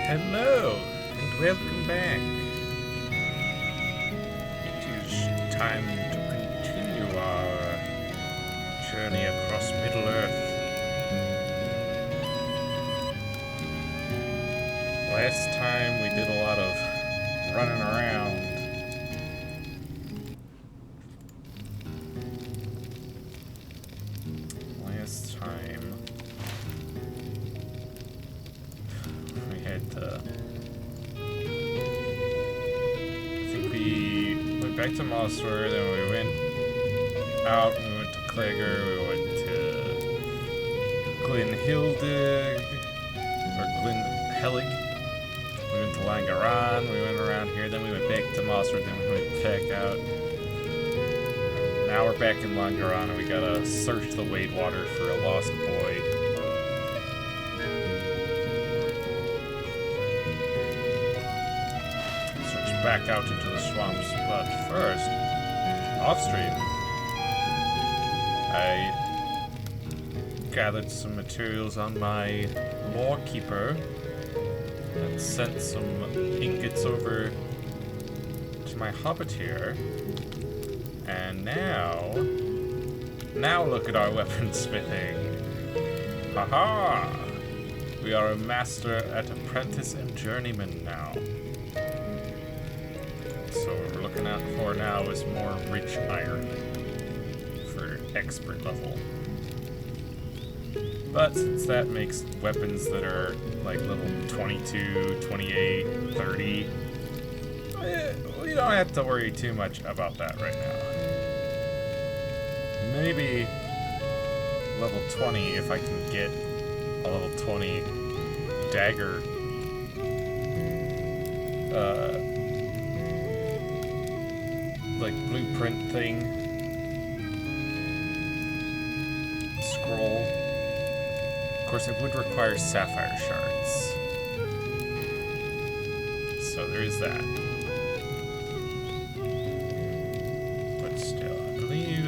Hello, and welcome back. It is time to continue our journey across Middle-earth. Last time we did a lot of running around. Last time we had to... I think we went back to Mossword, then we went out, we went to Clegger, we went to Glenhildig, or Glenhelig. We went to Langaran, we went around here, then we went back to Mossword, then we went back out. Now we're back in Langaran and we gotta search the Wadewater for a lost boy. Search back out into the swamps, but first, off stream, I gathered some materials on my Lawkeeper and sent some ingots over to my Hobbit here. And now look at our weaponsmithing. Haha! We are a master at apprentice and journeyman now. So what we're looking out for now is more rich iron for expert level. But since that makes weapons that are like level 22, 28, 30, we don't have to worry too much about that right now. Maybe level 20 if I can get a level 20 dagger like blueprint thing. Scroll. Of course it would require sapphire shards. So there is that. But still, I believe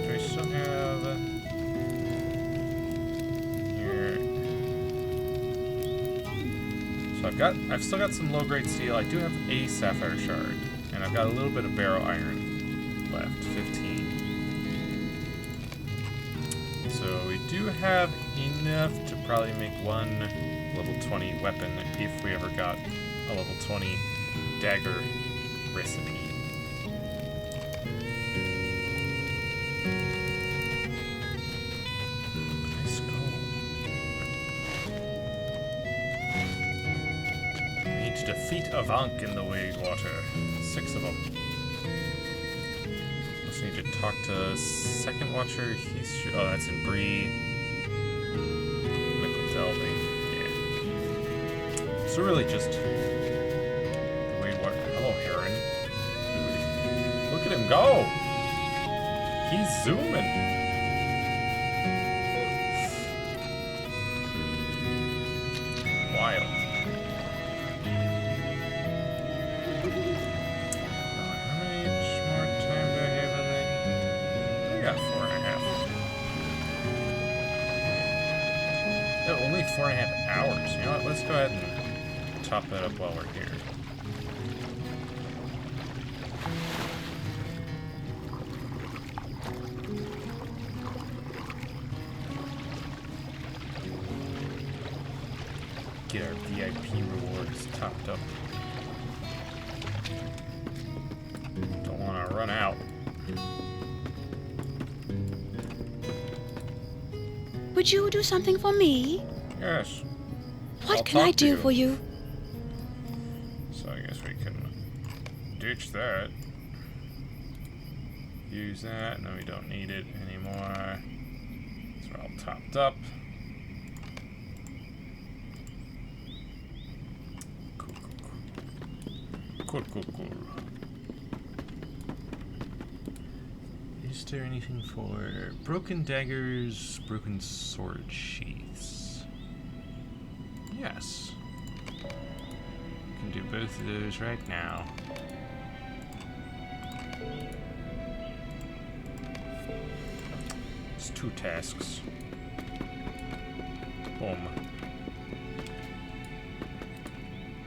do I still have here. So I've still got some low grade steel. I do have a sapphire shard. And I've got a little bit of barrow iron left, 15. So we do have enough to probably make one level 20 weapon if we ever got a level 20 dagger recipe. Nice goal. We need to defeat Avank in the Wadewater. 6 of them. Also need to talk to Second Watcher. Oh, that's in Bree. Nickel Delving. Yeah. So really just the Wadewater. Hello, Heron. Look at him go! He's zooming. Wild. Only 4.5 hours. You know what? Let's go ahead and top that up while we're here. Get our VIP rewards topped up. Don't want to run out. Would you do something for me? Yes. What can I do for you? So I guess we can ditch that. Use that, and then we don't need it anymore. So we're all topped up. Cool. Is there anything for broken daggers, broken sword sheaths? Yes. Can do both of those right now. It's 2 tasks. Boom.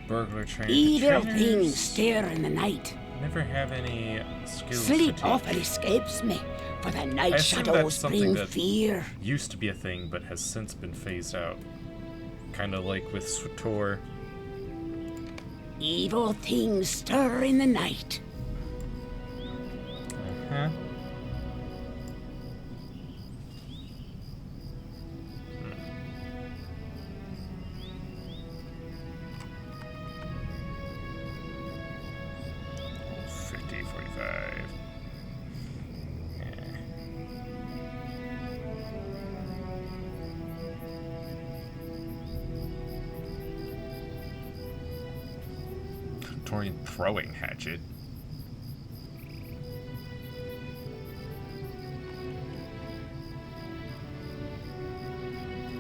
burglar training. Evil things stir in the night. Never have any skills. Sleep often escapes me, for the night shadows bring fear. Used to be a thing, but has since been phased out. Kind of like with Sutor. Evil things stir in the night. Uh-huh. 45. Torian throwing hatchet.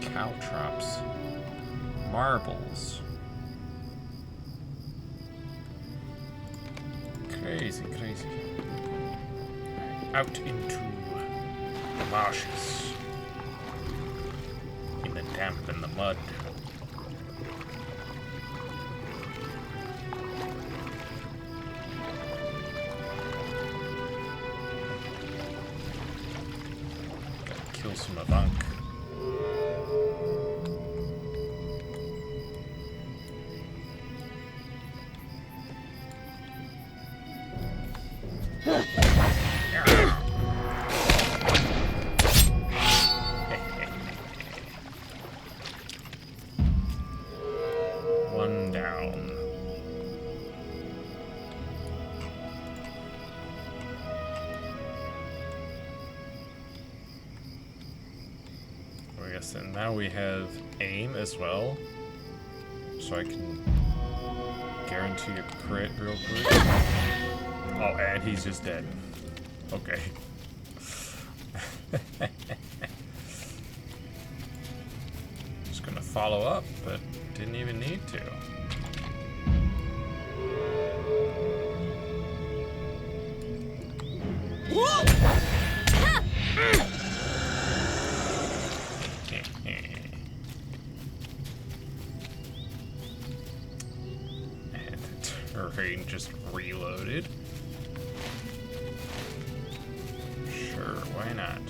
Caltrops. Marbles. Crazy, crazy. Out into the marshes. In the damp and the mud. Gotta kill some Avank. One down. I guess and now we have aim as well. So I can guarantee a crit real quick. Oh, and he's just dead. Okay. Just gonna follow up, but didn't even need to. And the terrain just reloaded. Sure, why not?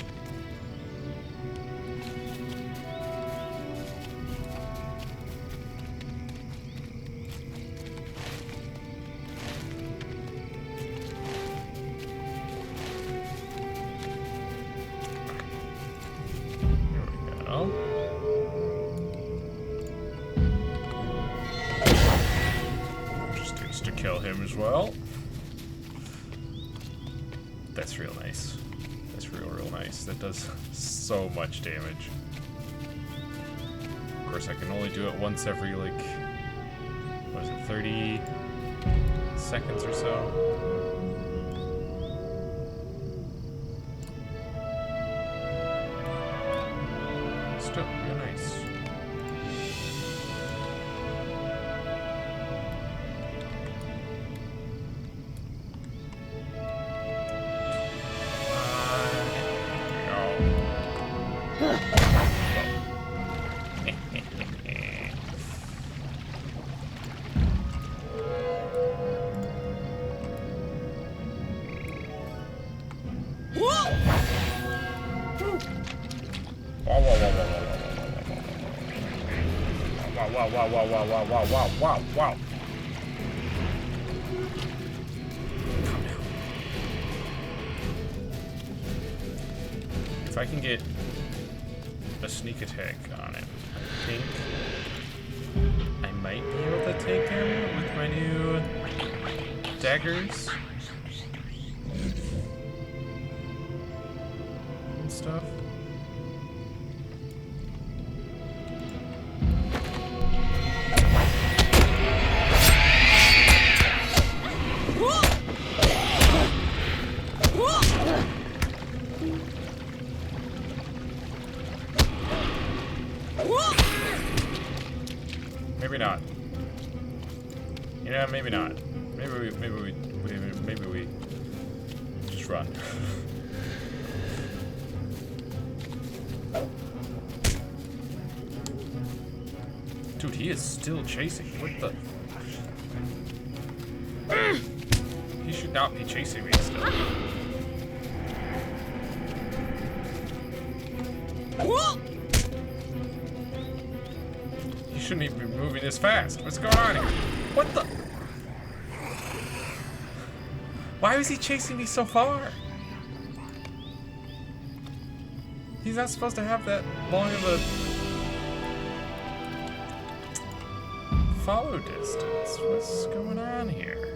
Just to kill him as well. That's real nice. That's real nice. That does so much damage. Of course, I can only do it once every, like, what is it, 30 seconds or so? Still real nice. Wow. Calm down. If I can get a sneak attack on it, I think I might be able to take him with my new daggers and stuff. Maybe not. Yeah, maybe not. Maybe we just run. Dude, he is still chasing. What the? He should not be chasing me still. He shouldn't even be moving this fast. What's going on here? What the? Why was he chasing me so far? He's not supposed to have that long of a follow distance. What's going on here?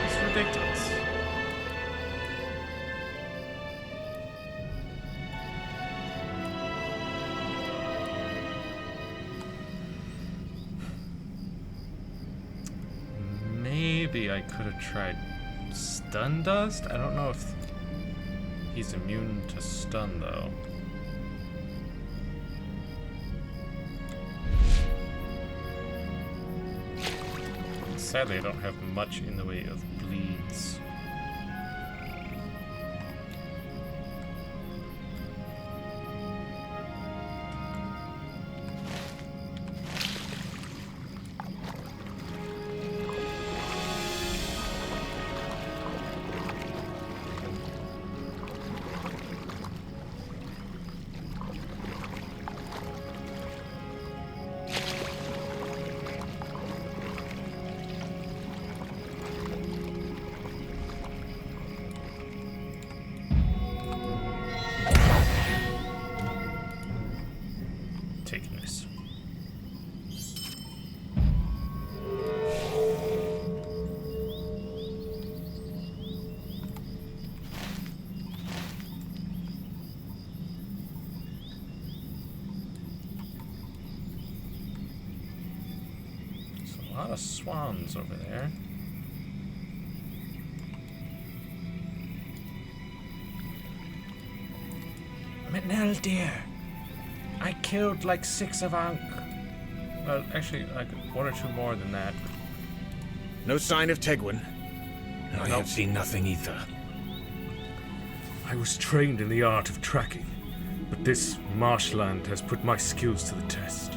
It's ridiculous. Maybe I could have tried stun dust? I don't know if he's immune to stun though. Sadly, I don't have much in the way of bleeds. A lot of swans over there. Menel, dear. I killed like 6 of Ankh. Well, actually, like 1 or 2 more than that. No sign of Tegwin. I have seen nothing either. I was trained in the art of tracking, but this marshland has put my skills to the test.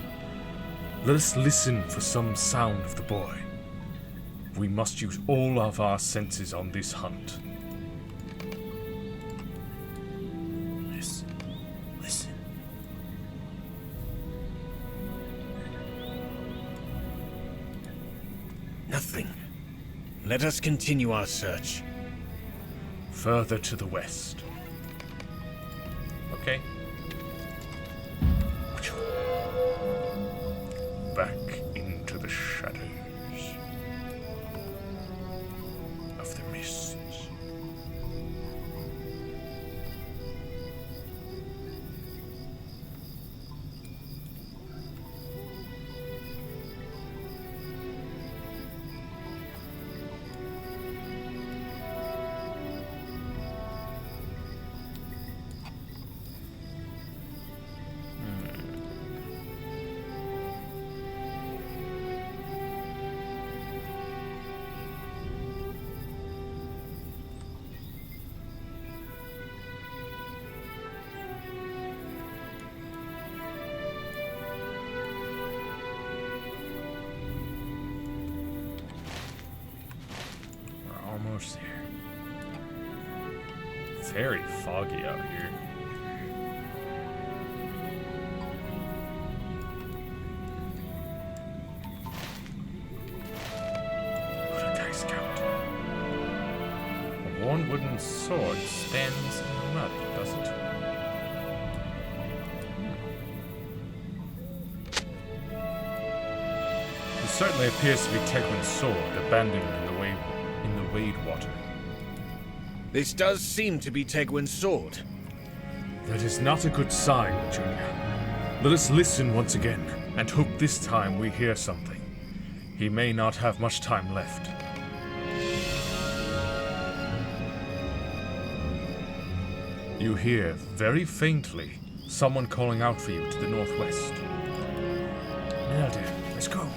Let us listen for some sound of the boy. We must use all of our senses on this hunt. Listen. Nothing. Let us continue our search. Further to the west. Okay. Back into the shadows of the mists. Almost there. Very foggy out here. Urukai Scout. A worn wooden sword stands in the mud, does it? It certainly appears to be Tegwin's sword, abandoned in the Wade water. This does seem to be Tegwin's sword. That is not a good sign, Junior. Let us listen once again, and hope this time we hear something. He may not have much time left. You hear, very faintly, someone calling out for you to the northwest. Nelder, let's go.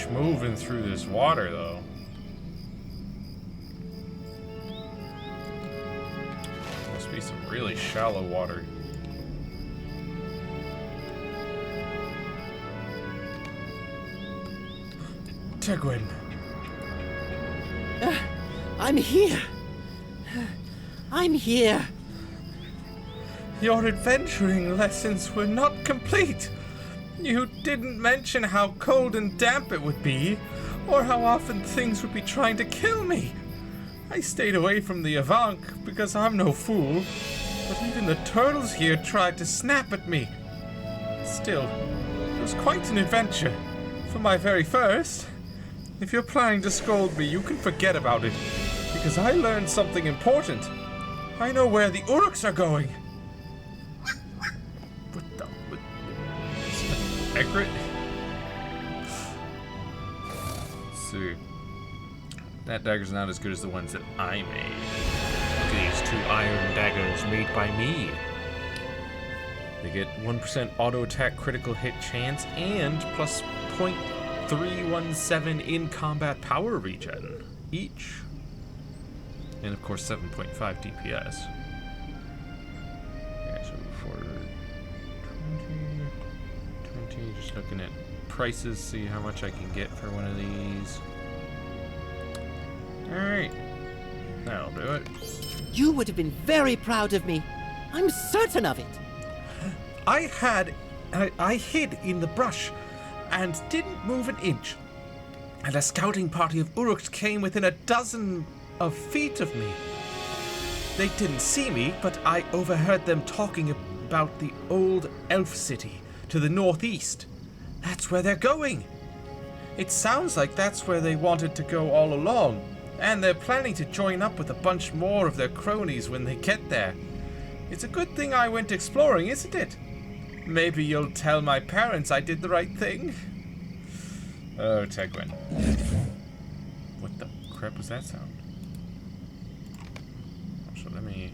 much moving through this water, though. Must be some really shallow water. Tegwin. I'm here. I'm here. Your adventuring lessons were not complete. You didn't mention how cold and damp it would be, or how often things would be trying to kill me. I stayed away from the Avank because I'm no fool, but even the turtles here tried to snap at me. Still, it was quite an adventure. For my very first. If you're planning to scold me, you can forget about it, because I learned something important. I know where the Uruks are going. What the? Accurate? Let's see. That dagger's not as good as the ones that I made. Look at these 2 iron daggers made by me. They get 1% auto attack critical hit chance and plus 0.317 in combat power regen each. And of course 7.5 DPS. Yeah, so for 20, just looking at prices, see how much I can get for one of these. Alright. That'll do it. You would have been very proud of me. I'm certain of it. I hid in the brush and didn't move an inch. And a scouting party of Uruks came within a dozen of feet of me. They didn't see me, but I overheard them talking about the old elf city to the northeast. That's where they're going. It sounds like that's where they wanted to go all along, and they're planning to join up with a bunch more of their cronies when they get there. It's a good thing I went exploring, isn't it? Maybe you'll tell my parents I did the right thing? Oh, Tegwin. What the crap was that sound? So let me...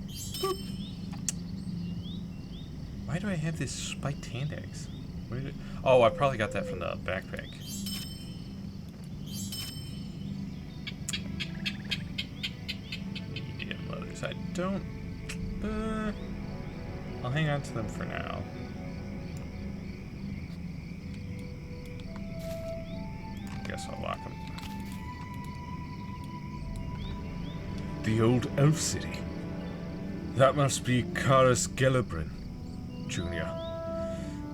Boop. Why do I have this spiked hand axe? Where did it... Oh, I probably got that from the backpack. Yeah, mothers. I don't... I'll hang on to them for now. Guess I'll lock them. The old elf city. That must be Karas Gelebrin, Junior.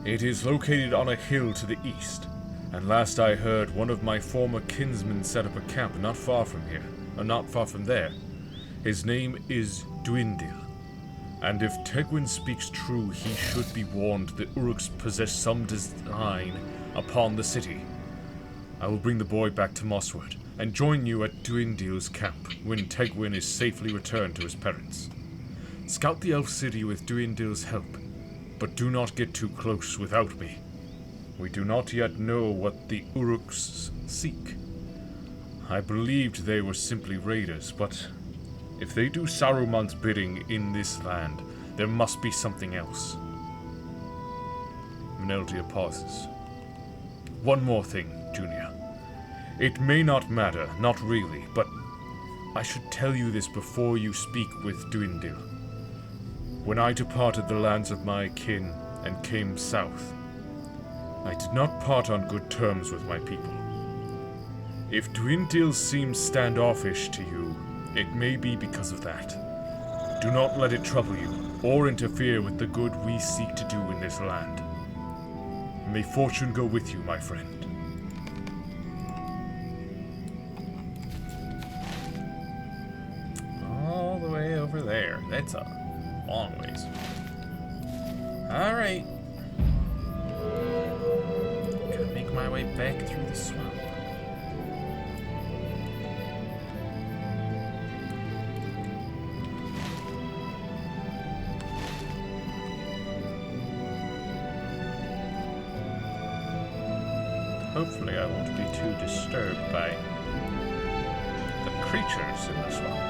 It is located on a hill to the east, and last I heard, one of my former kinsmen set up a camp not far from here, or not far from there. His name is Dwindil, and if Tegwin speaks true, he should be warned that Uruks possess some design upon the city. I will bring the boy back to Mosswood, and join you at Dwindil's camp when Tegwin is safely returned to his parents. Scout the elf city with Dwindil's help, but do not get too close without me. We do not yet know what the Uruks seek. I believed they were simply raiders, but if they do Saruman's bidding in this land, there must be something else. Meneldia pauses. One more thing, Junior. It may not matter, not really, but I should tell you this before you speak with Dwindil. When I departed the lands of my kin and came south, I did not part on good terms with my people. If Dwindil seems standoffish to you, it may be because of that. Do not let it trouble you, or interfere with the good we seek to do in this land. May fortune go with you, my friend. All the way over there. That's a long ways. Alright. Gotta make my way back through the swamp. Hopefully I won't be too disturbed by the creatures in the swamp.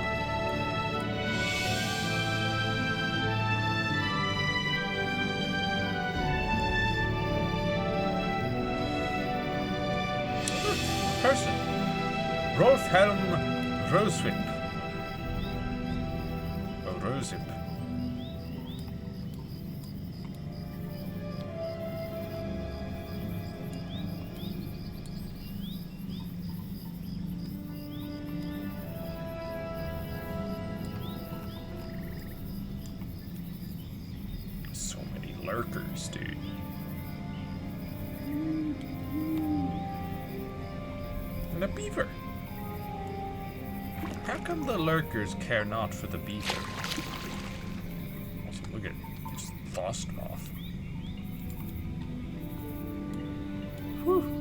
Rothelm Rosewhip. Oh, Rosewhip. So many lurkers, dude. And a beaver. How come the lurkers care not for the beaver? Also, look at this Frostmoth. Whew.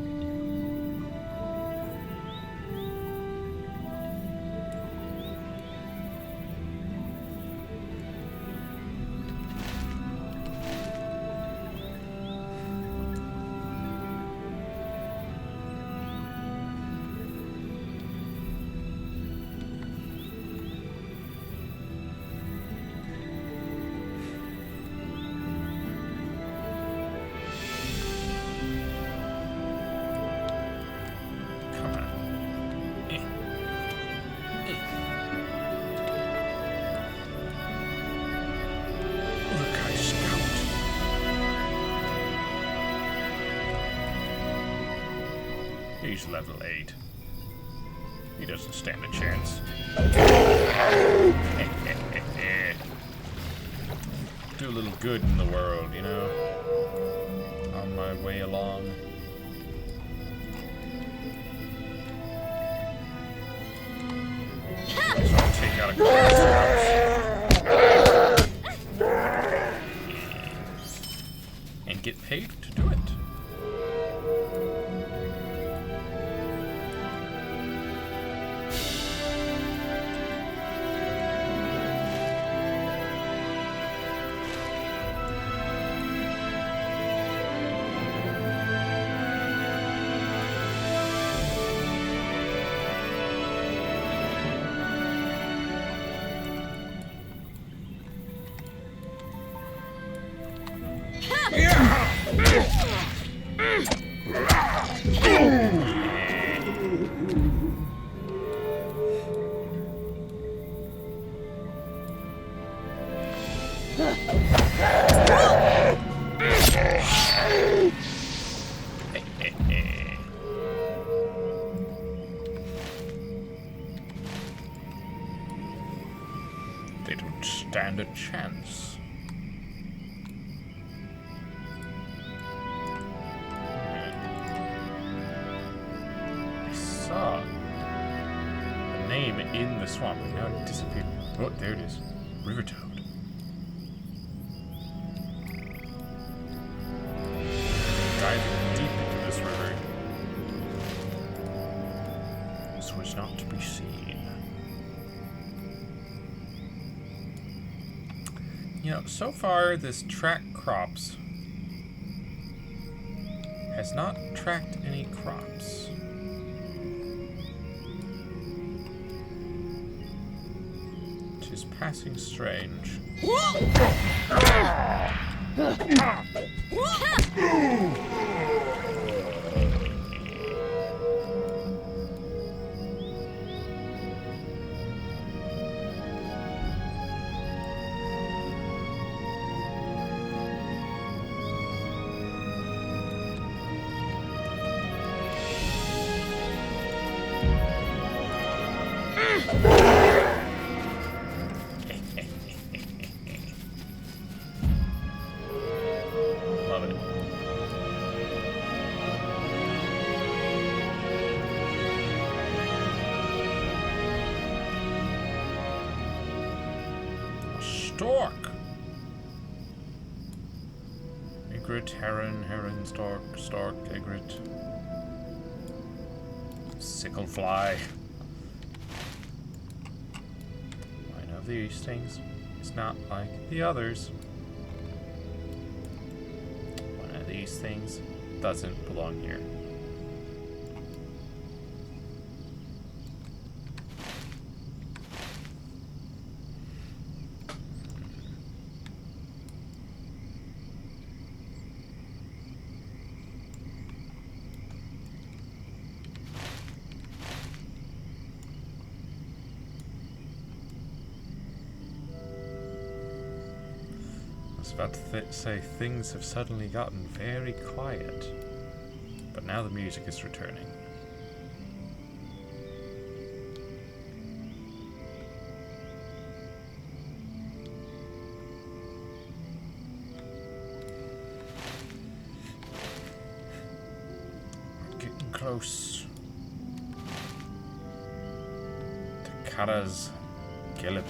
He's level 8. He doesn't stand a chance. Do a little good in the world, you know? On my way along. So I'll take out a class and get paid to do it. They don't stand a chance. I saw a name in the swamp, and now it disappeared. Oh, there it is. River Toad. Diving deep into this river. This was not to be seen. You know, so far this track crops has not tracked any crops. Which is passing strange. Love it. A stork. Egret, heron, heron, stork, stork, egret. Sicklefly. One of these things is not like the others. One of these things doesn't belong here. was about to say things have suddenly gotten very quiet. But now the music is returning. We're getting close to Karaz Gelibrin.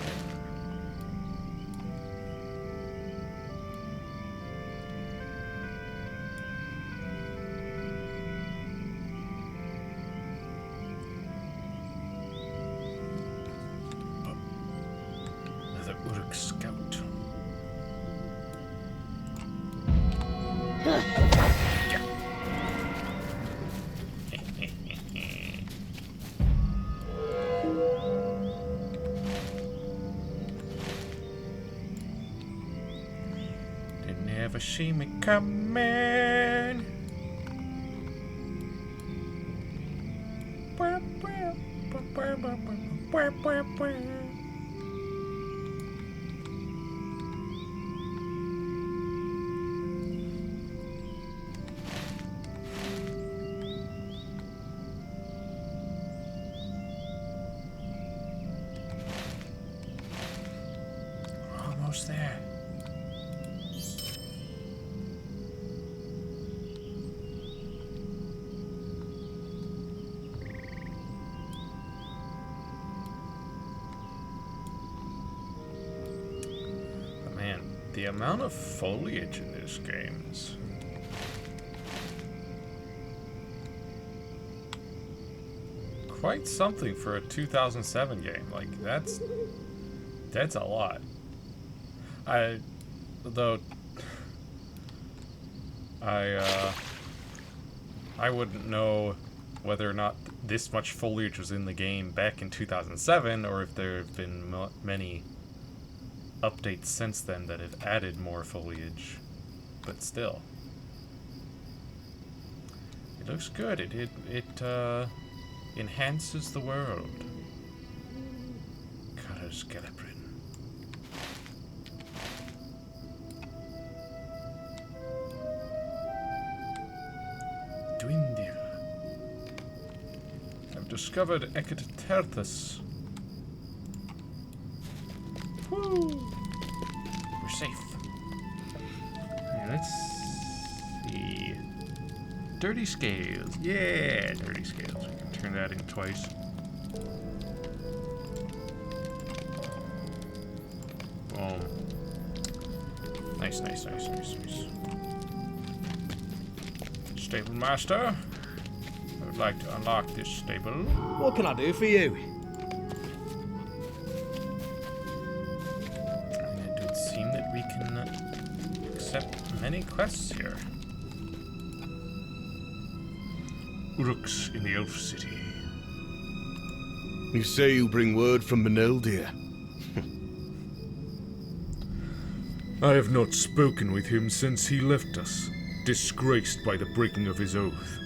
Uruk scout. They never see me coming. Almost there. But man, the amount of foliage in this game is quite something for a 2007 game. Like, that's a lot. I wouldn't know whether or not this much foliage was in the game back in 2007, or if there have been many updates since then that have added more foliage. But still, it looks good. It enhances the world. Karaz Gelibrin. Dwindil. I've discovered Ecataterthus. Woo! We're safe. Okay, let's see. Dirty scales. Yeah, dirty scales. We can turn that in twice. Boom. Nice, nice, nice, nice, nice. Stable master, I would like to unlock this stable. What can I do for you? And it would seem that we can accept many quests here. Uruk's in the Elf City. You say you bring word from Meneldir. I have not spoken with him since he left us, disgraced by the breaking of his oath.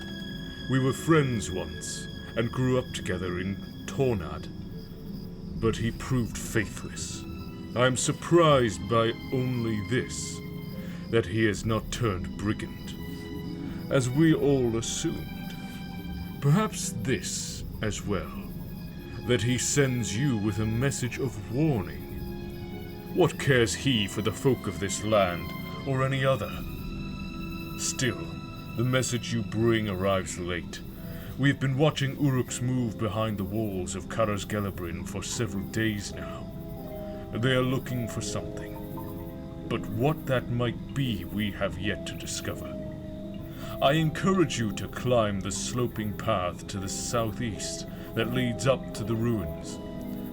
We were friends once, and grew up together in Tornad, but he proved faithless. I am surprised by only this, that he has not turned brigand, as we all assumed. Perhaps this as well, that he sends you with a message of warning. What cares he for the folk of this land, or any other? Still, the message you bring arrives late. We've been watching Uruks move behind the walls of Karaz Gelibrin for several days now. They are looking for something. But what that might be, we have yet to discover. I encourage you to climb the sloping path to the southeast that leads up to the ruins.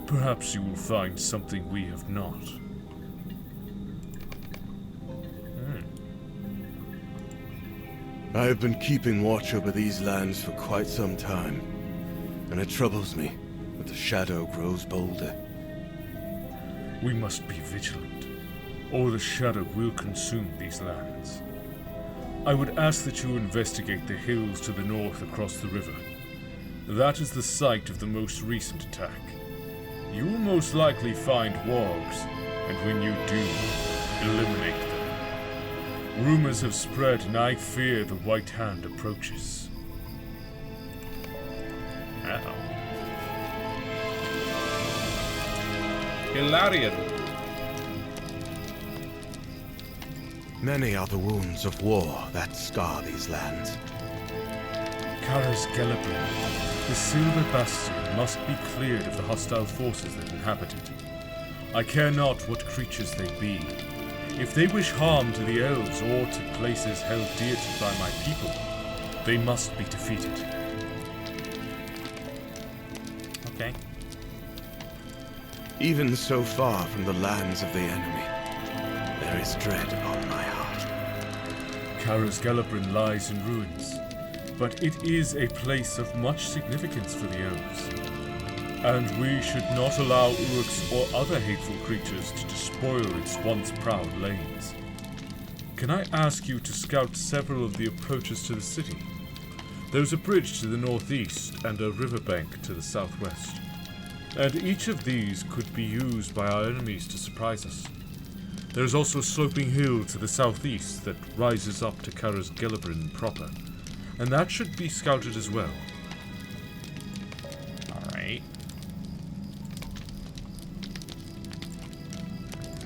Perhaps you will find something we have not. I have been keeping watch over these lands for quite some time, and it troubles me that the shadow grows bolder. We must be vigilant, or the shadow will consume these lands. I would ask that you investigate the hills to the north across the river. That is the site of the most recent attack. You will most likely find wargs, and when you do, eliminate them. Rumors have spread, and I fear the White Hand approaches. Uh-oh. Hilarion. Many are the wounds of war that scar these lands. Karas Gelabrin, the Silver Bastion must be cleared of the hostile forces that inhabit it. I care not what creatures they be. If they wish harm to the elves or to places held dear to by my people, they must be defeated. Okay. Even so far from the lands of the enemy, there is dread upon my heart. Karas Gelabrin lies in ruins, but it is a place of much significance for the elves. And we should not allow Uruks or other hateful creatures to despoil its once proud lanes. Can I ask you to scout several of the approaches to the city? There's a bridge to the northeast and a riverbank to the southwest. And each of these could be used by our enemies to surprise us. There's also a sloping hill to the southeast that rises up to Karas Gelabrin proper, and that should be scouted as well. Alright.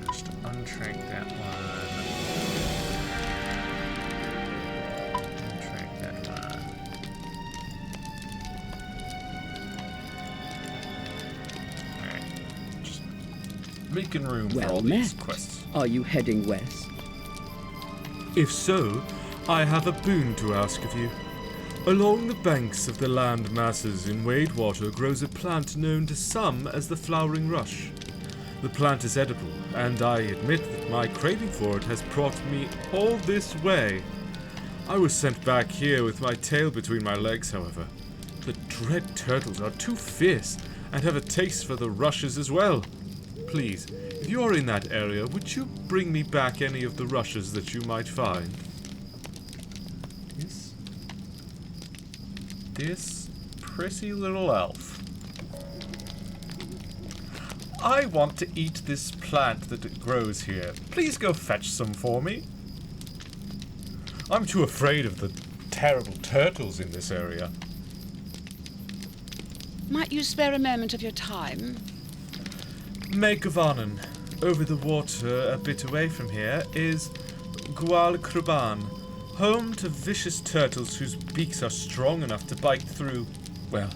Just untrack that one. Untrack that one. Alright. Just making room for all these quests. Are you heading west? If so, I have a boon to ask of you. Along the banks of the land masses in Wadewater grows a plant known to some as the flowering rush. The plant is edible, and I admit that my craving for it has brought me all this way. I was sent back here with my tail between my legs, however. The dread turtles are too fierce, and have a taste for the rushes as well. Please, if you are in that area, would you bring me back any of the rushes that you might find? This pretty little elf. I want to eat this plant that grows here. Please go fetch some for me. I'm too afraid of the terrible turtles in this area. Might you spare a moment of your time? Megavanen, over the water a bit away from here, is Gual Kruban, home to vicious turtles whose beaks are strong enough to bite through. Well,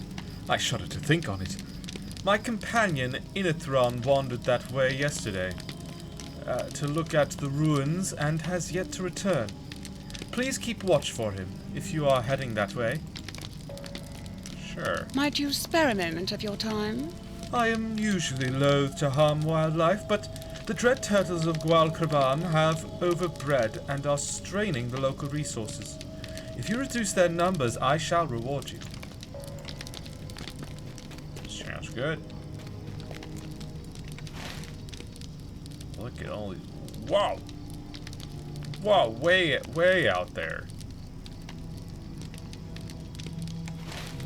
I shudder to think on it. My companion Inithron wandered that way yesterday to look at the ruins and has yet to return. Please keep watch for him if you are heading that way. Sure. Might you spare a moment of your time? I am usually loath to harm wildlife, but the dread turtles of Gual Kruban have overbred and are straining the local resources. If you reduce their numbers, I shall reward you. Sounds good. Look at all these. Whoa! Whoa, way out there.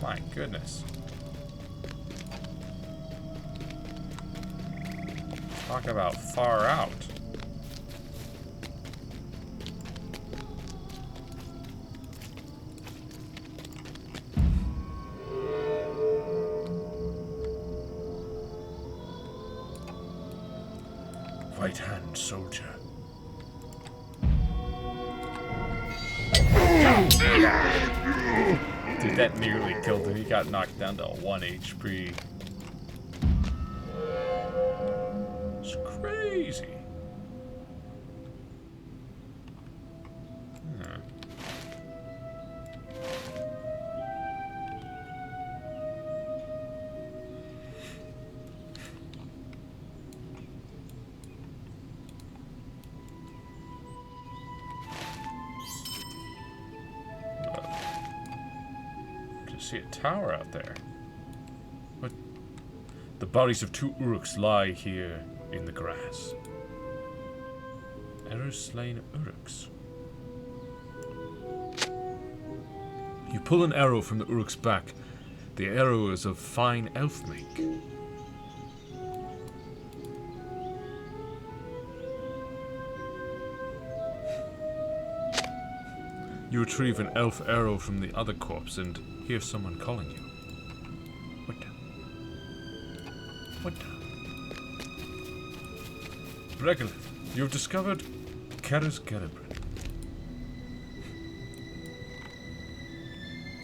My goodness. Talk about far out. White Hand soldier. Dude, that nearly killed him. He got knocked down to 1 HP. It's crazy. Huh. See a tower out there. But the bodies of 2 Uruks lie here in the grass. Arrow slain Uruks. You pull an arrow from the Uruk's back. The arrow is of fine elf make. You retrieve an elf arrow from the other corpse and hear someone calling you. What the? What the? Regolith, you've discovered Karas Gelebrin.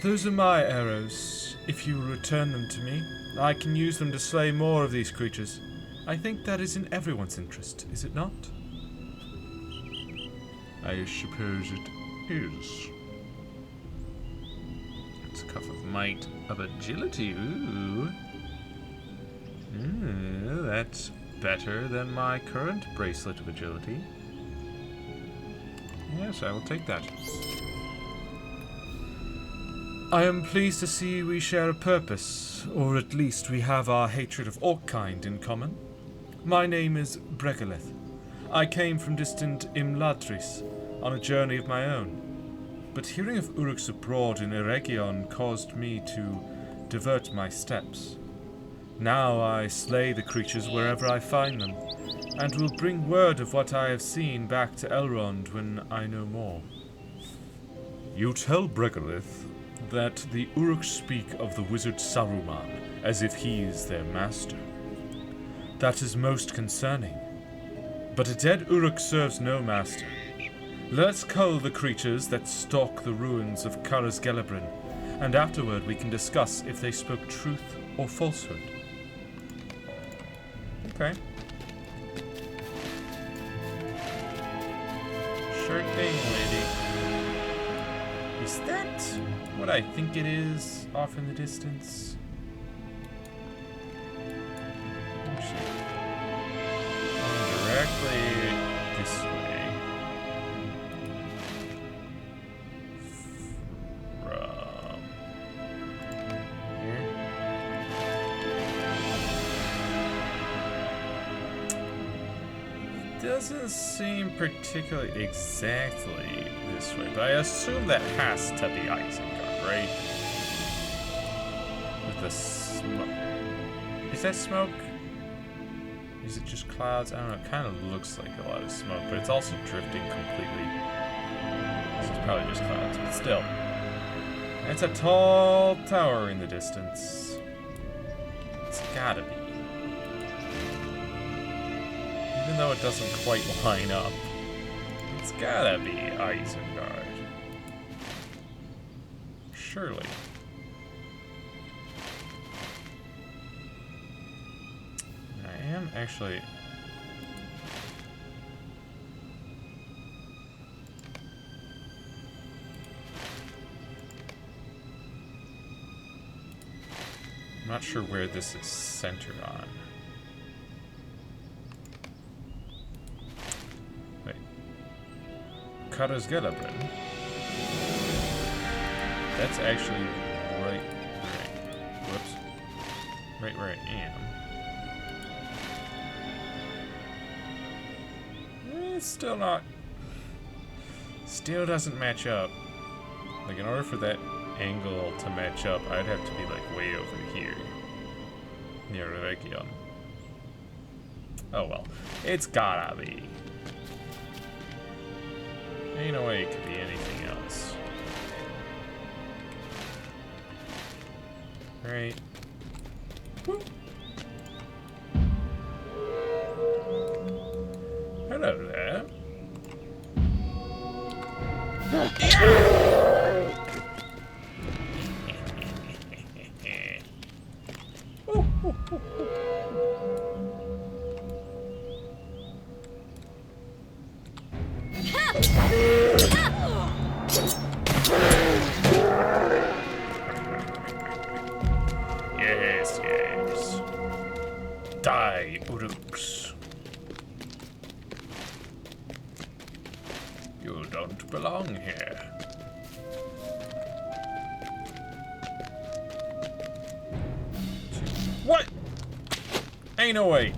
Those are my arrows. If you will return them to me, I can use them to slay more of these creatures. I think that is in everyone's interest, is it not? I suppose it is. It's a cuff of might of agility. Ooh. That's better than my current bracelet of agility. Yes, I will take that. I am pleased to see we share a purpose, or at least we have our hatred of Orkkind in common. My name is Bregolith. I came from distant Imladris on a journey of my own, but hearing of Uruks abroad in Eregion caused me to divert my steps. Now I slay the creatures wherever I find them, and will bring word of what I have seen back to Elrond when I know more. You tell Bregolith that the Uruks speak of the wizard Saruman as if he is their master. That is most concerning. But a dead Uruk serves no master. Let's cull the creatures that stalk the ruins of Karas Gelebrin, and afterward we can discuss if they spoke truth or falsehood. Okay. Sure thing, lady. Is that what I think it is off in the distance? Oh shit. Going directly this way. From here. Doesn't seem particularly exactly this way, but I assume that has to be Isengard, right? With the smoke. Is that smoke? Is it just clouds? I don't know. It kind of looks like a lot of smoke, but it's also drifting completely. So it's probably just clouds, but still. It's a tall tower in the distance. It's gotta be. Even though it doesn't quite line up. It's gotta be Isengard. Surely. I am actually... I'm not sure where this is centered on. Karas Gelebrin. That's actually right. Whoops. Right where I am. It's still not. Still doesn't match up. Like, in order for that angle to match up, I'd have to be like way over here. Near Eregion. Oh well. It's gotta be. Ain't no way it could be anything else. Right. Whoop. Hello there. Yes, yes. Die, Uruks. You don't belong here. What? Ain't no way.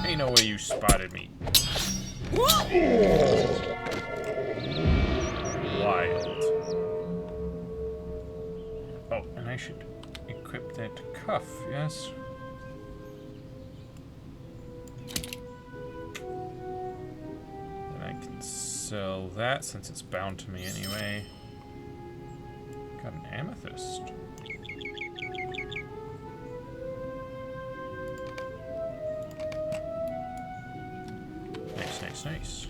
Ain't no way you spotted me. Wild. Oh, and I should equip that cuff, yes? sell that since it's bound to me anyway. Got an amethyst. Nice, nice, nice.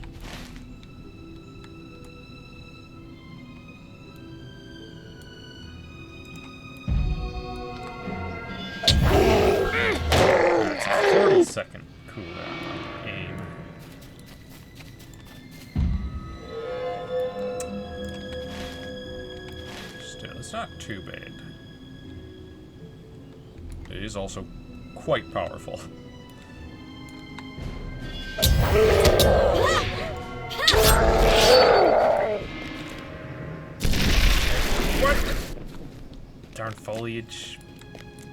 That's a 40-second cooldown on aim. Still, it's not too bad. It is also quite powerful. What? Darn foliage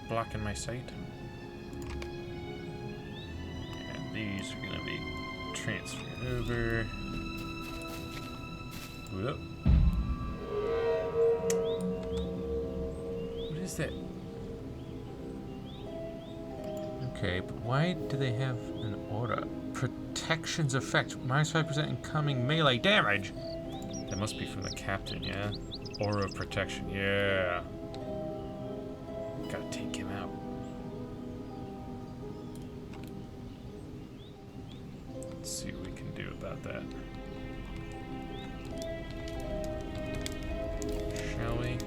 blocking my sight. And these are gonna be transferred over. Whoop. What is that? Okay, but why do they have an aura? Protection's effect, -5% incoming melee damage. That must be from the captain, yeah? Aura of protection, yeah. Gotta take him out. Let's see what we can do about that. Shall we?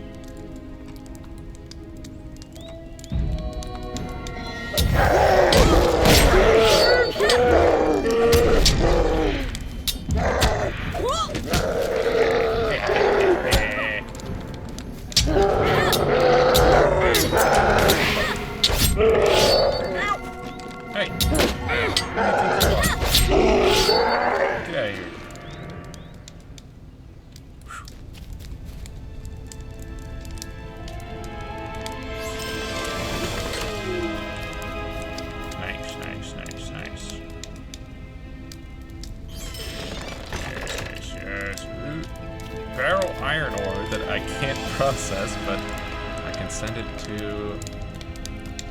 Hey! Get out of here. Nice, nice, nice, nice. Yes, yes. Barrel iron ore that I can't process, but I can send it to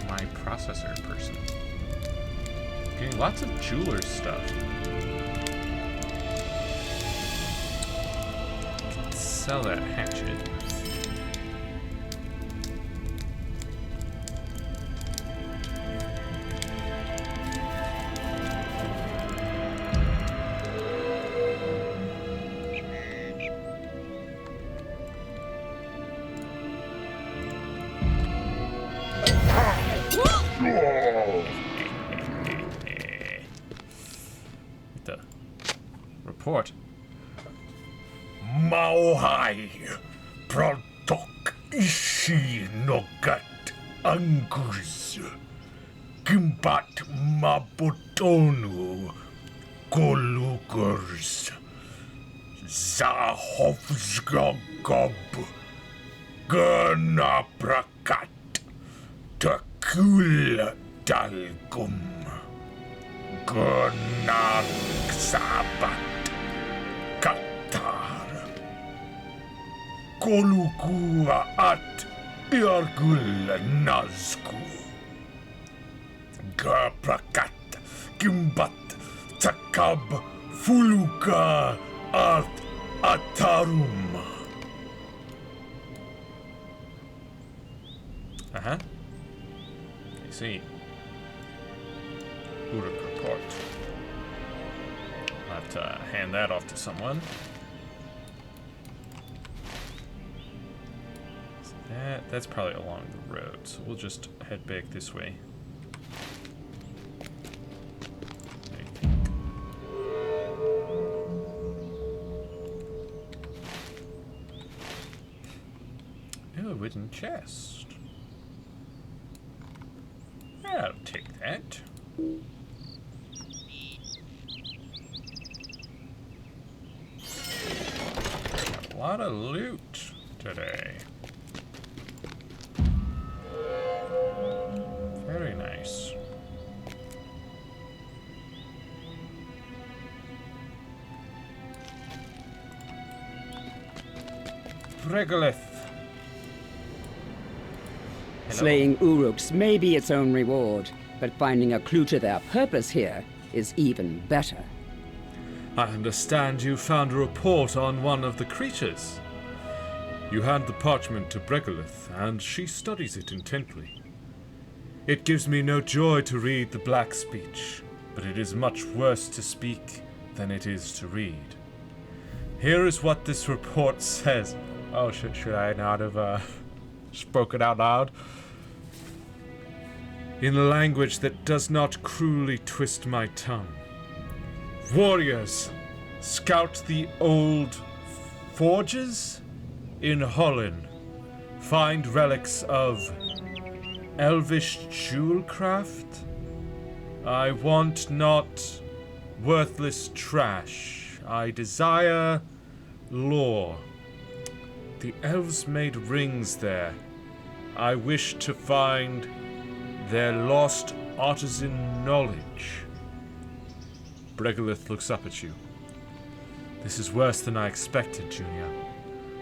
my processor person. Getting lots of jeweler stuff. Can sell that hatchet. The report. Mauhai Prodok Ishi Nogat Angus Gimbat Mabotonu Kolugurs Zahovsgogob Gurna Prakat Takul Dalgum Gurna Sabat Katar Kolukua at Irgul Nazku Gaprakat Gimbat Takab Fuluka Art Atarum. Uh-huh. I see. Uruk report. I'll have to hand that off to someone. So that's probably along the road, so we'll just head back this way. I think. Oh, a wooden chest. I'll take that. Got a lot of loot today. Very nice. Regolith. Slaying Uruks may be its own reward, but finding a clue to their purpose here is even better. I understand you found a report on one of the creatures. You hand the parchment to Bregolith, and she studies it intently. It gives me no joy to read the black speech, but it is much worse to speak than it is to read. Here is what this report says. Oh, should I not have spoken out loud? In a language that does not cruelly twist my tongue. Warriors, scout the old forges in Holland. Find relics of elvish jewelcraft. I want not worthless trash. I desire lore. The elves made rings there. I wish to find their lost artisan knowledge. Bregolith looks up at you. This is worse than I expected, Junior.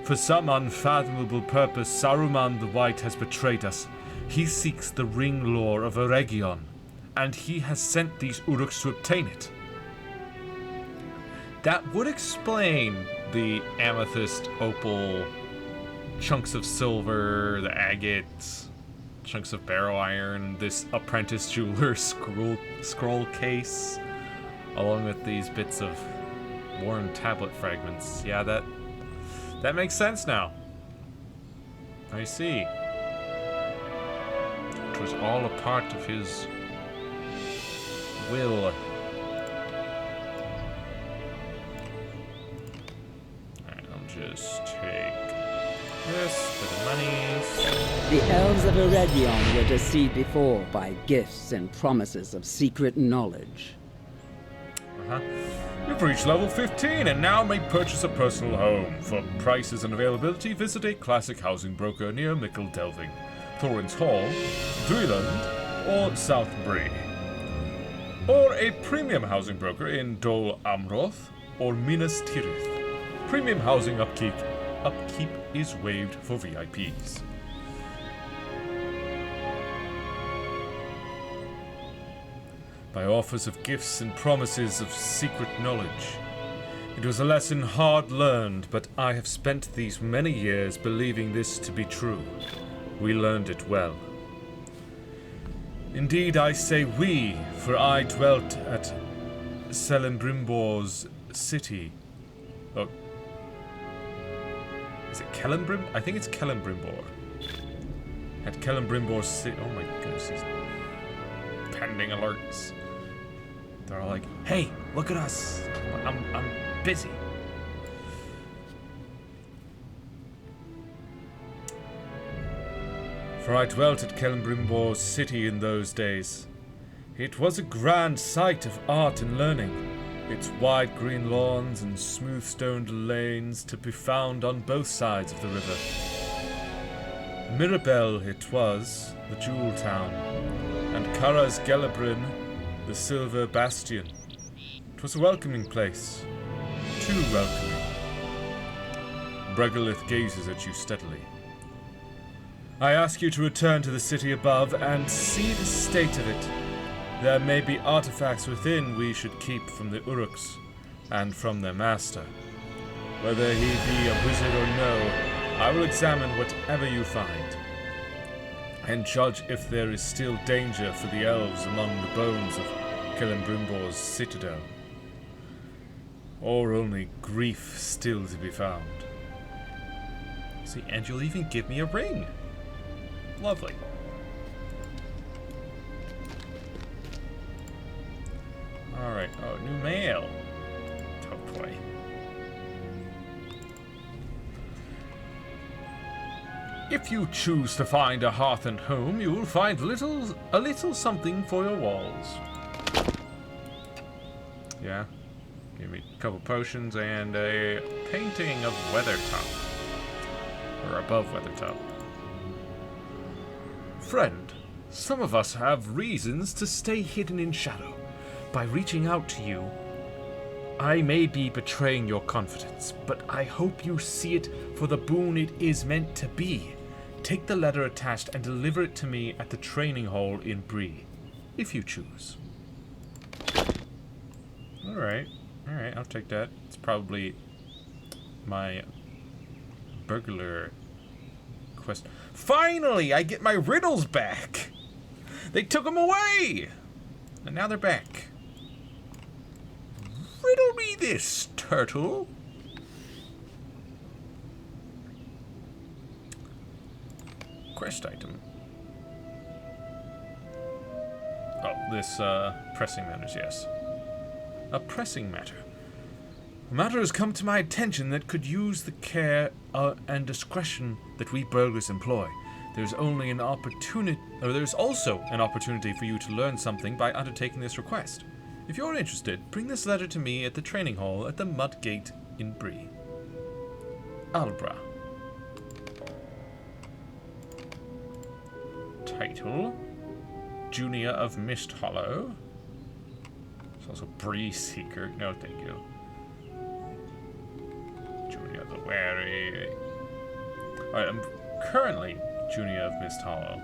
For some unfathomable purpose, Saruman the White has betrayed us. He seeks the ring lore of Eregion, and he has sent these Uruks to obtain it. That would explain the amethyst, opal, chunks of silver, the agates, chunks of barrow iron, this apprentice jeweler scroll case, along with these bits of worn tablet fragments. Yeah, that makes sense now. I see. It was all a part of his will. Alright, I'll just take this for the monies. The elves of Eregion were deceived before by gifts and promises of secret knowledge. You've reached level 15 and now may purchase a personal home. For prices and availability, visit a classic housing broker near Mickle Delving, Thorin's Hall, Druiland, or South Bree. Or a premium housing broker in Dol Amroth or Minas Tirith. Premium housing upkeep is waived for VIPs. By offers of gifts and promises of secret knowledge. It was a lesson hard learned, but I have spent these many years believing this to be true. We learned it well. Indeed, I say we, for I dwelt at Celebrimbor's city. Oh. Is it Celebrim? I think it's Celebrimbor's. At Celebrimbor's city. Oh my goodness, these pending alerts. They're all like, hey, look at us. I'm busy. For I dwelt at Celebrimbor's city in those days. It was a grand sight of art and learning, its wide green lawns and smooth-stoned lanes to be found on both sides of the river. Mirabel it was, the jewel town, and Kara's Gelebrin, the silver bastion. It was a welcoming place. Too welcoming. Bregolith gazes at you steadily. I ask you to return to the city above and see the state of it. There may be artifacts within we should keep from the Uruks and from their master. Whether he be a wizard or no, I will examine whatever you find and judge if there is still danger for the elves among the bones of Celebrimbor's citadel, or only grief still to be found. See, and you'll even give me a ring. Lovely. Alright, oh, new mail. Oh boy. If you choose to find a hearth and home, you will find a little something for your walls. Yeah. Give me a couple potions and a painting of Weathertop. Or above Weathertop. Friend, some of us have reasons to stay hidden in shadow. By reaching out to you, I may be betraying your confidence, but I hope you see it for the boon it is meant to be. Take the letter attached and deliver it to me at the training hall in Bree, if you choose. Alright. Alright, I'll take that. It's probably my burglar quest. Finally, I get my riddles back! They took them away! And now they're back. Riddle me this, turtle. Quest item. Oh, this, pressing matters, yes. A pressing matter. A matter has come to my attention that could use the care and discretion that we burglars employ. There's also an opportunity for you to learn something by undertaking this request. If you're interested, bring this letter to me at the training hall at the Mud Gate in Bree. Albra. Title: Junior of Mist Hollow. It's also Bree Seeker. No, thank you. Junior the Wary. Alright, I'm currently Junior of Mist Hollow.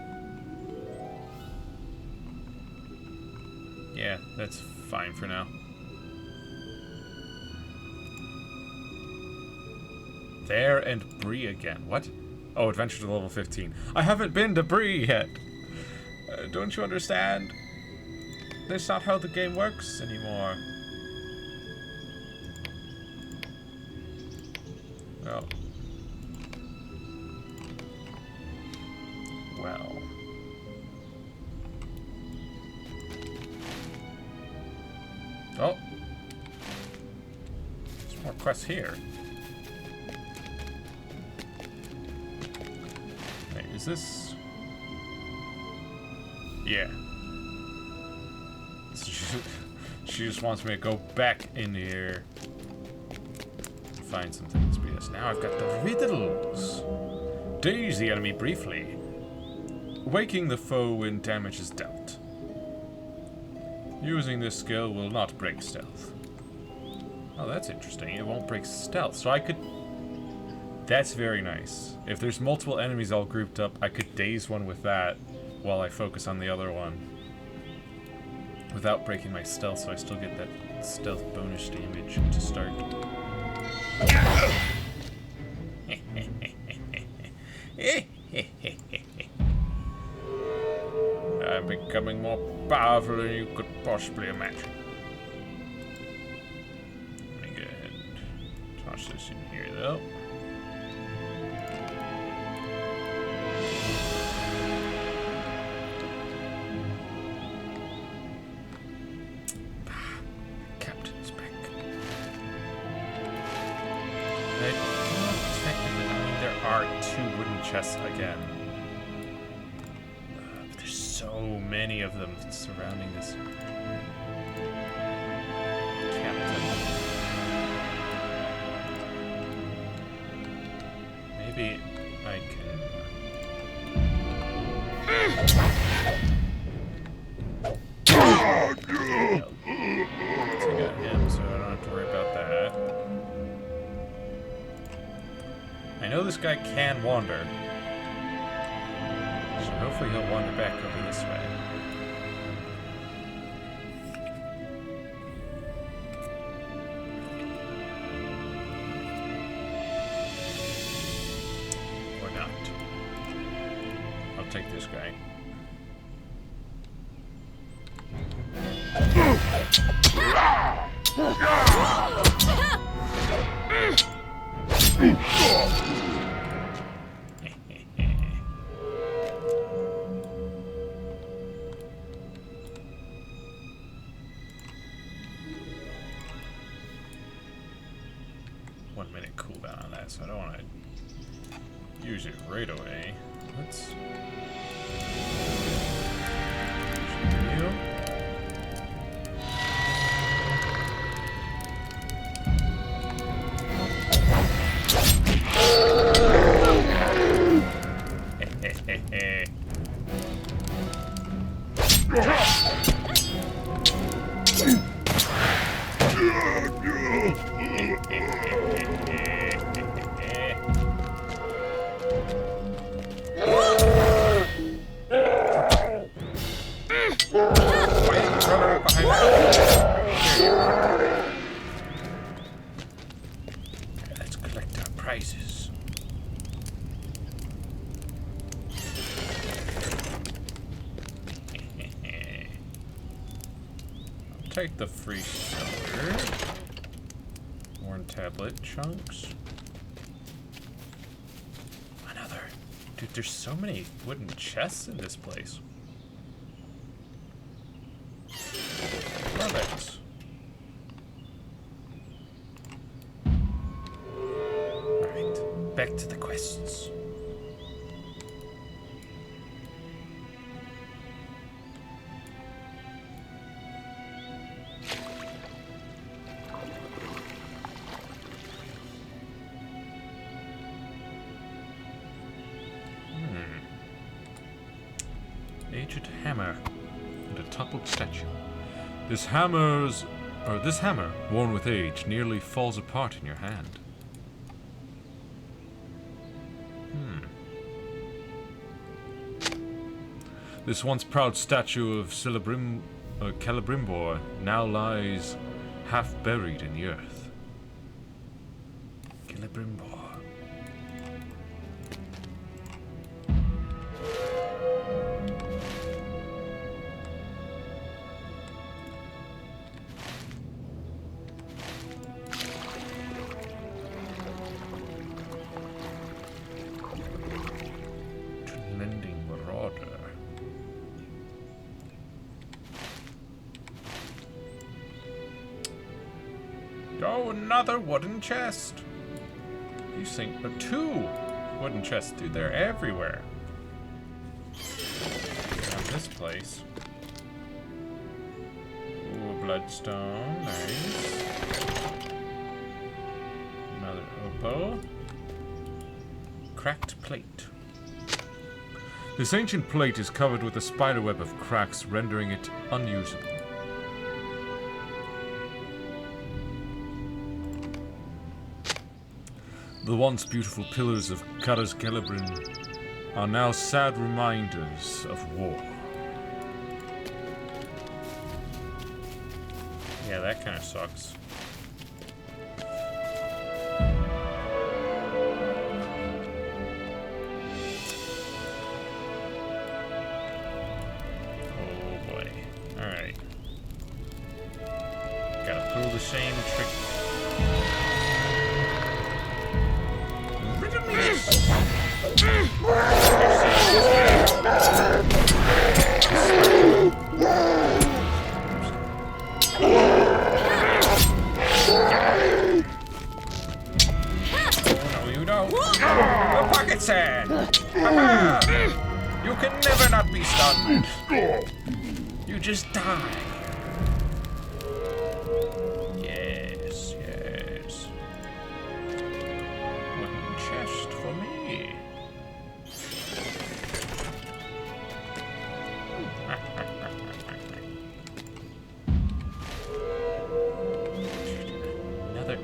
Yeah, that's fine for now. There and Bree again. What? Oh, adventure to level 15. I haven't been to Bree yet. Don't you understand? That's not how the game works anymore. Oh. Well. Oh. There's more quests here. Wait, is this... Yeah. She just wants me to go back in here and find some things. But yes, now I've got the riddles. Daze the enemy briefly. Waking the foe when damage is dealt. Using this skill will not break stealth. Oh, that's interesting. It won't break stealth. So I could... That's very nice. If there's multiple enemies all grouped up, I could daze one with that while I focus on the other one. Without breaking my stealth, so I still get that stealth bonus damage to start. I'm becoming more powerful than you could possibly imagine. Let me go ahead and toss this in here, though. Captain's back. Technically, I mean, there are 2 wooden chests again. There's so many of them surrounding this captain. Maybe I can... Take out him so I don't have to worry about that. I know this guy can wander. So hopefully he'll wander back over this way. Or not. I'll take this guy. Cooldown on that, so I don't want to use it right away. Let's heal. take the free silver. Worn tablet chunks. Another. Dude, there's so many wooden chests in this place. Love it. Alright, back to the quests. Aged hammer and a toppled statue. This hammer, worn with age, nearly falls apart in your hand. This once proud statue of Celebrimbor now lies half buried in the earth. Celebrimbor. Oh, another wooden chest. You think two wooden chests, dude, they're everywhere. Not this place. Ooh, bloodstone, nice. Another opal. Cracked plate. This ancient plate is covered with a spiderweb of cracks, rendering it unusable. The once beautiful pillars of Caras Celebrin are now sad reminders of war. Yeah, that kind of sucks. Oh boy. Alright. Gotta pull the same trick. No, you don't. The pocket sand. You can never not be stunned. You just die. Yes, yes. Wooden chest for me. Another.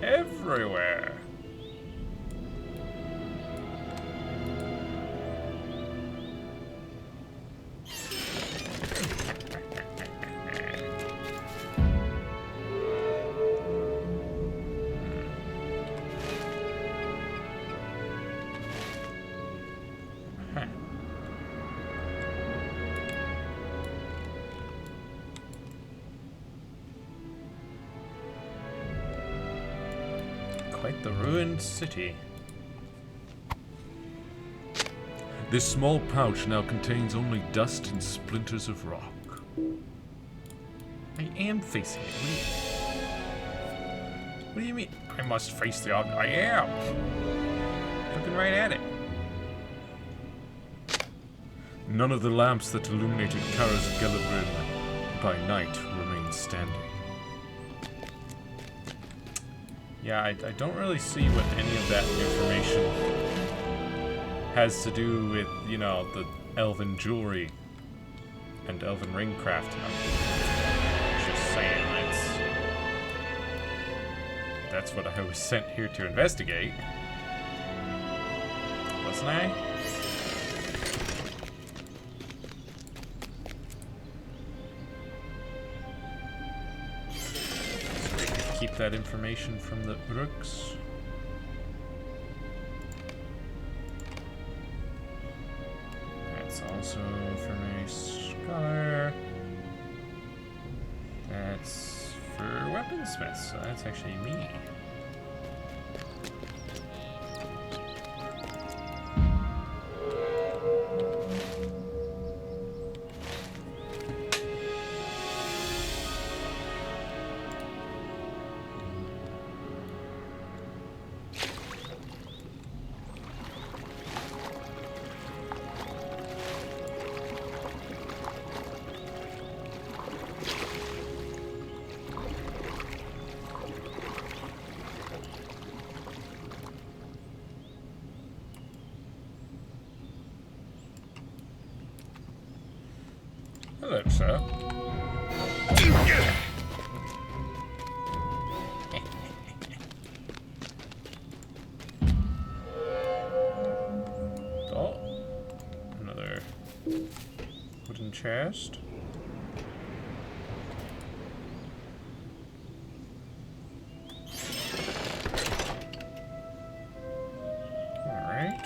Everywhere. Quite the ruined city. This small pouch now contains only dust and splinters of rock. I am facing it. What do you mean? I must face the object. I am. Looking right at it. None of the lamps that illuminated Caras Celebrin by night remain standing. Yeah, I don't really see what any of that information has to do with, you know, the elven jewelry and elven ring crafting. I'm just saying, that's what I was sent here to investigate. Wasn't I? Keep that information from the Uruks. That's also from a scholar. weaponsmith, so that's actually me. Hello, sir. Oh, another wooden chest. All right.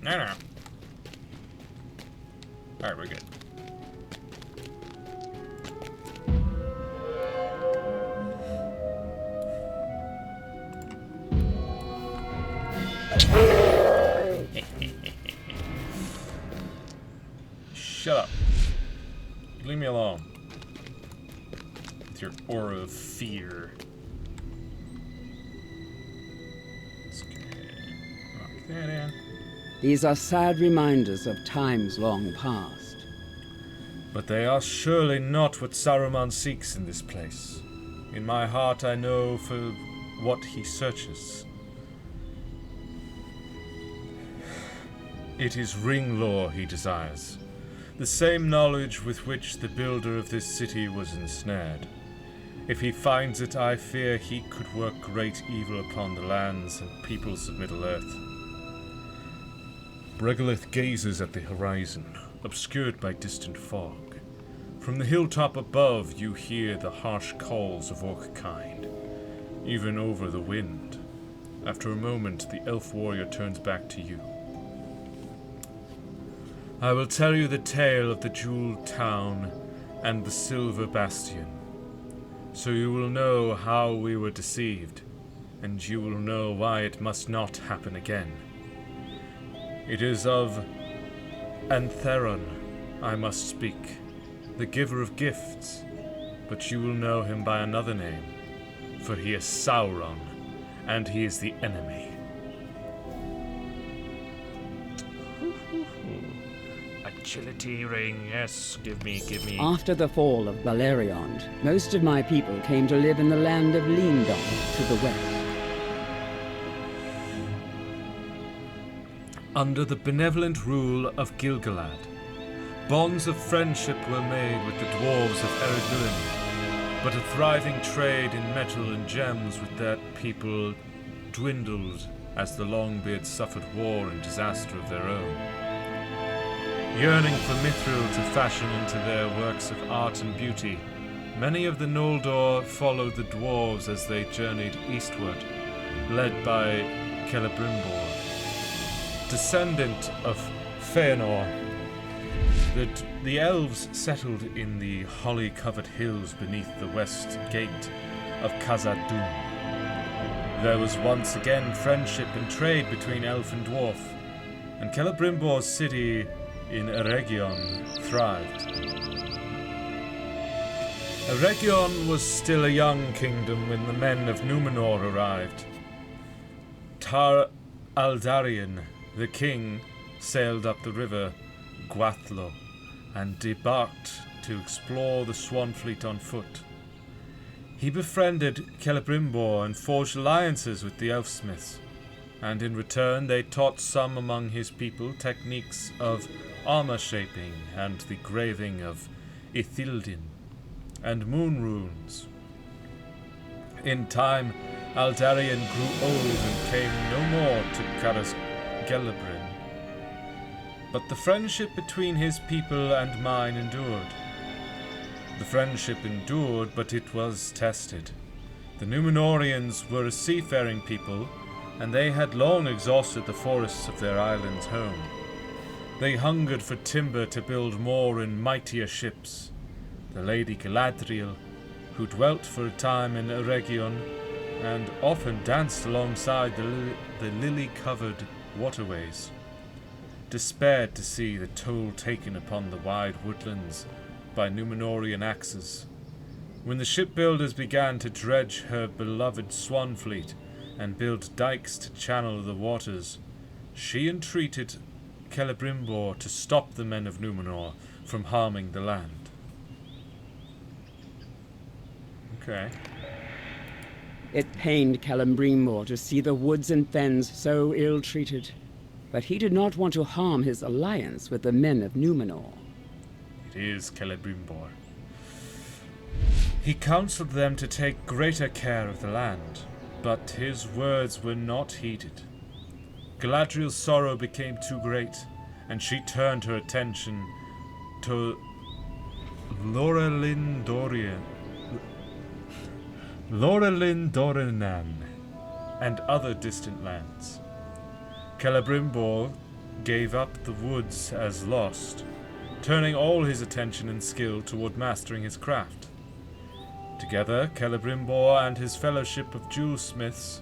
No. No. Alright, we're good. Shut up. Leave me alone. With your aura of fear. Let's lock that in. These are sad reminders of times long past. But they are surely not what Saruman seeks in this place. In my heart I know for what he searches. It is ring lore he desires. The same knowledge with which the builder of this city was ensnared. If he finds it, I fear he could work great evil upon the lands and peoples of Middle-earth. Regolith gazes at the horizon, obscured by distant fog. From the hilltop above you hear the harsh calls of Orckind, even over the wind. After a moment, the elf warrior turns back to you. I will tell you the tale of the jeweled town and the silver bastion, so you will know how we were deceived, and you will know why it must not happen again. It is of Antheron I must speak, the giver of gifts, but you will know him by another name, for he is Sauron, and he is the enemy. Agility ring, yes, give me. After the fall of Baleriond, most of my people came to live in the land of Lindon to the west. Under the benevolent rule of Gilgalad, bonds of friendship were made with the dwarves of Eredlin, but a thriving trade in metal and gems with that people dwindled as the Longbeards suffered war and disaster of their own. Yearning for Mithril to fashion into their works of art and beauty, many of the Noldor followed the dwarves as they journeyed eastward, led by Celebrimbor. Descendant of Feanor, the elves settled in the holly-covered hills beneath the west gate of Khazad-dûm. There was once again friendship and trade between elf and dwarf, and Celebrimbor's city in Eregion thrived. Eregion was still a young kingdom when the men of Numenor arrived. Tar Aldarion, the king, sailed up the river Gwathlo and debarked to explore the Swanfleet on foot. He befriended Celebrimbor and forged alliances with the elfsmiths, and in return they taught some among his people techniques of armor shaping and the graving of Ithildin and moon runes. In time, Aldarion grew old and came no more to Caras Gelibrin. But the friendship between his people and mine endured. The friendship endured, but it was tested. The Númenóreans were a seafaring people, and they had long exhausted the forests of their island's home. They hungered for timber to build more and mightier ships. The Lady Galadriel, who dwelt for a time in Eregion, and often danced alongside the lily-covered waterways, despaired to see the toll taken upon the wide woodlands by Númenórean axes. When the shipbuilders began to dredge her beloved swan fleet and build dikes to channel the waters, she entreated Celebrimbor to stop the men of Númenor from harming the land. Okay. It pained Celebrimbor to see the woods and fens so ill-treated, but he did not want to harm his alliance with the men of Númenor. It is Celebrimbor. He counseled them to take greater care of the land, but his words were not heeded. Galadriel's sorrow became too great, and she turned her attention to Lorelin Dorinan and other distant lands. Celebrimbor gave up the woods as lost, turning all his attention and skill toward mastering his craft. Together, Celebrimbor and his fellowship of jewelsmiths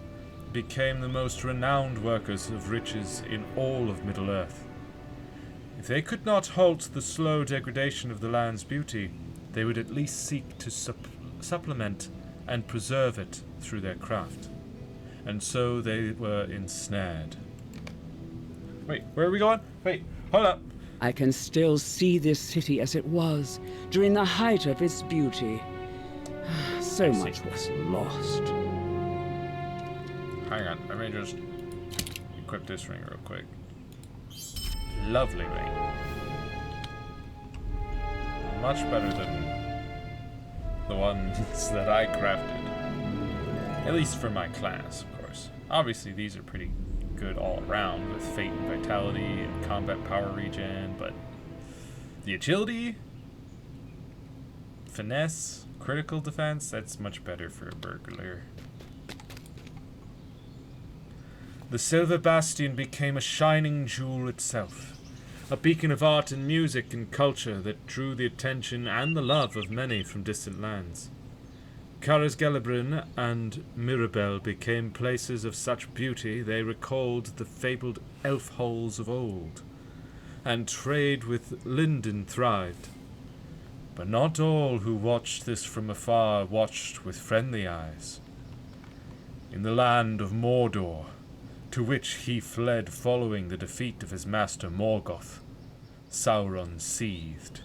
became the most renowned workers of riches in all of Middle-earth. If they could not halt the slow degradation of the land's beauty, they would at least seek to supplement and preserve it through their craft. And so they were ensnared. Wait, where are we going? Wait, hold up. I can still see this city as it was during the height of its beauty. So much was lost. Hang on, let me just equip this ring real quick. Lovely ring. Much better than the ones that I crafted. At least for my class, of course. Obviously, these are pretty good all around with fate and vitality and combat power regen, but the agility, finesse, critical defense, that's much better for a burglar. The Silver Bastion became a shining jewel itself, a beacon of art and music and culture that drew the attention and the love of many from distant lands. Caras Gelibrin and Mirabel became places of such beauty they recalled the fabled elf halls of old, and trade with Lindon thrived. But not all who watched this from afar watched with friendly eyes. In the land of Mordor, to which he fled following the defeat of his master Morgoth, Sauron seethed.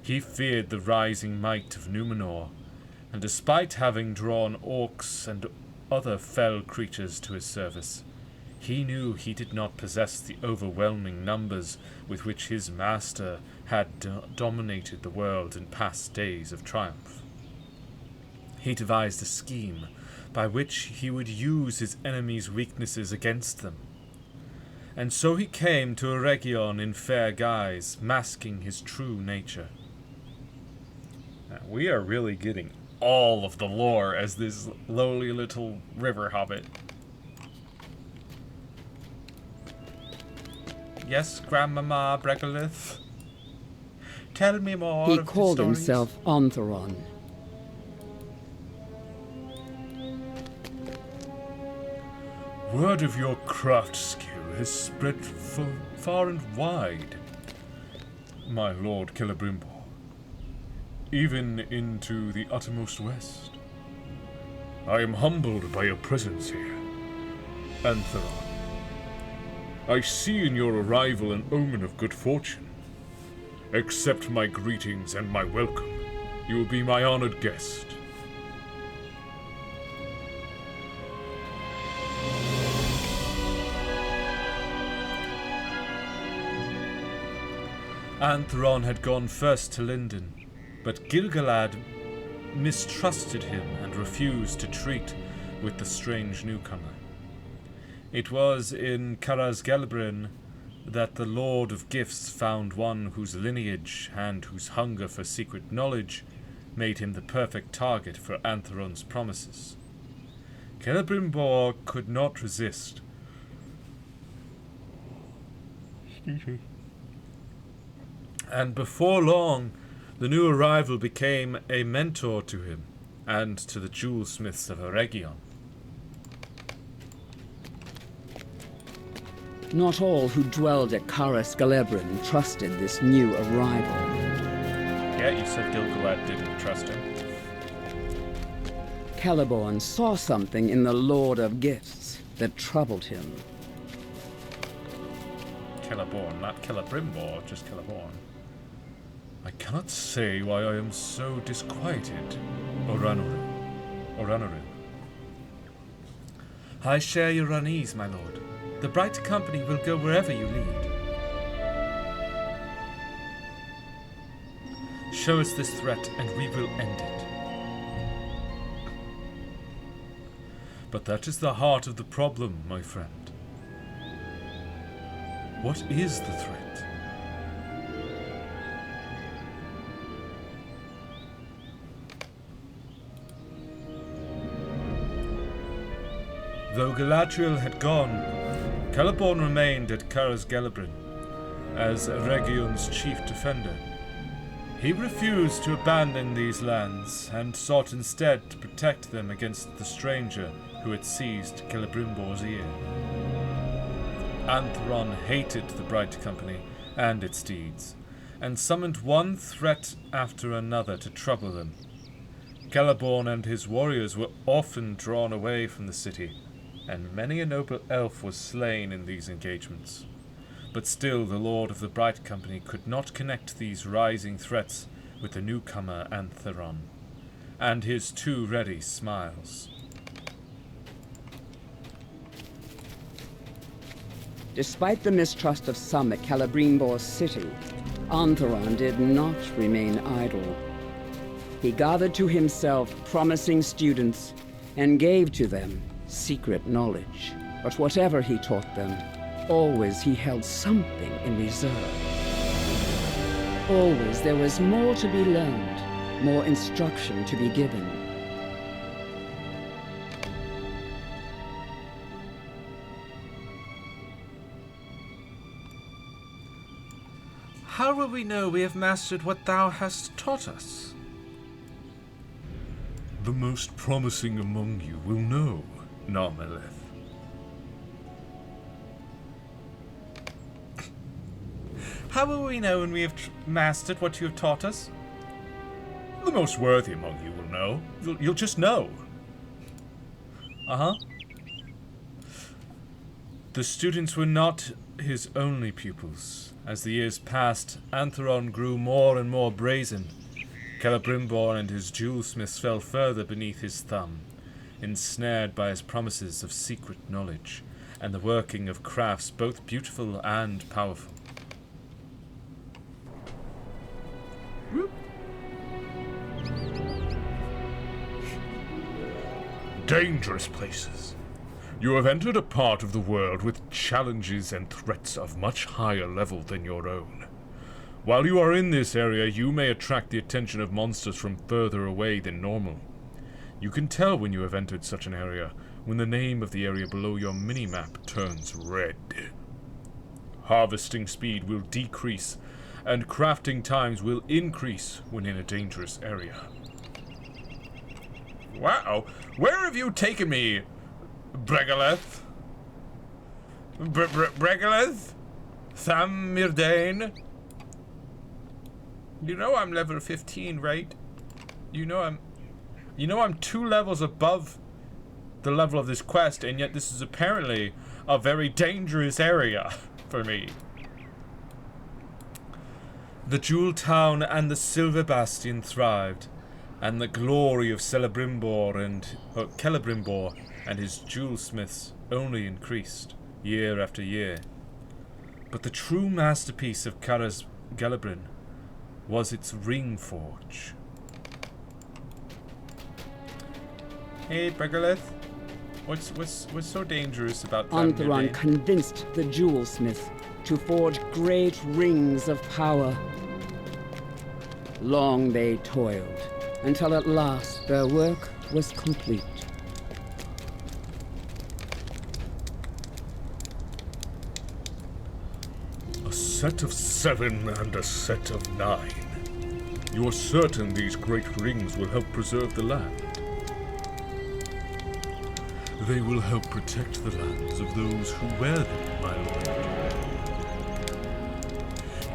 He feared the rising might of Númenor, and despite having drawn orcs and other fell creatures to his service, he knew he did not possess the overwhelming numbers with which his master had dominated the world in past days of triumph. He devised a scheme by which he would use his enemies' weaknesses against them. And so he came to Eregion in fair guise, masking his true nature. Now, we are really getting all of the lore as this lowly little river hobbit. Yes, Grandmama Bregolith? Tell me more He of called the stories. himself Ontheron. Word of your craft skill has spread far and wide, my lord Celebrimbor, even into the uttermost west. I am humbled by your presence here, Antheron. I see in your arrival an omen of good fortune. Accept my greetings and my welcome. You will be my honored guest. Antheron had gone first to Lindon, but Gil-galad mistrusted him and refused to treat with the strange newcomer. It was in Caras Gelebrin that the Lord of Gifts found one whose lineage and whose hunger for secret knowledge made him the perfect target for Antheron's promises. Celebrimbor could not resist. And before long, the new arrival became a mentor to him and to the jewelsmiths of Eregion. Not all who dwelled at Caras Gelebrin trusted this new arrival. Yeah, you said Gilgalad didn't trust him. Celeborn saw something in the Lord of Gifts that troubled him. Celeborn, not Celebrimbor, just Celeborn. I cannot say why I am so disquieted, Oranoru. I share your unease, my lord. The Bright Company will go wherever you lead. Show us this threat and we will end it. But that is the heart of the problem, my friend. What is the threat? Though Galadriel had gone, Celeborn remained at Caras Gelebrin as Eregion's chief defender. He refused to abandon these lands and sought instead to protect them against the stranger who had seized Celebrimbor's ear. Antheron hated the Bright Company and its deeds, and summoned one threat after another to trouble them. Celeborn and his warriors were often drawn away from the city, and many a noble elf was slain in these engagements. But still the Lord of the Bright Company could not connect these rising threats with the newcomer Antheron, and his too ready smiles. Despite the mistrust of some at Celebrimbor's city, Antheron did not remain idle. He gathered to himself promising students and gave to them secret knowledge. But whatever he taught them, always he held something in reserve. Always there was more to be learned, more instruction to be given. How will we know we have mastered what thou hast taught us? The most promising among you will know, Narmeleth. How will we know when we have mastered what you have taught us? The most worthy among you will know. You'll just know. Uh-huh. The students were not his only pupils. As the years passed, Antheron grew more and more brazen. Celebrimbor and his jewelsmiths fell further beneath his thumb, ensnared by his promises of secret knowledge, and the working of crafts both beautiful and powerful. Dangerous places. You have entered a part of the world with challenges and threats of much higher level than your own. While you are in this area, you may attract the attention of monsters from further away than normal. You can tell when you have entered such an area when the name of the area below your mini-map turns red. Harvesting speed will decrease, and crafting times will increase when in a dangerous area. Wow, where have you taken me, Bregaleth? Bregaleth? Tham Mirdain? You know I'm level 15, right? You know I'm 2 levels above the level of this quest, and yet this is apparently a very dangerous area for me. The Jewel Town and the Silver Bastion thrived, and the glory of Celebrimbor and his jewelsmiths only increased year after year. But the true masterpiece of Caras Gelebrin was its ring forge. Hey, Bregolith. What's so dangerous about them? Antheron convinced the jewelsmith to forge great rings of power. Long they toiled, until at last their work was complete. A set of 7 and a set of 9. You are certain these great rings will help preserve the land? They will help protect the lands of those who wear them, my lord.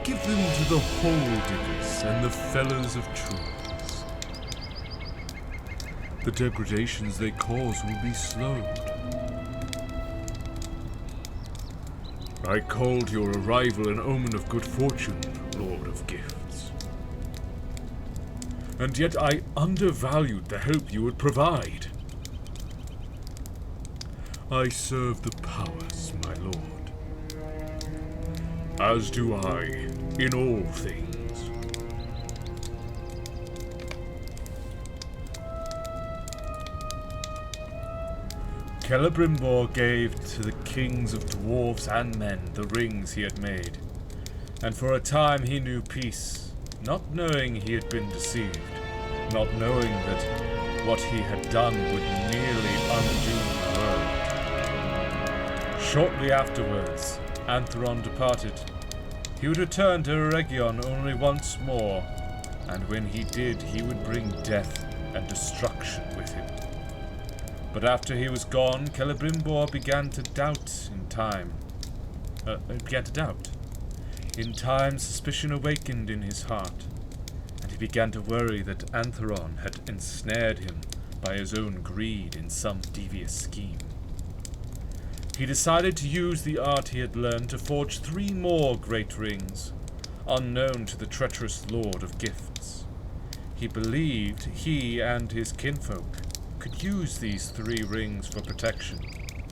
Give them to the hole diggers and the fellers of trees. The degradations they cause will be slowed. I called your arrival an omen of good fortune, Lord of Gifts. And yet I undervalued the help you would provide. I serve the powers, my lord. As do I, in all things. Celebrimbor gave to the kings of dwarves and men the rings he had made, and for a time he knew peace, not knowing he had been deceived, not knowing that what he had done would merely undo the world. Shortly afterwards, Antheron departed. He would return to Eregion only once more, and when he did, he would bring death and destruction with him. But after he was gone, Celebrimbor began to doubt in time. In time, suspicion awakened in his heart, and he began to worry that Antheron had ensnared him by his own greed in some devious scheme. He decided to use the art he had learned to forge 3 more great rings, unknown to the treacherous Lord of Gifts. He believed he and his kinfolk could use these 3 rings for protection,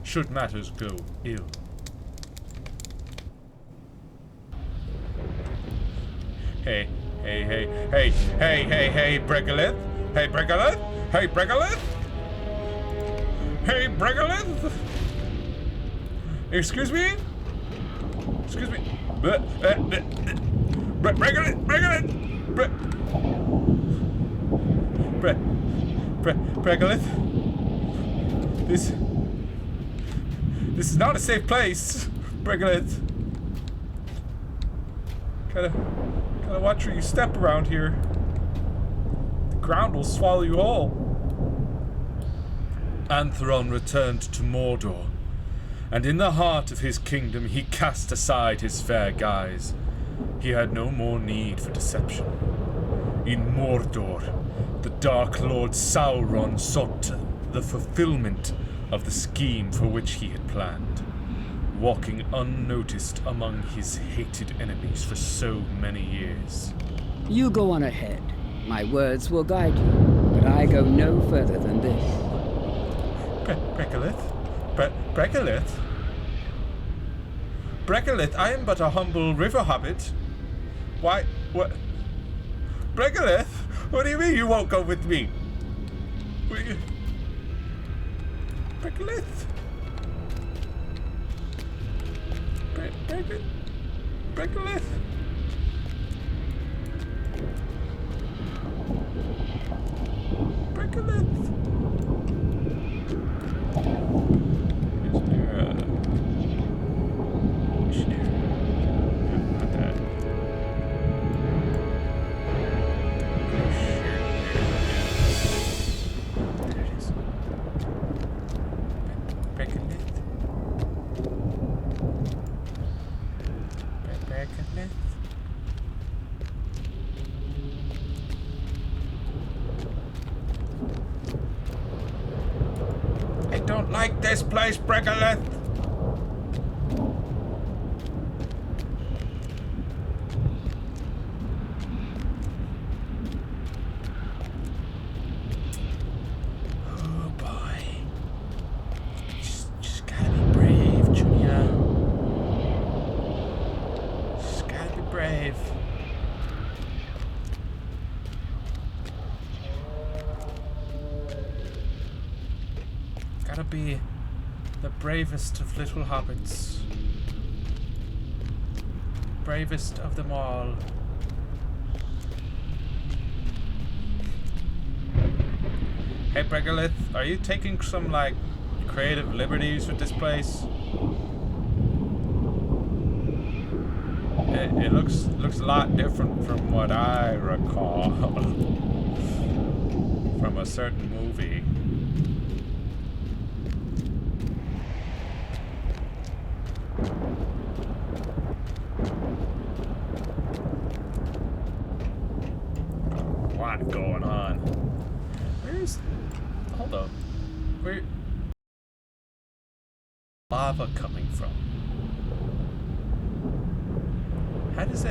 should matters go ill. Hey, Bregolith! Hey, Bregolith! Hey, Bregolith! Hey, Bregolith! Excuse me? Excuse me? Bregolith! Bregolith? This is not a safe place, Bregolith. Gotta watch where you step around here. The ground will swallow you whole. Antheron returned to Mordor, and in the heart of his kingdom he cast aside his fair guise. He had no more need for deception. In Mordor, the Dark Lord Sauron sought the fulfillment of the scheme for which he had planned, walking unnoticed among his hated enemies for so many years. You go on ahead. My words will guide you, but I go no further than this. Bregolith? Bregolith, I am but a humble river hobbit. Why, what? Bregolith? What do you mean you won't go with me? Bregolith? Bregolith? Bregolith? I don't like this place, Bregolith. Oh boy. Just gotta be brave, Junior. Just gotta be brave. gotta be the bravest of little hobbits. Bravest of them all. Hey, Bregolith, are you taking some, like, creative liberties with this place? It looks a lot different from what I recall from a certain movie. What going on? Hold up. Where lava coming from? How does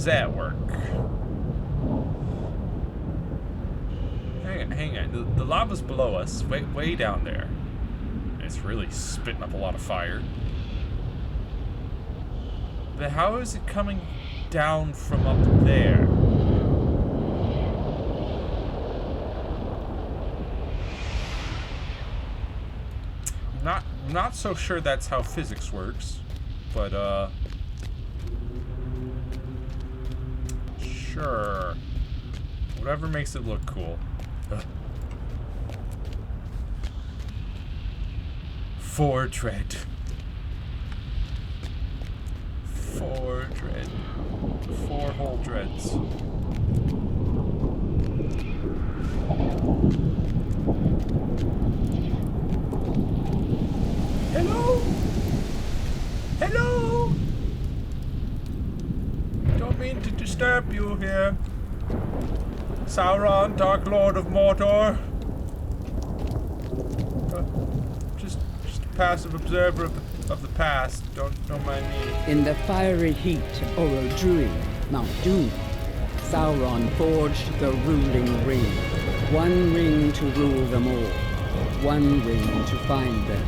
that work? Hang on. The lava's below us, way down there. It's really spitting up a lot of fire. But how is it coming down from up there? Not so sure that's how physics works, but sure. Whatever makes it look cool. Four dread. Four dread. 4 whole dreads. Hello? Hello? Don't mean to disturb you here. Sauron, Dark Lord of Mordor. Just a passive observer of the past. Don't mind me. In the fiery heat of Orodruin, Mount Doom, Sauron forged the ruling ring. One ring to rule them all. One ring to find them.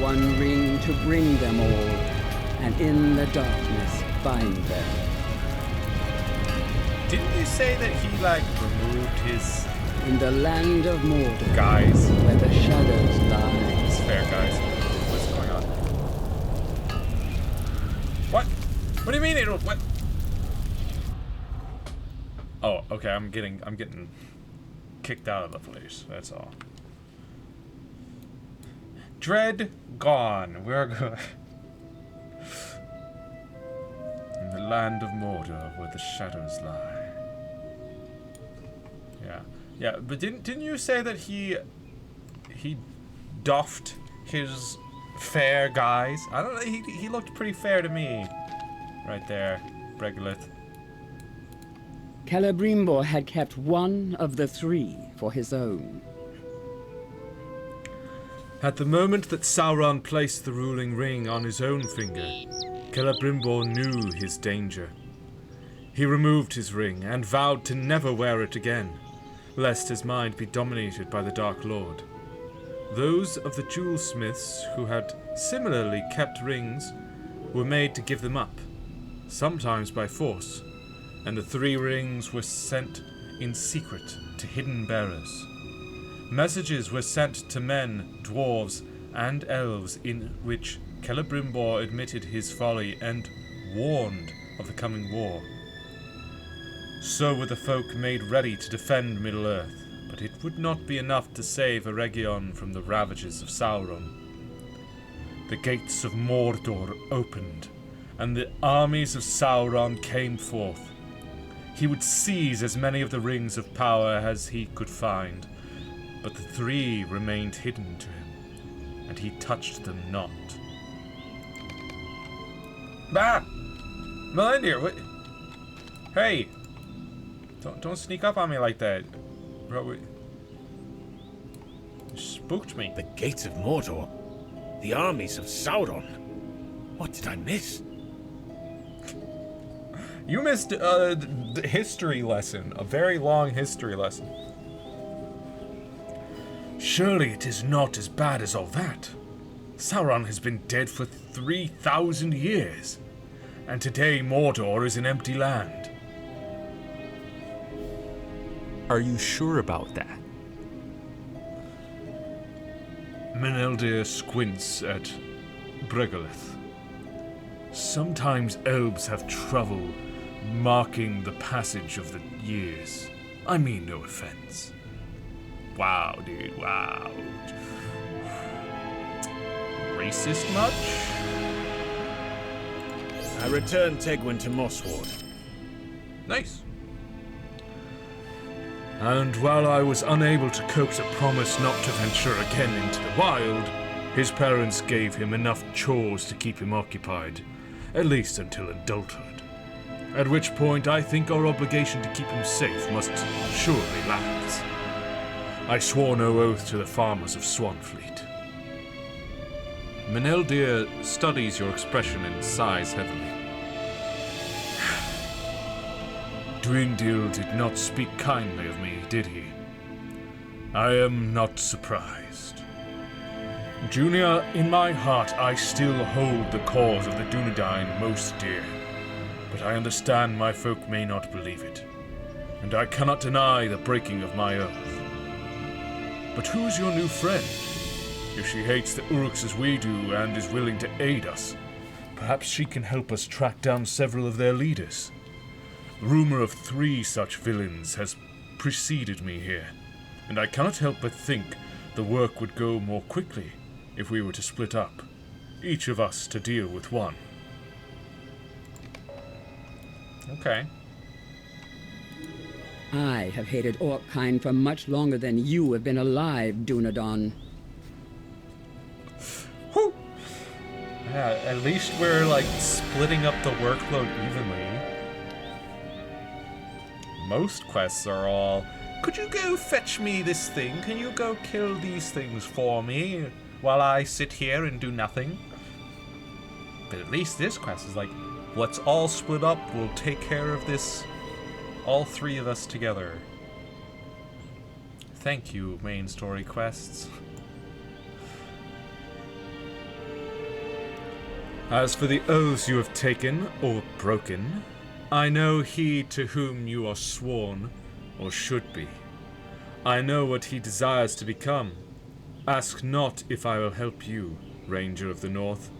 One ring to bring them all. And in the darkness, find them. Didn't you say that he, like, removed his... In the land of Mordor, guys? where the shadows lie. It's fair, guys. What's going on? What? What do you mean it... What? Oh, okay, I'm getting kicked out of the place, that's all. Dread gone. We're good. In the land of Mordor, where the shadows lie. Yeah, but didn't you say that he doffed his fair guise? I don't know. He looked pretty fair to me, right there, Bregolith. Celebrimbor had kept one of the 3 for his own. At the moment that Sauron placed the ruling ring on his own finger, Celebrimbor knew his danger. He removed his ring and vowed to never wear it again, lest his mind be dominated by the Dark Lord. Those of the jewelsmiths who had similarly kept rings were made to give them up, sometimes by force, and the 3 rings were sent in secret to hidden bearers. Messages were sent to men, dwarves, and elves in which Celebrimbor admitted his folly and warned of the coming war. So were the folk made ready to defend Middle-earth, but it would not be enough to save Eregion from the ravages of Sauron. The gates of Mordor opened, and the armies of Sauron came forth. He would seize as many of the rings of power as he could find, but the 3 remained hidden to him, and he touched them not. Bah! Melindir, what? Hey! Don't sneak up on me like that. Bro, you spooked me. The gates of Mordor? The armies of Sauron? What did I miss? You missed a history lesson. A very long history lesson. Surely it is not as bad as all that. Sauron has been dead for 3,000 years, and today Mordor is an empty land. Are you sure about that? Meneldir squints at Bregolith. Sometimes elves have trouble marking the passage of the years. I mean no offense. Wow, dude, wow. Racist much? I returned Tegwin to Mossward. Nice. And while I was unable to coax a promise not to venture again into the wild, his parents gave him enough chores to keep him occupied, at least until adulthood. At which point I think our obligation to keep him safe must surely lapse. I swore no oath to the farmers of Swanfleet. Meneldir studies your expression and sighs heavily. Dwendil did not speak kindly of me, did he? I am not surprised. Junior, in my heart I still hold the cause of the Dunedain most dear, but I understand my folk may not believe it, and I cannot deny the breaking of my oath. But who is your new friend? If she hates the Uruks as we do and is willing to aid us, perhaps she can help us track down several of their leaders. The rumor of 3 such villains has preceded me here, and I cannot help but think the work would go more quickly if we were to split up, each of us to deal with one. Okay. I have hated Orkkind for much longer than you have been alive, Dunedain. Whew. Yeah, at least we're like splitting up the workload evenly. Most quests are all, could you go fetch me this thing? Can you go kill these things for me while I sit here and do nothing? But at least this quest is like, let's all split up, we'll take care of this, all 3 of us together. Thank you, main story quests. As for the oaths you have taken or broken, I know he to whom you are sworn, or should be. I know what he desires to become. Ask not if I will help you, Ranger of the North.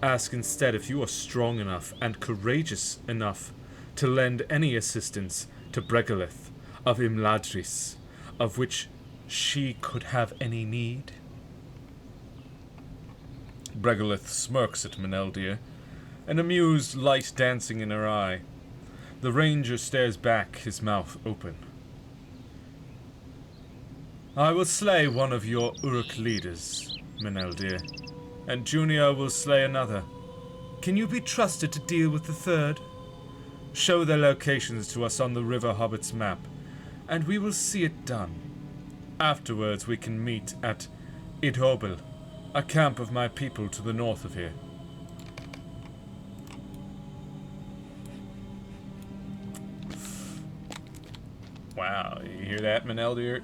Ask instead if you are strong enough and courageous enough to lend any assistance to Bregolith of Imladris, of which she could have any need. Bregolith smirks at Meneldir, an amused light dancing in her eye. The ranger stares back, his mouth open. I will slay one of your Uruk leaders, Meneldir, and Junior will slay another. Can you be trusted to deal with the third? Show their locations to us on the River Hobbit's map, and we will see it done. Afterwards we can meet at Idhobel, a camp of my people to the north of here. Wow, you hear that, Meneldir?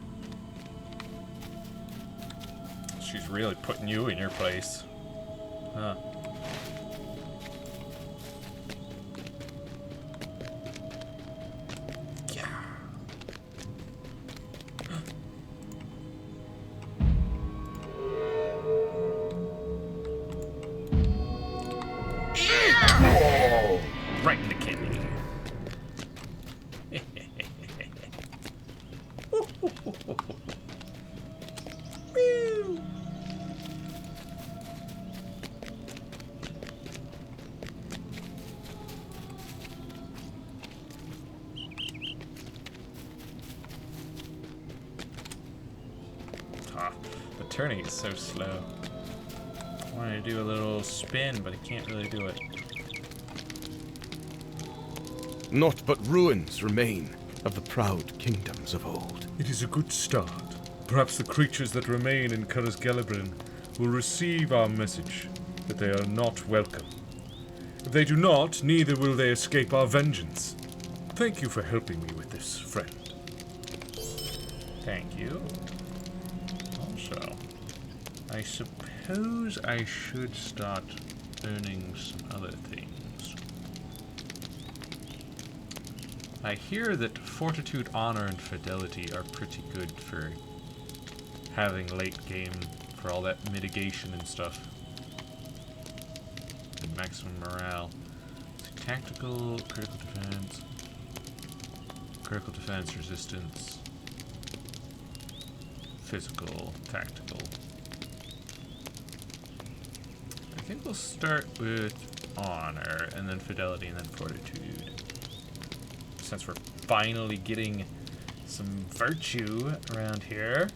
She's really putting you in your place. Huh. Yeah. Right in the kidney. The turning is so slow. I wanted to do a little spin, but I can't really do it. Naught but ruins remain of the proud kingdoms of old. It is a good start. Perhaps the creatures that remain in Curras Gelebrin will receive our message that they are not welcome. If they do not, neither will they escape our vengeance. Thank you for helping me with this, friend. Thank you. Also, I suppose I should start earning some other things. I hear that fortitude, honor, and fidelity are pretty good for having late game for all that mitigation and stuff. And maximum morale. So tactical, critical defense, resistance, physical, tactical. I think we'll start with honor, and then fidelity, and then fortitude. Since we're finally getting some virtue around here.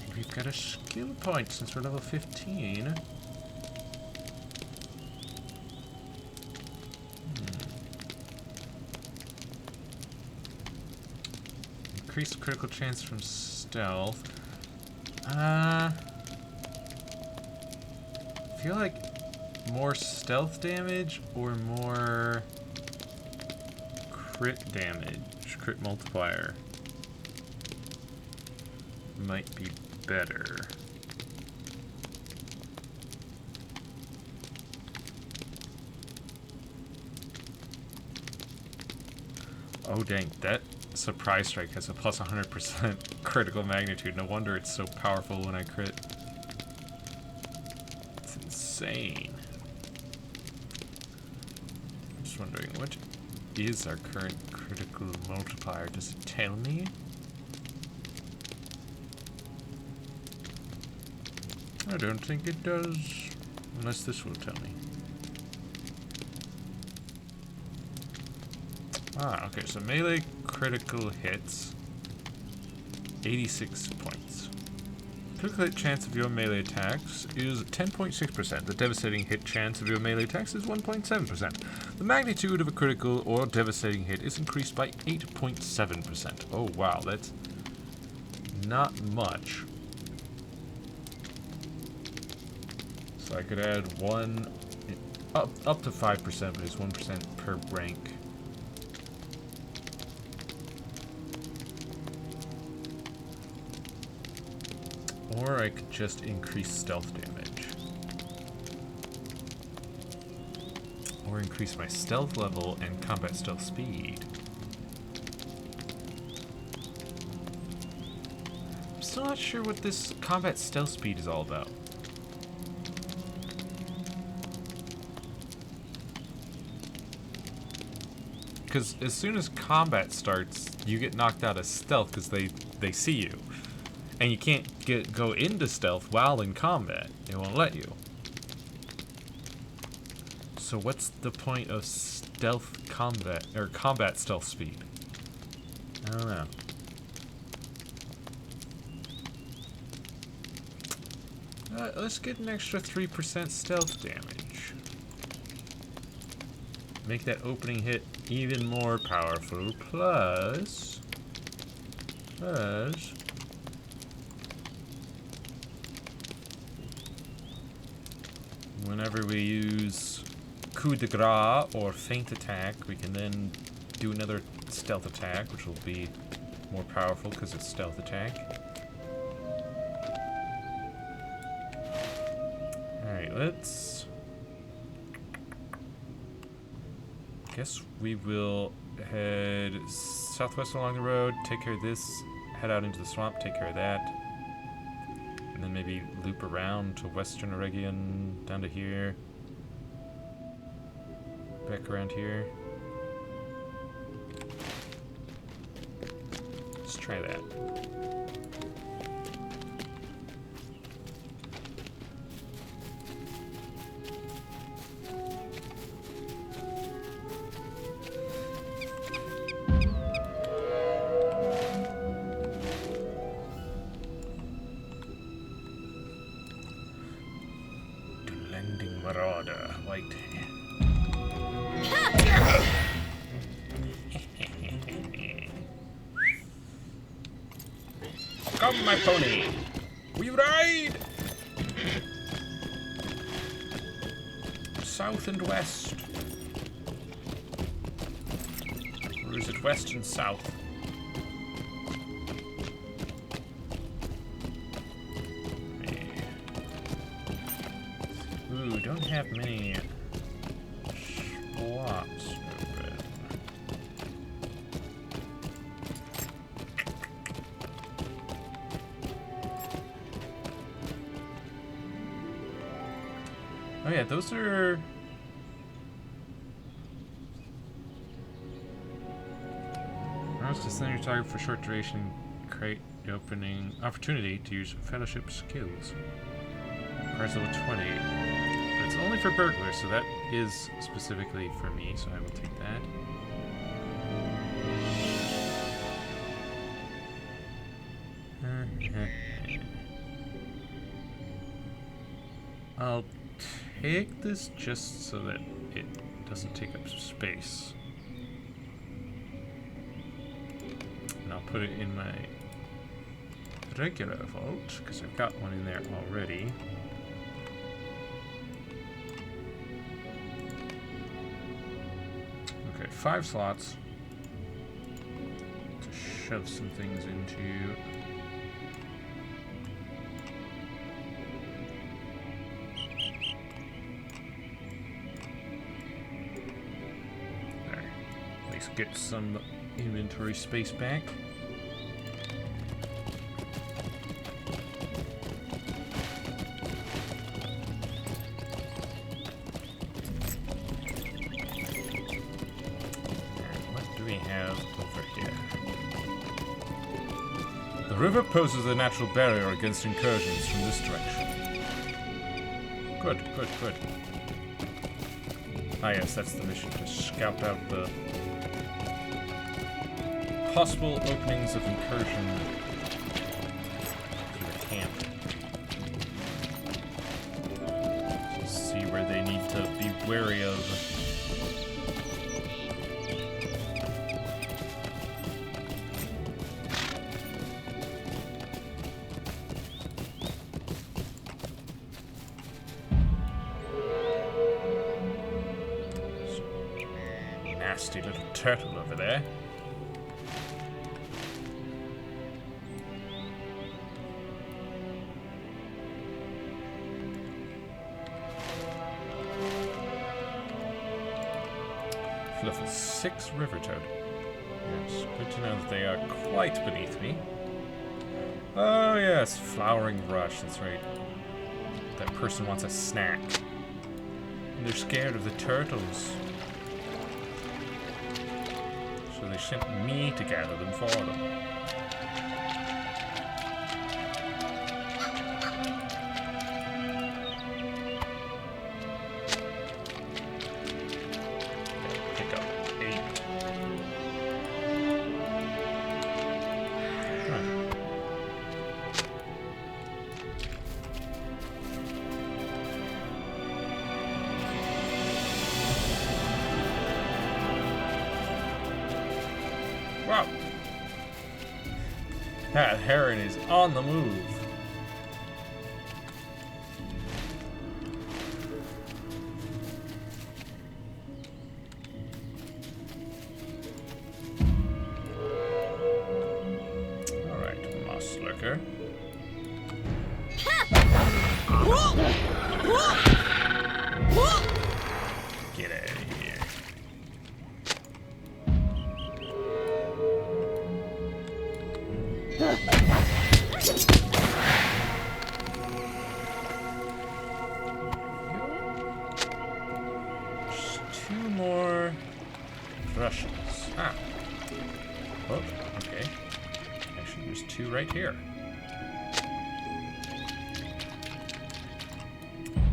And we've got a skill point since we're level 15. Increased critical chance from stealth. I feel like more stealth damage or more crit damage, crit multiplier might be better. Oh dang, that surprise strike has a plus 100% critical magnitude. No wonder it's so powerful when I crit. It's insane. I'm just wondering, what is our current critical multiplier? Does it tell me? I don't think it does, unless this will tell me. Ah, okay, so melee critical hits, 86 points. Critical hit chance of your melee attacks is 10.6%. The devastating hit chance of your melee attacks is 1.7%. The magnitude of a critical or devastating hit is increased by 8.7%. Oh wow, that's not much. So I could add one, up to 5%, but it's 1% per rank. Or I could just increase stealth damage. Or increase my stealth level and combat stealth speed. I'm still not sure what this combat stealth speed is all about. Because as soon as combat starts, you get knocked out of stealth because they see you. And you can't go into stealth while in combat. It won't let you. So what's the point of stealth combat, or combat stealth speed? I don't know. Let's get an extra 3% stealth damage. Make that opening hit even more powerful. Plus... whenever we use coup de grace or feint attack, we can then do another stealth attack, which will be more powerful because it's stealth attack. Alright, let's... guess we will head southwest along the road, take care of this, head out into the swamp, take care of that. And then maybe loop around to Western Oregon, down to here. Back around here. Let's try that. Marauder, white. Come, my pony. We ride. South and west. Or is it west and south? Ooh, don't have many slots open. Oh yeah, those are... Rouse to send your target for short duration, create the opening opportunity to use fellowship skills. Requires level 20. But it's only for burglars, so that is specifically for me, so I will take that. I'll take this just so that it doesn't take up space. And I'll put it in my regular vault, because I've got one in there already. Okay, 5 slots to shove some things into. There. At least get some inventory space back. The river poses a natural barrier against incursions from this direction. Good, good, good. Ah yes, that's the mission, to scout out the possible openings of incursion to the camp. To see where they need to be wary of. Nasty little turtle over there. Level 6 river toad. Yes, good to know that they are quite beneath me. Oh yes, flowering rush, that's right. That person wants a snack. And they're scared of the turtles. So they sent me to gather them for them. Pick up 8. Huh. Wow. That heron is on the move. Alright, moss lurker. Get out of here. Just 2 more Russians. Ah. Oh, okay. Actually, there's 2 right here.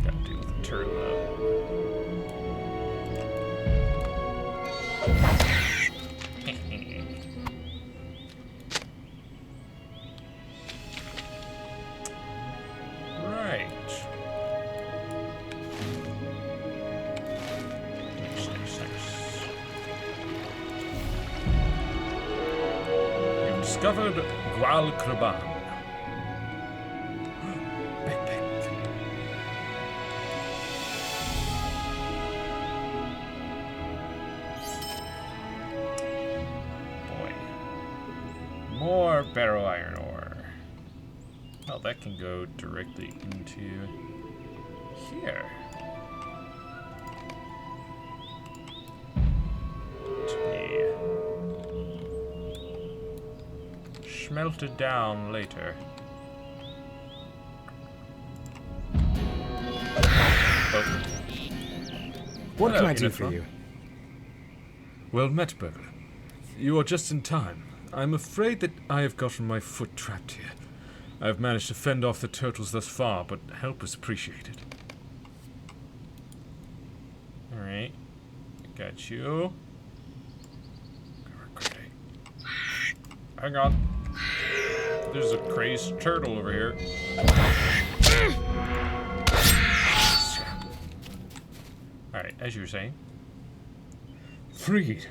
Gotta deal with the turtle though. Discovered Gual Kraban. Backpack. Boy. More barrow iron ore. Well, that can go directly into here. Melted down later. Oh. What Hello, can I do for Yennefer. you? Well met, burglar. You are just in time. I'm afraid that I have gotten my foot trapped here. I have managed to fend off the turtles thus far, but help is appreciated. Alright. Got you. Okay. Hang on. There's a crazed turtle over here. Alright, as you were saying. Freed!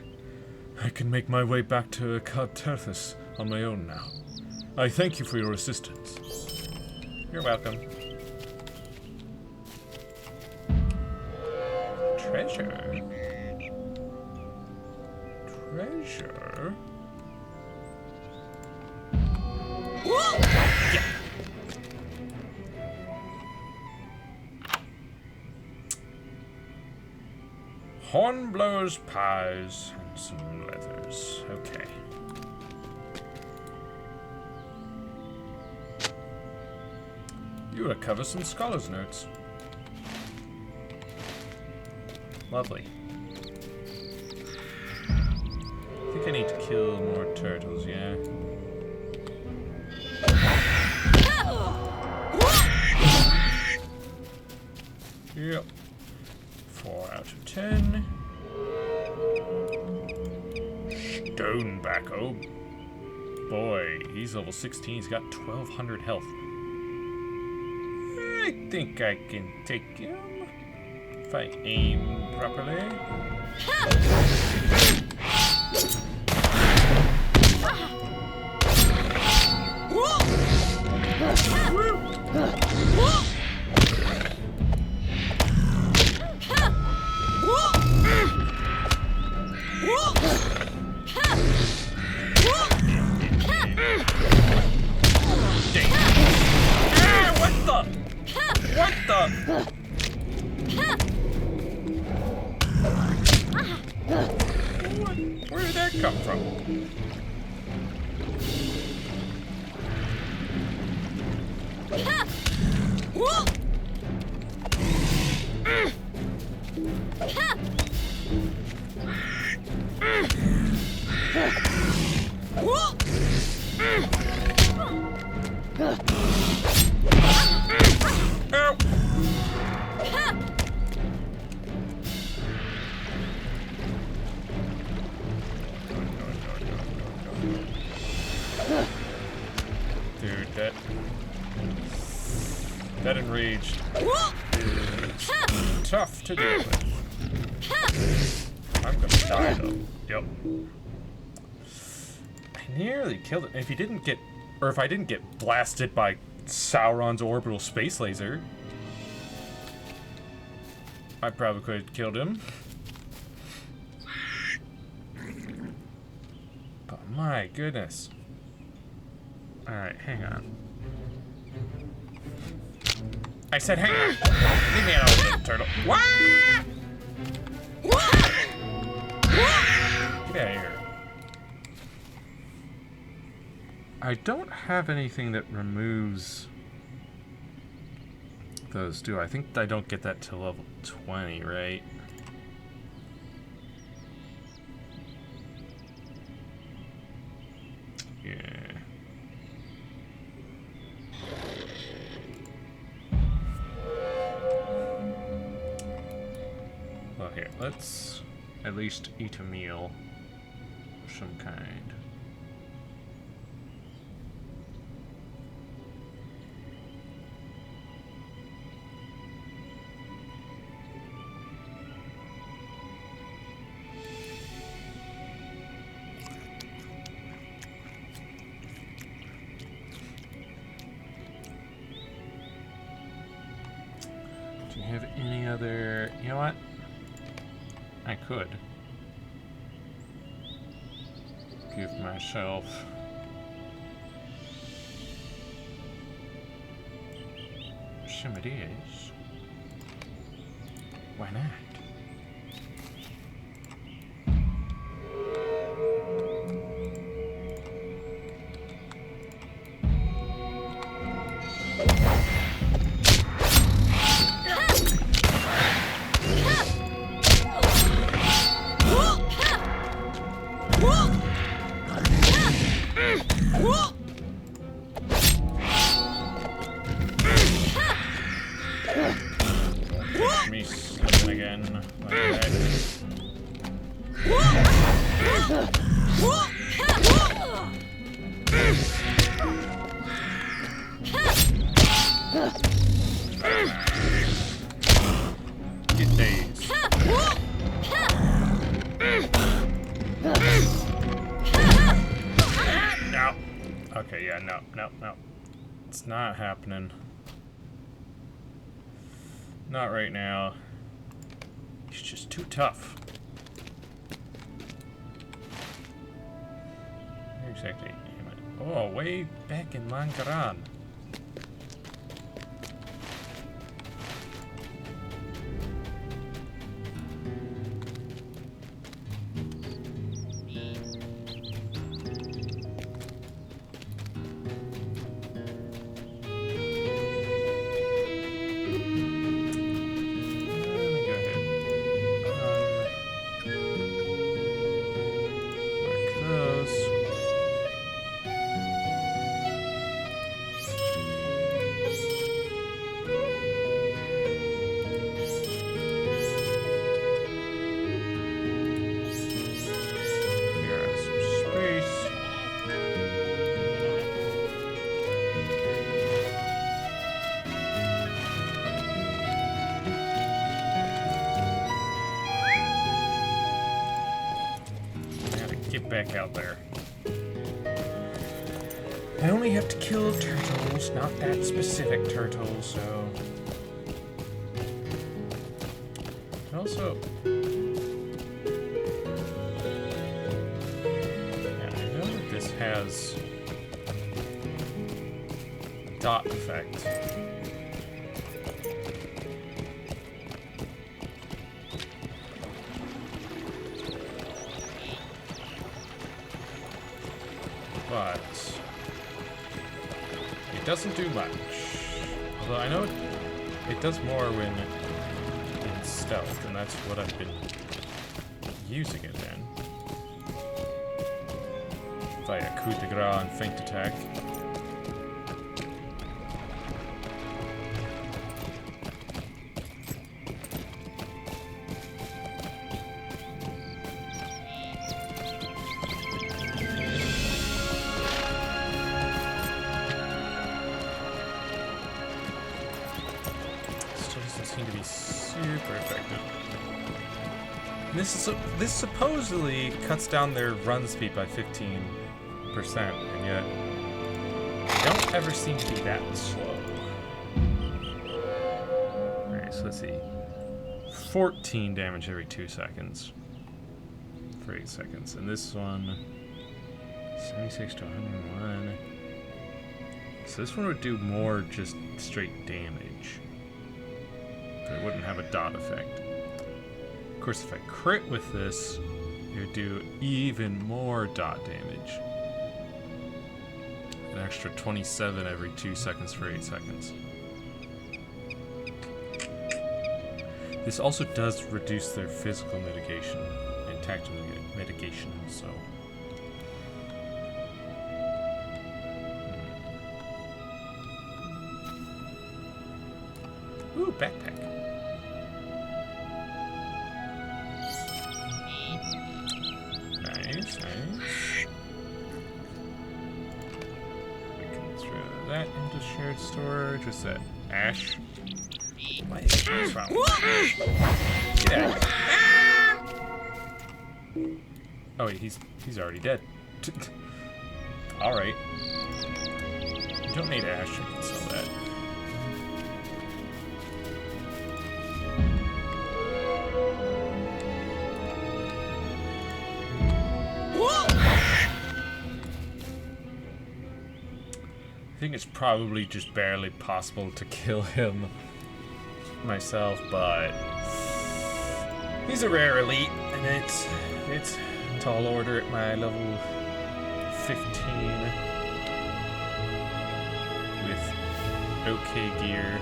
I can make my way back to Karterthus on my own now. I thank you for your assistance. You're welcome. Treasure? Treasure? Yeah. Hornblower's pies and some leathers. Okay. You recover some scholar's notes. Lovely. I think I need to kill more turtles, yeah. Yep. 4 out of 10. Stoneback, oh boy, he's level 16, he's got 1200 health. I think I can take him if I aim properly. What the? Where did that come from? Dude, that enraged. Tough to deal with. I'm gonna die though. Yep. I nearly killed it. If he didn't get, or if I didn't get blasted by Sauron's orbital space laser, I probably could have killed him. But my goodness. Alright, hang on. I said hang on! Leave me alone, little turtle. What? Get out of here. I don't have anything that removes those, do I? I think I don't get that till level 20, right? Yeah. Well, here, let's at least eat a meal of some kind. Do you have any other... You know what? I could give myself some of these. Why not? Me slipping again. Like that. Get these. No. Okay, yeah, no. It's not happening. Not right now. He's just too tough. Where exactly am I? Oh, way back in Lankaran. Get back out there. I only have to kill turtles, not that specific turtle, so... And also... Yeah, I know that this has... a dot effect. But it doesn't do much. Although I know it does more when in stealth, and that's what I've been using it in. Via coup de grace and feint attack. This supposedly cuts down their run speed by 15%, and yet they don't ever seem to be that slow. Alright, so let's see. 14 damage every 2 seconds. For 8 seconds. And this one, 76 to 101. So this one would do more just straight damage. But it wouldn't have a dot effect. Of course, if I crit with this, it would do even more dot damage. An extra 27 every 2 seconds for 8 seconds. This also does reduce their physical mitigation and tactical mitigation, so... Ooh, backpack. Nice. We can throw that into shared storage. What's that? Ash? My ash from? Get out. Oh wait, he's already dead. Alright. You don't need ash, you can sell that. I think it's probably just barely possible to kill him myself, but he's a rare elite, and it's tall order at my level 15 with okay gear.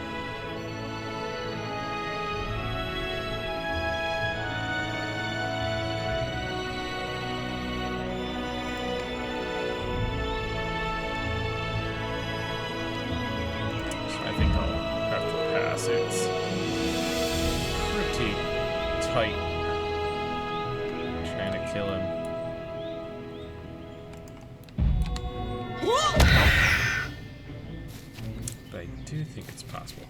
tight. Trying to kill him. But I do think it's possible.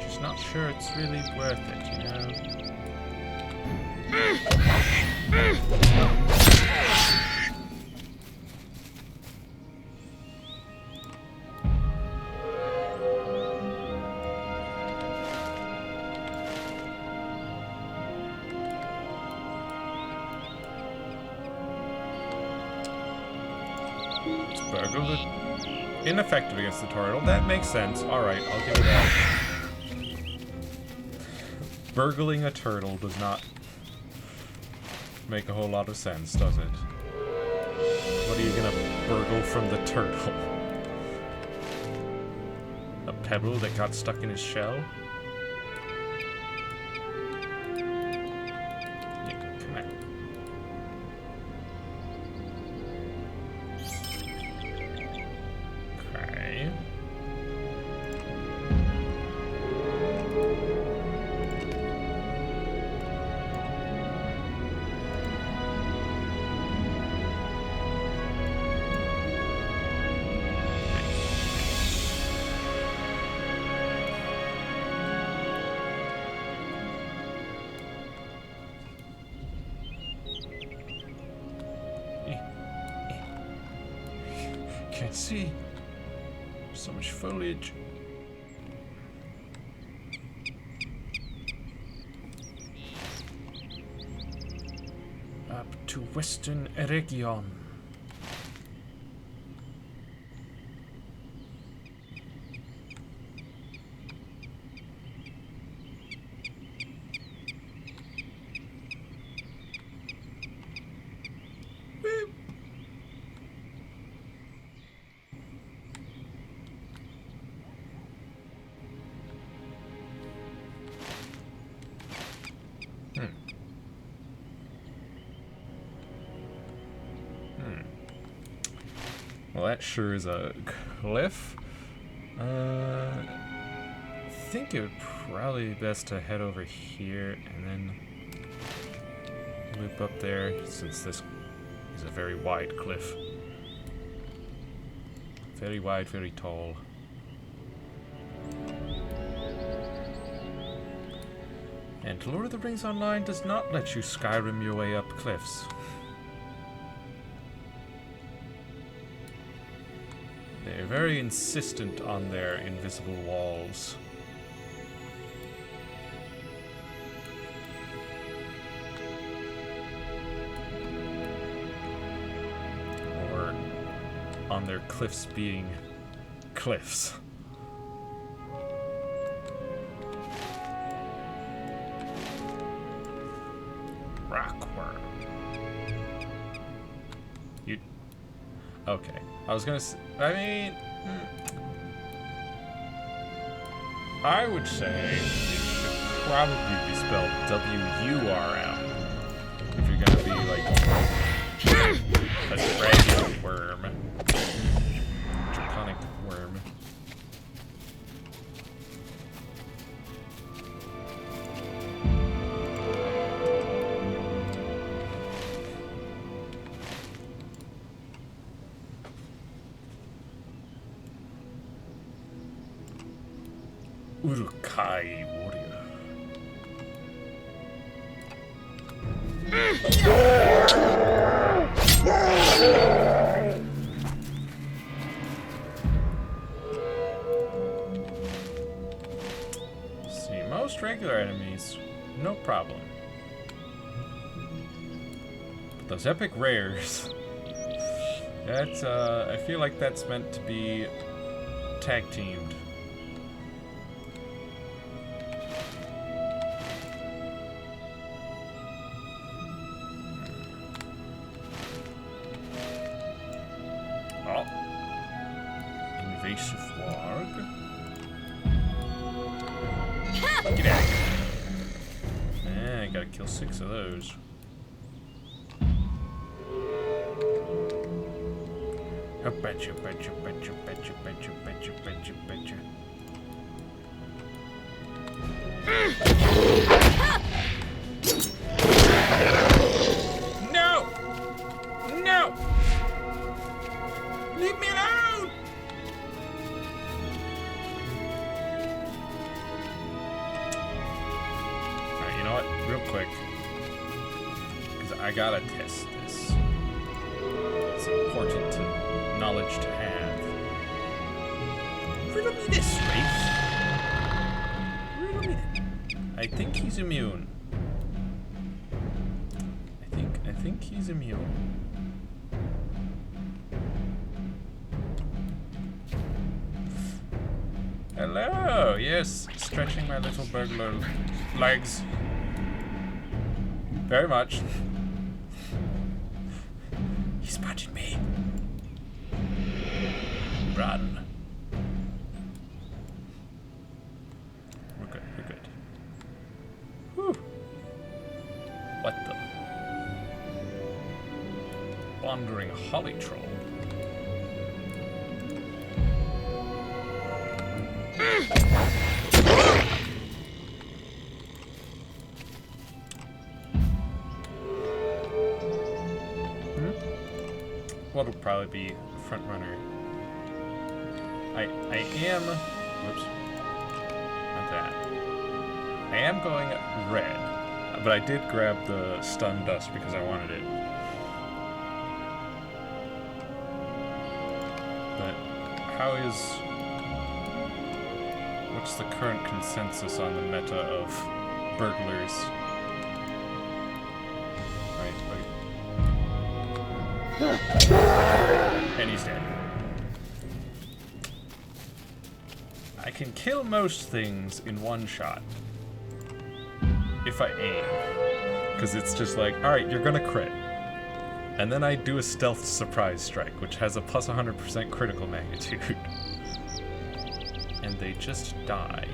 Just not sure it's really worth it, you know? It's burgled. Ineffective against the turtle. That makes sense. Alright, I'll give it that. Burgling a turtle does not make a whole lot of sense, does it? What are you gonna burgle from the turtle? A pebble that got stuck in his shell? Yeah, come on. Okay. Can't see. So much foliage. Up to Western Eregion. Well, that sure is a cliff. I think it would probably be best to head over here and then loop up there, since this is a very wide cliff. Very wide, very tall. And Lord of the Rings Online does not let you Skyrim your way up cliffs. They're very insistent on their invisible walls. Or on their cliffs being cliffs. Rockworm. You... Okay. I was gonna I mean... I would say it should probably be spelled W-U-R-M. If you're gonna be like... a dragon worm. Draconic worm. Uruk-hai warrior. See, most regular enemies, no problem. But those epic rares, that's, I feel like that's meant to be tag teamed. Invasive warg. Get out of here. Yeah, I gotta kill 6 of those. I betcha. No! No! Leave me alone! Alright, you know what? Real quick. Because I gotta test this. It's important knowledge to have. Riddle me this, Wraith. Riddle me this. I think he's immune. I think he's immune. Hello! Yes, stretching my little burglar legs. Very much. He's punching me. Run. We're good, we're good. Whew. What the? Wandering holly troll. What'll probably be front runner. I am, whoops, not that. I am going red, but I did grab the stun dust because I wanted it. But how is, what's the current consensus on the meta of burglars? And he's dead. I can kill most things in one shot. If I aim. Because it's just like, alright, you're gonna crit. And then I do a stealth surprise strike, which has a plus 100% critical magnitude. And they just die.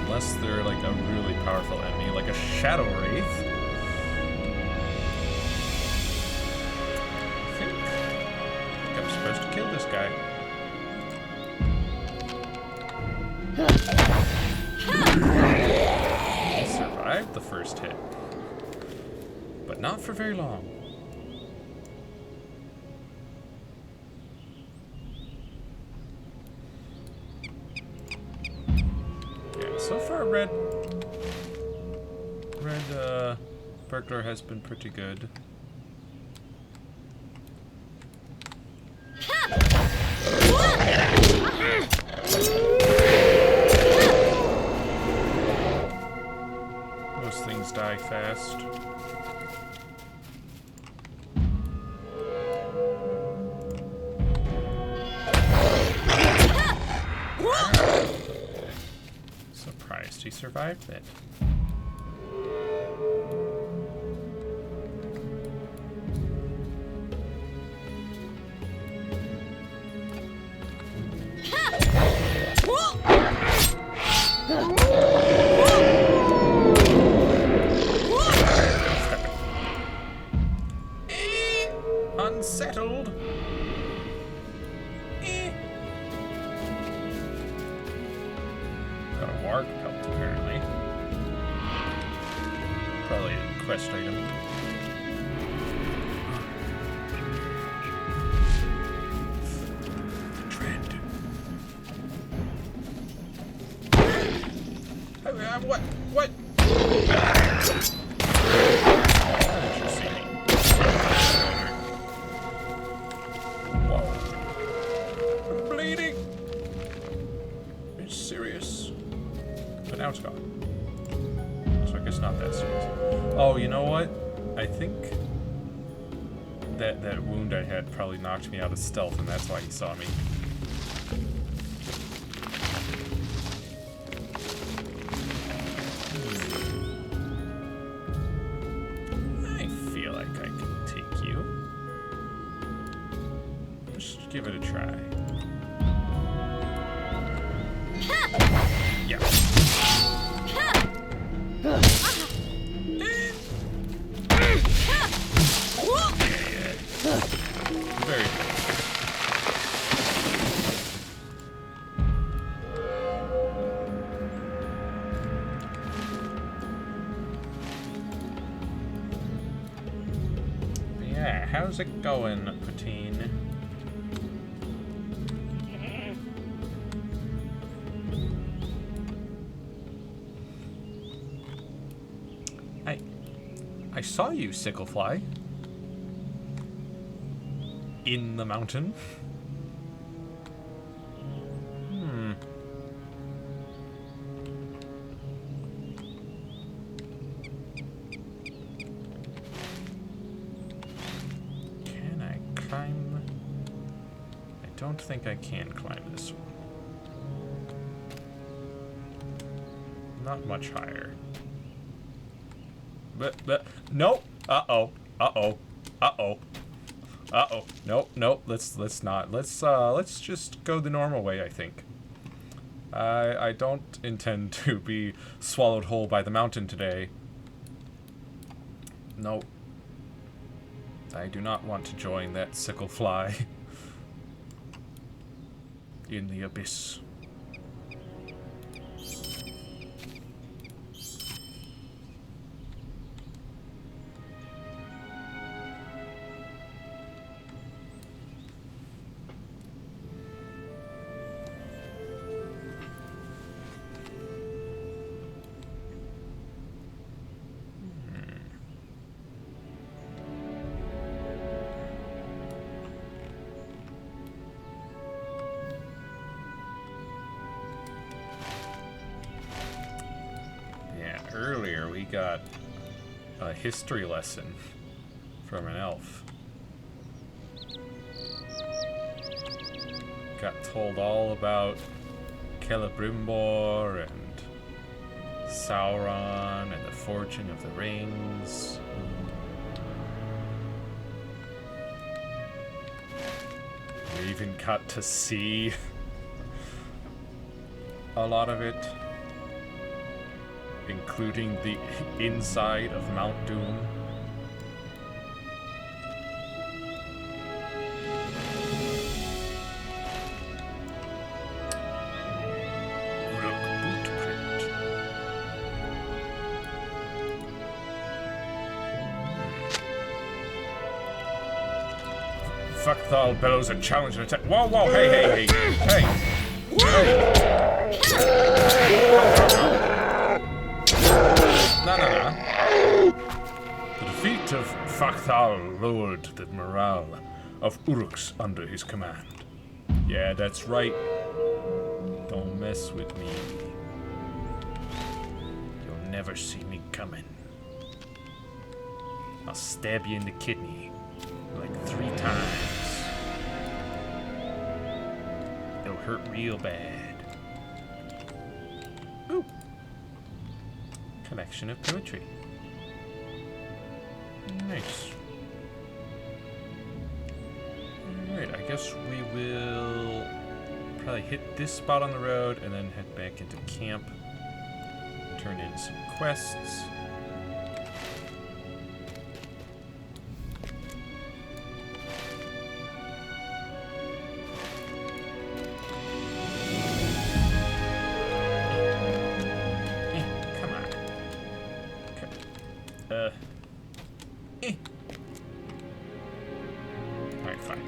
Unless they're like a really powerful enemy, like a Shadow Wraith. I think I'm supposed to kill this guy. He survived the first hit, but not for very long. So far, red burglar has been pretty good. Most things die fast. He survived it. Unsettled. Got a warg pelt apparently. Probably a quest item. Trend. What? What? Whoa. I'm bleeding. It's serious. But now it's gone. So I guess not that serious. Oh, you know what? I think that wound I had probably knocked me out of stealth, and that's why he saw me. I feel like I can take you. Just give it a try. Yeah. Yeah, how's it going, Patine? I saw you, Sicklefly. In the mountain. Can I climb? I don't think I can climb this one. Not much higher. But no. Uh-oh. Nope. Let's not. Let's just go the normal way, I think. I don't intend to be swallowed whole by the mountain today. Nope. I do not want to join that Sicklefly in the abyss. Earlier we got a history lesson from an elf. Got told all about Celebrimbor and Sauron and the forging of the rings. We even got to see a lot of it, including the inside of Mount Doom. Uruk bootprint. Fakthal bellows a challenge and attack. Whoa, whoa, hey. No. The defeat of Fakthal lowered the morale of Uruks under his command. Yeah, that's right. Don't mess with me. You'll never see me coming. I'll stab you in the kidney like 3 times. It'll hurt real bad. Ooh. Collection of poetry. Nice. Alright, I guess we will probably hit this spot on the road and then head back into camp. Turn in some quests. Alright, fine.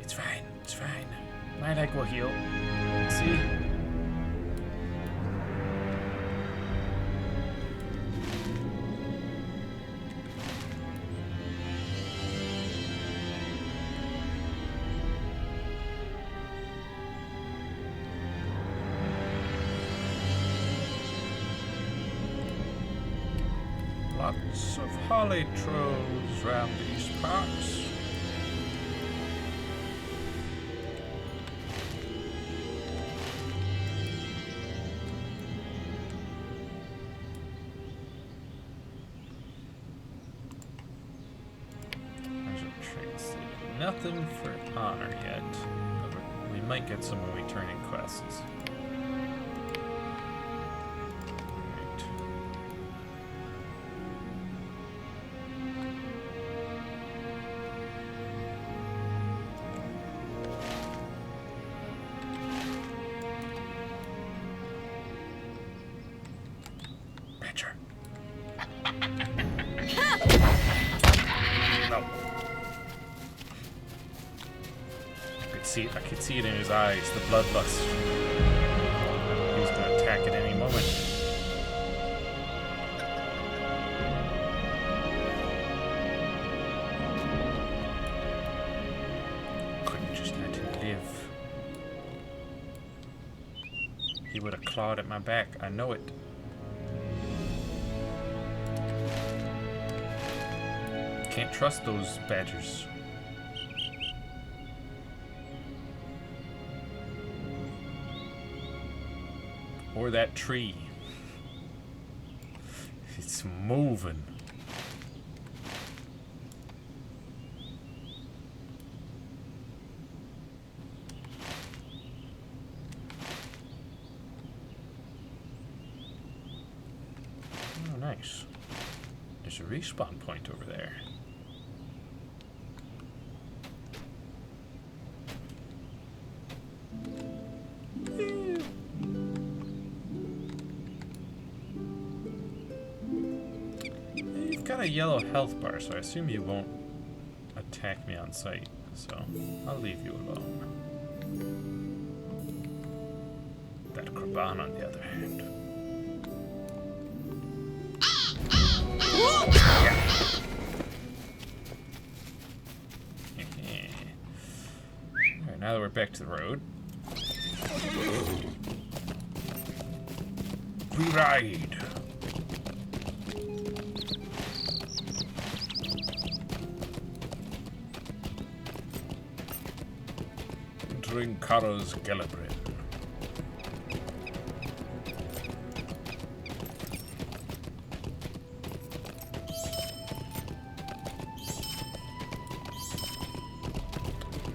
It's fine. My leg will heal. See? Lots of holly troves round these parts. Nothing for honor yet, but we might get some when we turn in quests. Right. Retro. see it. I could see it in his eyes, the bloodlust. He was gonna attack at any moment. Couldn't just let him live. He would have clawed at my back. I know it. Can't trust those badgers. Or that tree. It's moving. Oh, nice. There's a respawn point over there. Got a yellow health bar, so I assume you won't attack me on sight, so I'll leave you alone. That Kraban, on the other hand. Alright, now that we're back to the road. We ride! Entering Kara's Gelabrin.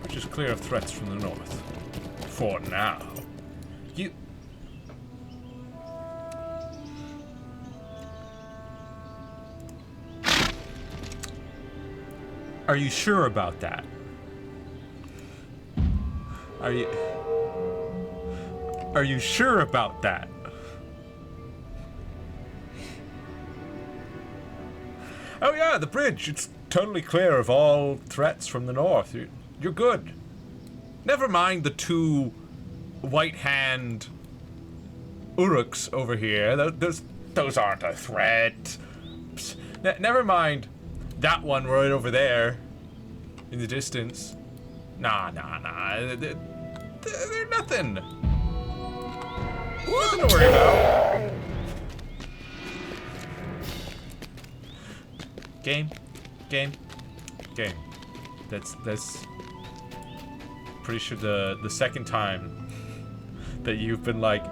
Which is clear of threats from the north. For now. You... Are you sure about that? Are you sure about that? Oh yeah, the bridge. It's totally clear of all threats from the north. You're good. Never mind the two white hand Uruks over here. Those aren't a threat. Psst. Never mind that one right over there in the distance. Nah. They're nothing. Nothing to worry about. Game. That's pretty sure the second time that you've been like,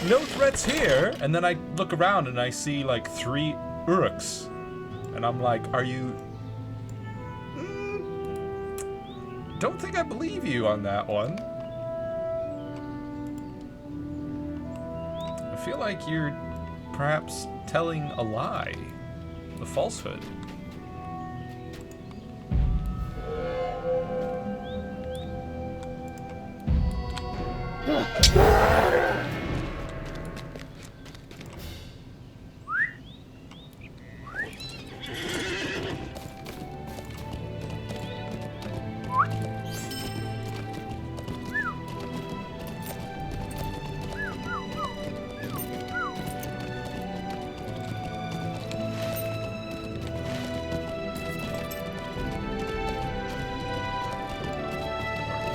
no threats here, and then I look around and I see like 3 Uruks, and I'm like, are you? Don't think I believe you on that one. I feel like you're perhaps telling a lie, a falsehood.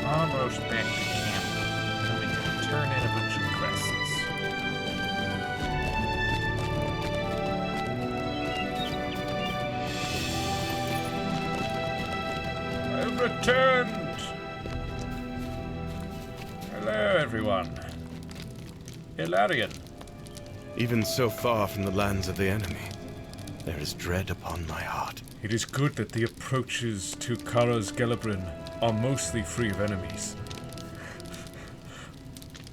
Almost back to camp, and we can turn in a bunch of quests. I've returned! Hello, everyone. Hilarion. Even so far from the lands of the enemy, there is dread upon my heart. It is good that the approaches to Kara's Gelabrin are mostly free of enemies.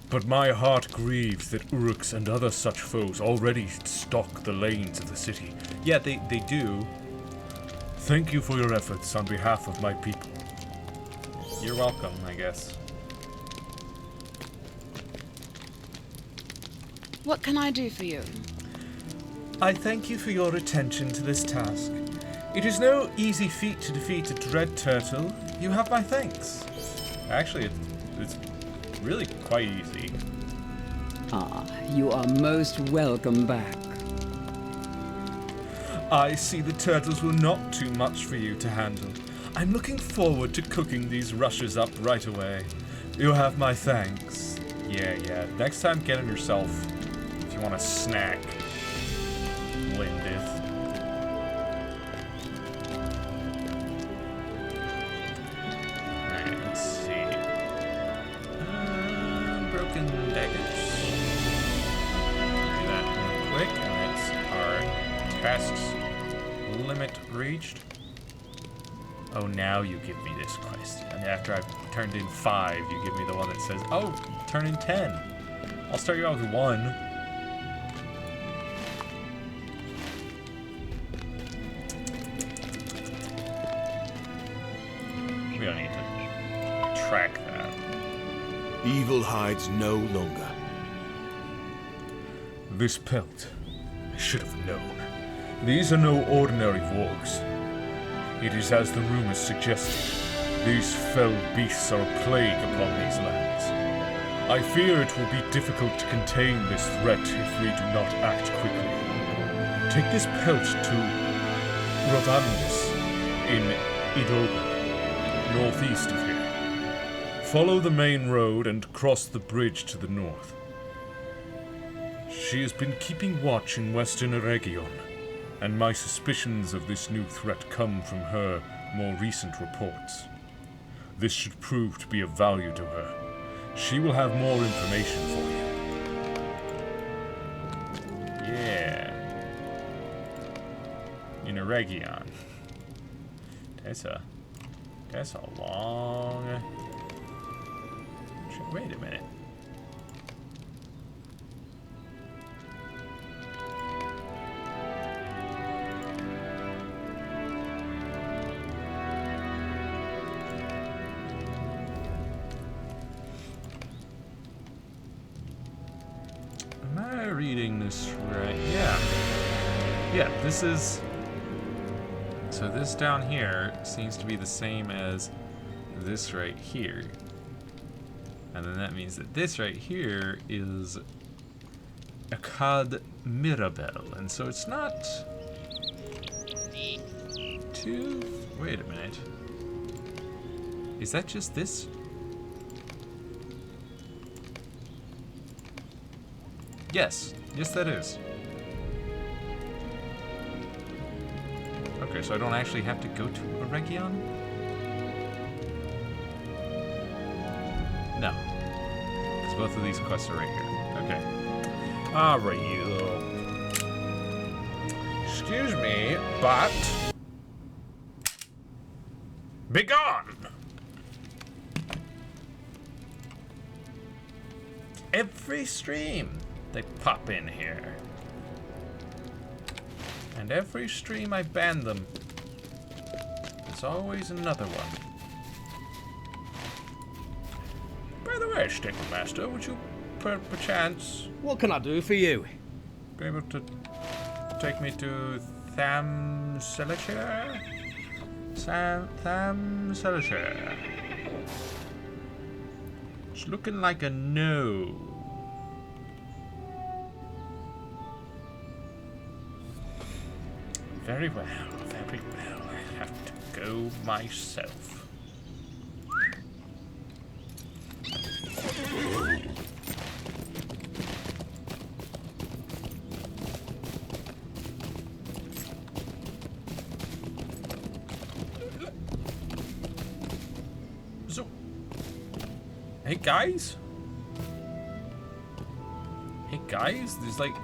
But my heart grieves that Uruks and other such foes already stalk the lanes of the city. Yeah, they do. Thank you for your efforts on behalf of my people. You're welcome, I guess. What can I do for you? I thank you for your attention to this task. It is no easy feat to defeat a dread turtle. You have my thanks. Actually, it's really quite easy. Ah, you are most welcome back. I see the turtles were not too much for you to handle. I'm looking forward to cooking these rushes up right away. You have my thanks. Yeah. Next time, get them yourself if you want a snack. Lindith. Alright, let's see. Broken daggers. Do that real quick, and that's our tasks limit reached. Oh, now you give me this quest. And after I've turned in 5, you give me the one that says, oh, turn in 10. I'll start you out with 1. We don't need to track that. Evil hides no longer. This pelt, I should have known. These are no ordinary wargs. It is as the rumors suggested. These fell beasts are a plague upon these lands. I fear it will be difficult to contain this threat if we do not act quickly. Take this pelt to Rodandus in Idoga, northeast of here. Follow the main road and cross the bridge to the north. She has been keeping watch in Western Eregion, and my suspicions of this new threat come from her more recent reports. This should prove to be of value to her. She will have more information for you. Yeah. In Eregion. That's a long... Wait a minute. Am I reading this right? Yeah. Yeah, this is... So this down here seems to be the same as this right here. And then that means that this right here is Akkad Mirabel. And so it's not too... Wait a minute. Is that just this? Yes. Yes, that is. Okay, so I don't actually have to go to Eregion? No. Because both of these quests are right here. Okay. Alright, you little... Excuse me, but... Begone! Every stream, they pop in here. And every stream I ban them, there's always another one. By the way, Stickle Master, would you perchance What can I do for you? be able to take me to Thamselicher? Thamselicher. It's looking like a no. Very well, very well. I have to go myself. So, hey guys? Hey guys, there's like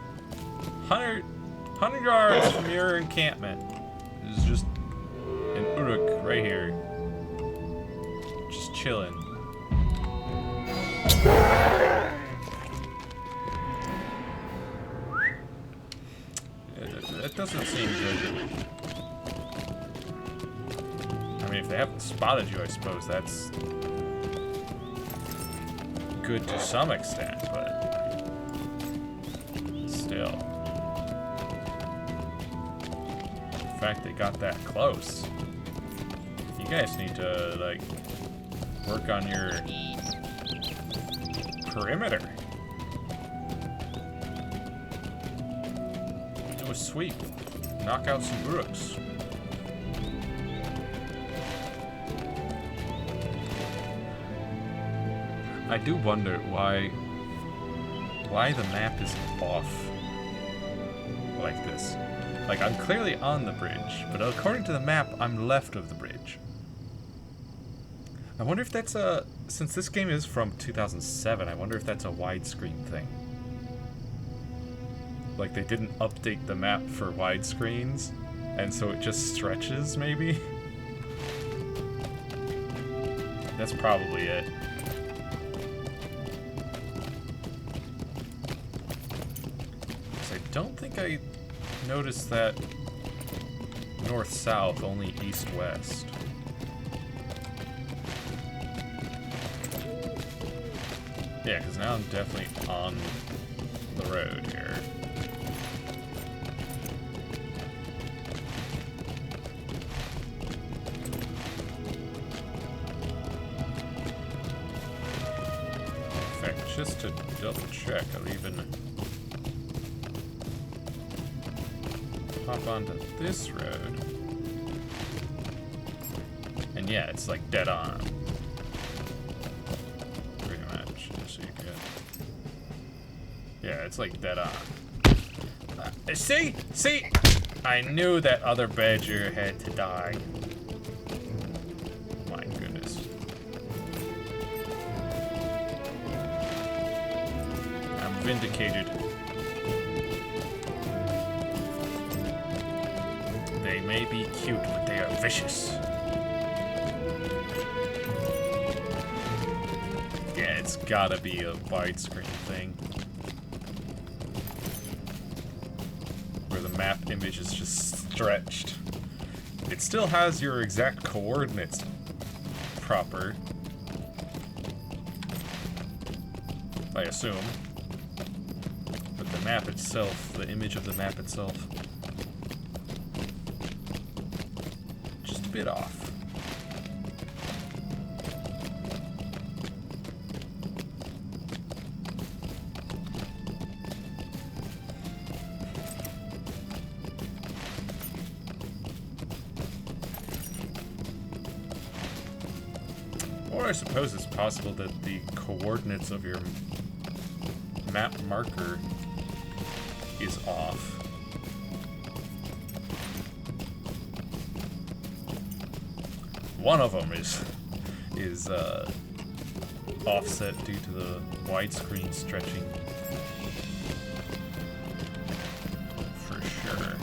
100 yards from your encampment. This is just an Uruk right here. Just chilling. That doesn't seem good. I mean, if they haven't spotted you, I suppose that's good to some extent, but still. The fact they got that close. You guys need to, like, work on your perimeter. Do a sweep. Knock out some Uruks. I do wonder why the map is off like this. Like, I'm clearly on the bridge, but according to the map, I'm left of the bridge. I wonder if that's a... Since this game is from 2007, I wonder if that's a widescreen thing. Like, they didn't update the map for widescreens, and so it just stretches, maybe? That's probably it. I don't think I noticed that north-south, only east-west. Yeah, because now I'm definitely on the road here. In fact, just to double check, I'll even hop onto this road. And yeah, it's like dead on. Pretty much. Just so you get... Yeah, it's like dead on. See? See? I knew that other badger had to die. My goodness. I'm vindicated. They may be cute, but they are vicious. Yeah, it's gotta be a widescreen thing. Where the map image is just stretched. It still has your exact coordinates proper. I assume. But the map itself, the image of the map itself, just a bit off. Or I suppose it's possible that the coordinates of your map marker is off. One of them is offset due to the widescreen stretching. For sure.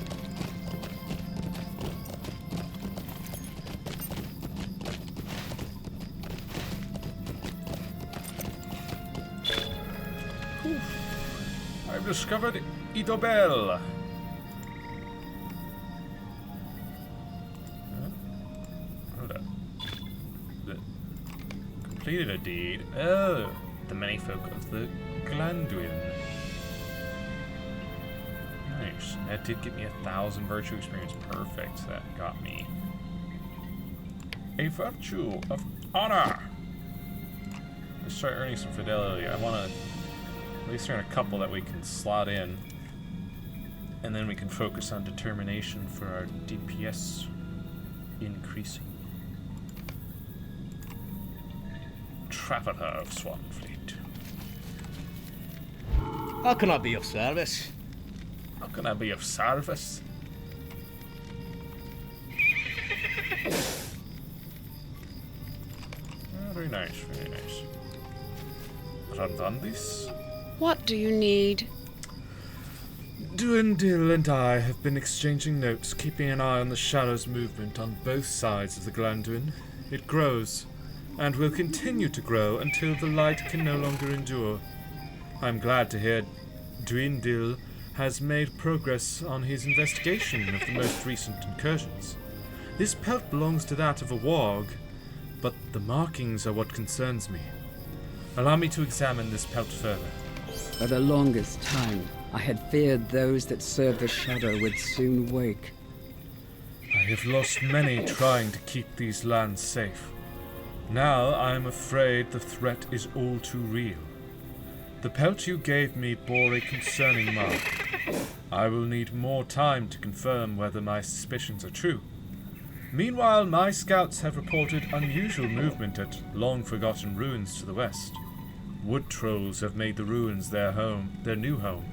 I've discovered Idobel. Hold up. Completed a deed. Oh, the many folk of the Glanduin. Nice. That did get me 1,000 virtue experience. Perfect. That got me a virtue of honor. Let's start earning some fidelity. I want to at least earn a couple that we can slot in, and then we can focus on determination for our DPS increasing. Traveler of Swanfleet. How can I be of service? How can I be of service? Very nice, very nice. Randandis? What do you need? Duendil and I have been exchanging notes, keeping an eye on the Shadow's movement on both sides of the Glanduin. It grows, and will continue to grow until the light can no longer endure. I'm glad to hear Duendil has made progress on his investigation of the most recent incursions. This pelt belongs to that of a warg, but the markings are what concerns me. Allow me to examine this pelt further. For the longest time, I had feared those that serve the Shadow would soon wake. I have lost many trying to keep these lands safe. Now I am afraid the threat is all too real. The pelt you gave me bore a concerning mark. I will need more time to confirm whether my suspicions are true. Meanwhile, my scouts have reported unusual movement at long-forgotten ruins to the west. Wood trolls have made the ruins their new home,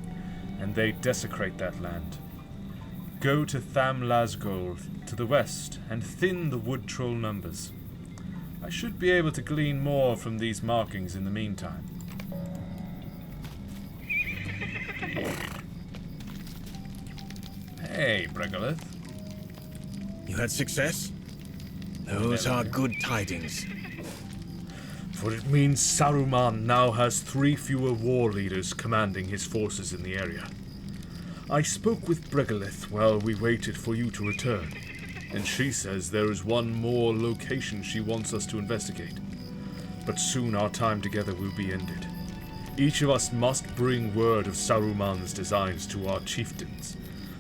and they desecrate that land. Go to Tham Lasgol to the west and thin the wood troll numbers. I should be able to glean more from these markings in the meantime. Hey, Bregolith. You had success? Those are good tidings. For it means Saruman now has 3 fewer war leaders commanding his forces in the area. I spoke with Bregolith while we waited for you to return, and she says there is one more location she wants us to investigate. But soon our time together will be ended. Each of us must bring word of Saruman's designs to our chieftains,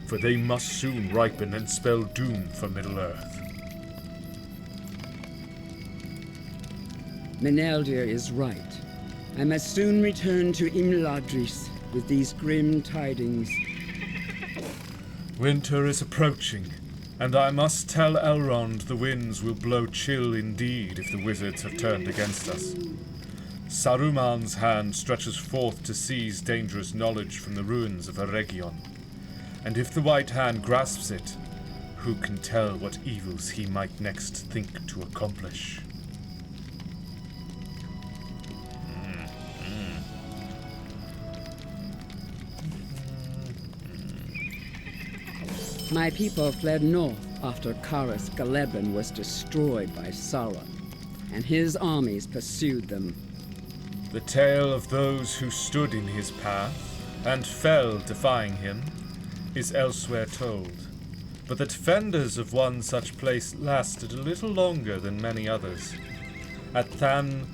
for they must soon ripen and spell doom for Middle-earth. Meneldir is right. I must soon return to Imladris with these grim tidings. Winter is approaching, and I must tell Elrond the winds will blow chill indeed if the wizards have turned against us. Saruman's hand stretches forth to seize dangerous knowledge from the ruins of Eregion, and if the White Hand grasps it, who can tell what evils he might next think to accomplish? My people fled north after Karas Galebran was destroyed by Sauron, and his armies pursued them. The tale of those who stood in his path and fell defying him is elsewhere told, but the defenders of one such place lasted a little longer than many others. At Tham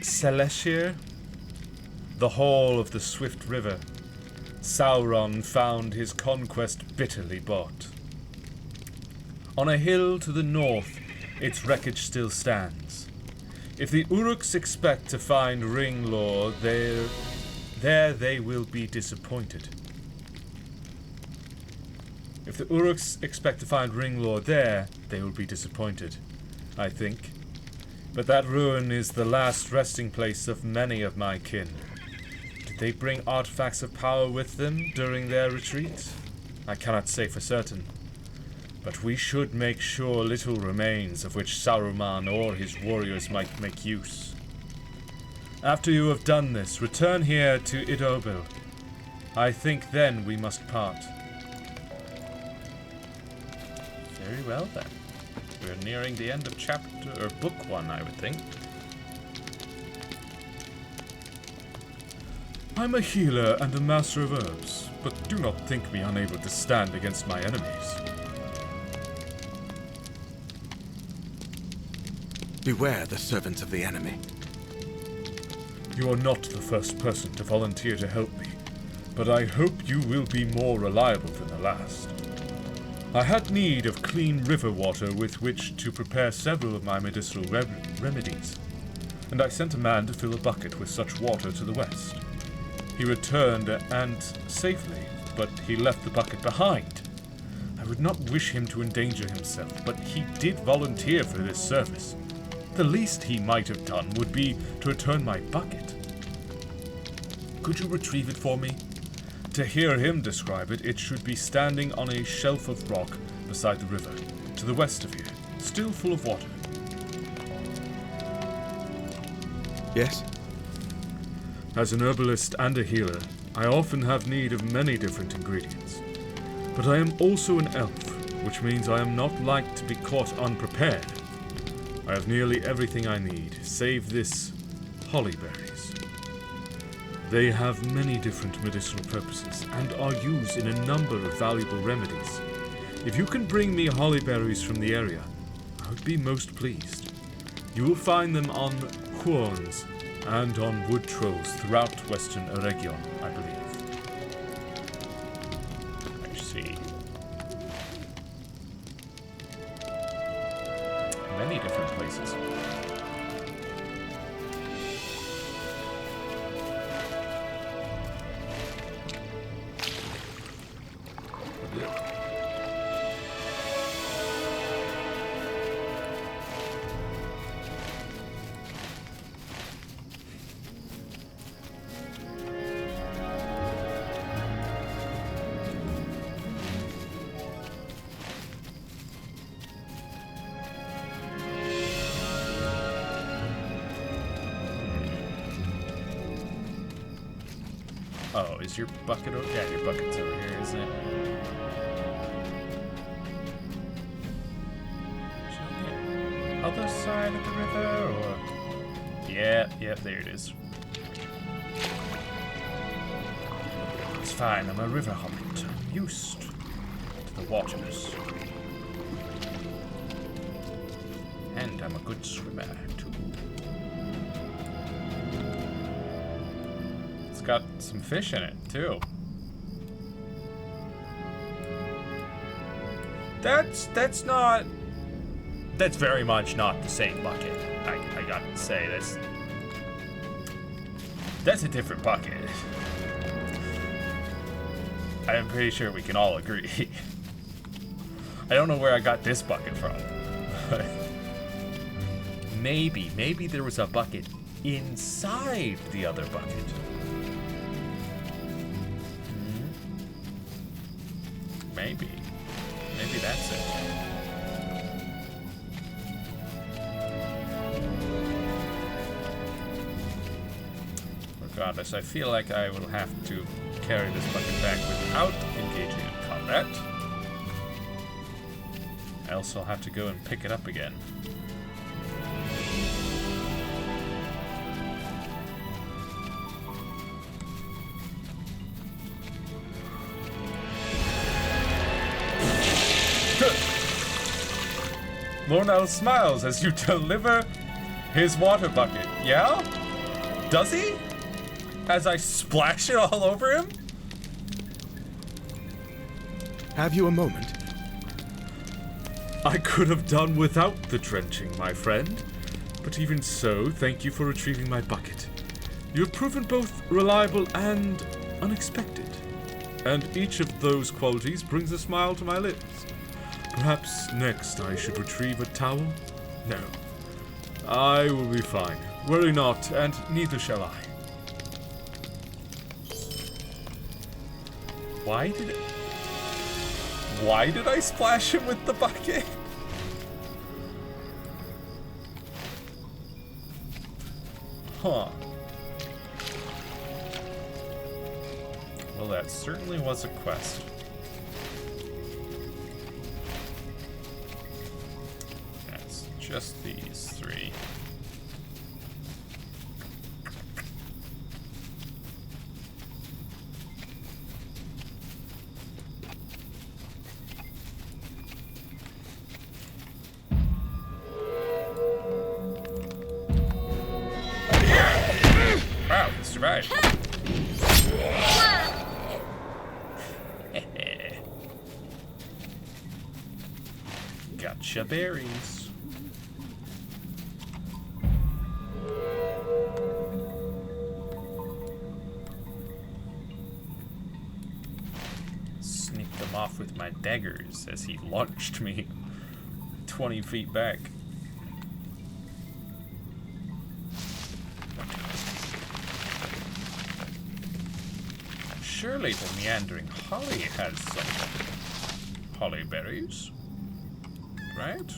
Seleshir, the hall of the Swift River, Sauron found his conquest bitterly bought. On a hill to the north, its wreckage still stands. If the Uruks expect to find Ringlor, there they will be disappointed. If the Uruks expect to find Ringlor there, they will be disappointed, I think. But that ruin is the last resting place of many of my kin. Did they bring artifacts of power with them during their retreat? I cannot say for certain. But we should make sure little remains of which Saruman or his warriors might make use. After you have done this, return here to Idobil. I think then we must part. Very well then. We're nearing the end of chapter or book 1, I would think. I'm a healer and a master of herbs, but do not think me unable to stand against my enemies. Beware the servants of the enemy. You are not the first person to volunteer to help me, but I hope you will be more reliable than the last. I had need of clean river water with which to prepare several of my medicinal remedies, and I sent a man to fill a bucket with such water to the west. He returned, and safely, but he left the bucket behind. I would not wish him to endanger himself, but he did volunteer for this service. The least he might have done would be to return my bucket. Could you retrieve it for me? To hear him describe it, it should be standing on a shelf of rock beside the river, to the west of here, still full of water. Yes? As an herbalist and a healer, I often have need of many different ingredients. But I am also an elf, which means I am not like to be caught unprepared. I have nearly everything I need, save this holly berries. They have many different medicinal purposes and are used in a number of valuable remedies. If you can bring me holly berries from the area, I would be most pleased. You will find them on Huorns and on wood trolls throughout western Eregion, I believe. I see. many different places. Oh, is your bucket over? Yeah, your bucket's over here, isn't it? Other side of the river, or? Yeah, there it is. It's fine, I'm a river hobbit. I'm used to the waters. And I'm a good swimmer, too. It's got some fish in it, too. That's not... That's very much not the same bucket. I gotta say, that's a different bucket. I'm pretty sure we can all agree. I don't know where I got this bucket from. Maybe there was a bucket inside the other bucket. Maybe that's it. Regardless, I feel like I will have to carry this bucket back without engaging in combat. I also have to go and pick it up again. Lornell smiles as you deliver his water bucket. Yeah? Does he? As I splash it all over him? Have you a moment? I could have done without the drenching, my friend. But even so, thank you for retrieving my bucket. You have proven both reliable and unexpected. And each of those qualities brings a smile to my lips. Perhaps next I should retrieve a towel? No. I will be fine. Worry not, and neither shall I. Why did I splash him with the bucket? Huh. Well, that certainly was a quest. That's just these three. Wow, he survived. Gotcha berries. Snipped them off with my daggers as he launched me 20 feet back. Surely the meandering holly has some holly berries, right?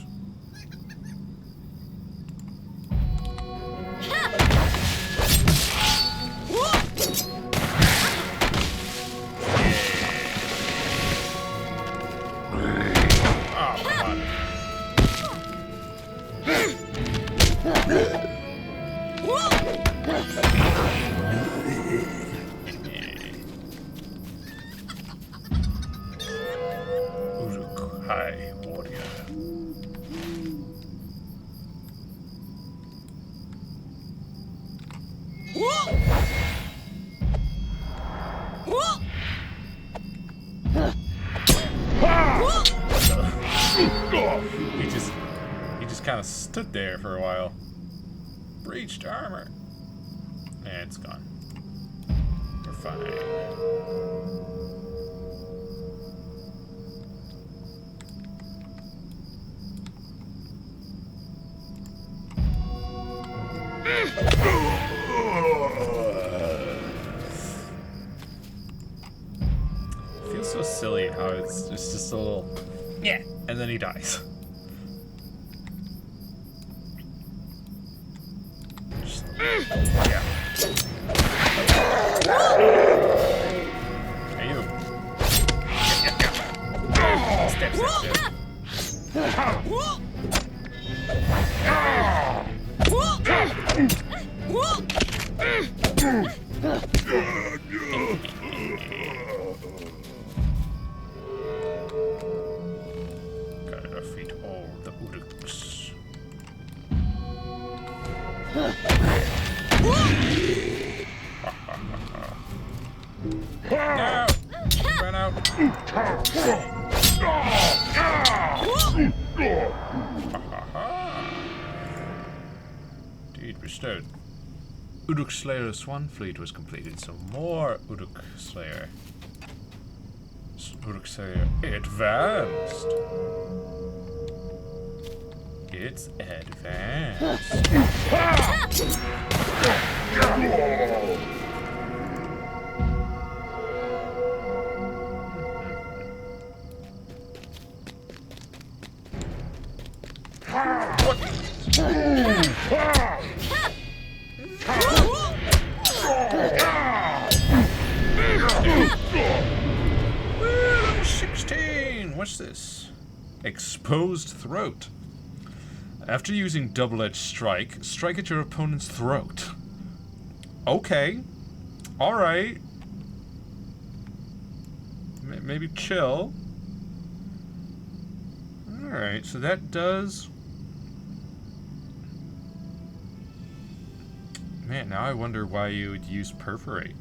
Oh, come on. Uruk-hai warrior. He just kind of stood there for a while. Breached armor. And it's gone. We're fine. Feels so silly how it's just a little yeah, and then he dies. Just, yeah. Hey you. Step, step, step. Gotta defeat all the Uruks. No! Run out! Deed bestowed. Uruk Slayer Swan Fleet was completed, so more Uruk Slayer. Uruk Slayer advanced. It's advanced. Woo, 16! What's this? Exposed throat. After using double-edged strike, strike at your opponent's throat. Okay. Alright. Maybe chill. Alright, so that does... Man, now I wonder why you would use perforate.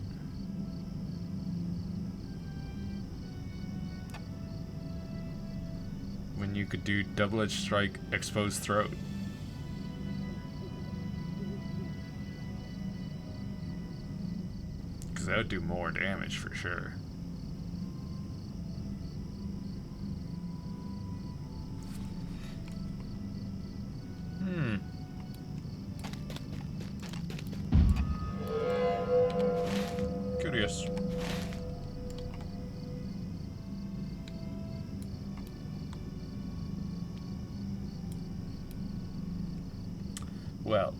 When you could do double-edged strike, exposed throat. Because that would do more damage for sure. Curious. Well,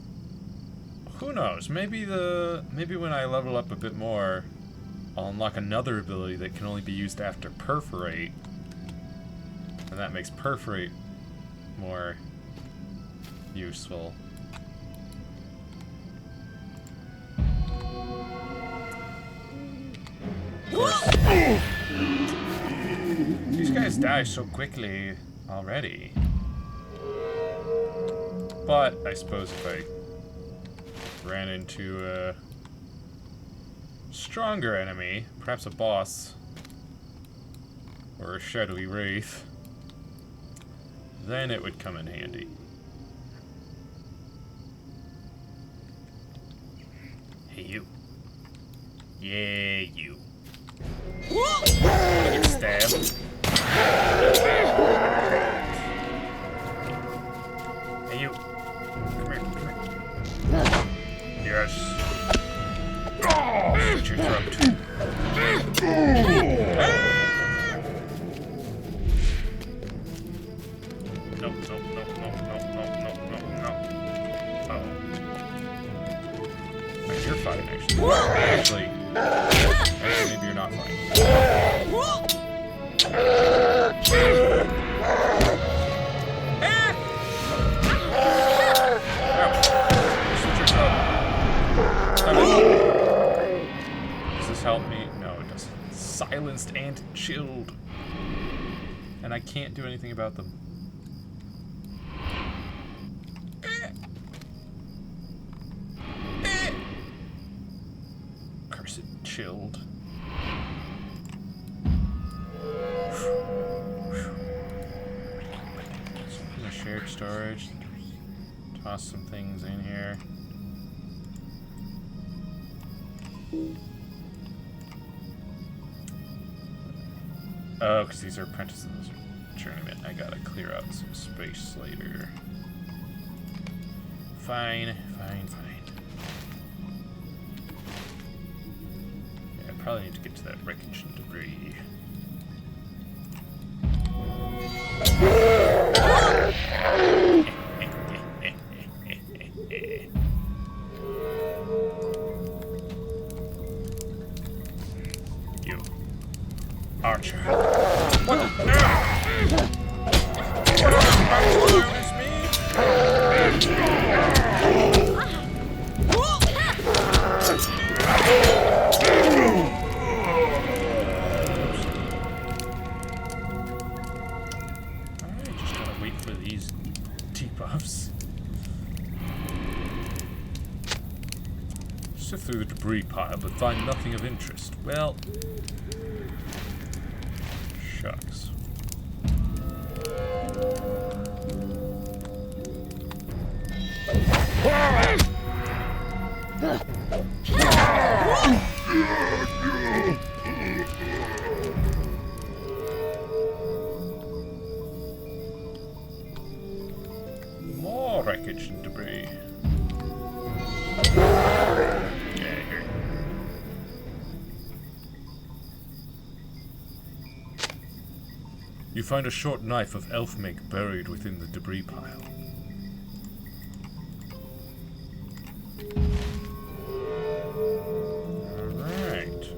who knows? Maybe when I level up a bit more, I'll unlock another ability that can only be used after perforate, and that makes perforate more useful. Of course, these guys die so quickly already. But I suppose if I ran into a stronger enemy, perhaps a boss or a shadowy wraith, then it would come in handy. Hey you. Yeah, you. Get stabbed. Hey you. Come here, come here. Yes. Slit your throat. No, no, no, no, no, no, no, no, no. Uh-oh. Wait, you're fine, actually. Actually, maybe you're not fine. Does this help me? No, it doesn't. Silenced and chilled. And I can't do anything about them. Cursed chilled. Shared storage. toss some things in here. Oh, because these are apprentices journeyman. I gotta clear out some space later. Fine. Yeah, I probably need to get to that wreckage and debris. You. Archer. What the? Sift through the debris pile, but find nothing of interest. Well, shucks. More wreckage and debris. You find a short knife of elf make buried within the debris pile. Alright.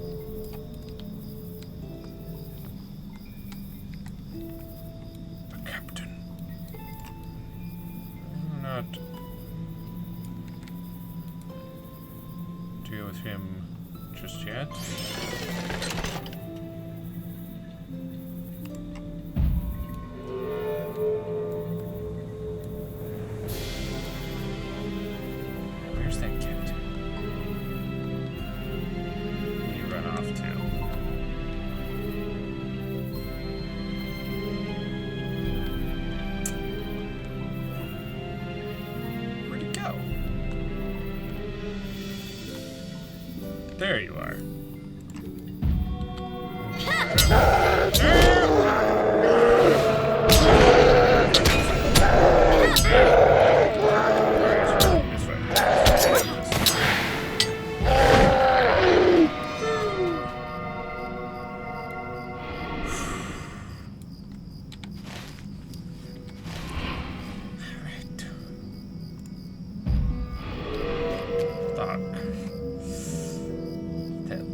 The captain. I'm not deal with him just yet. There you are.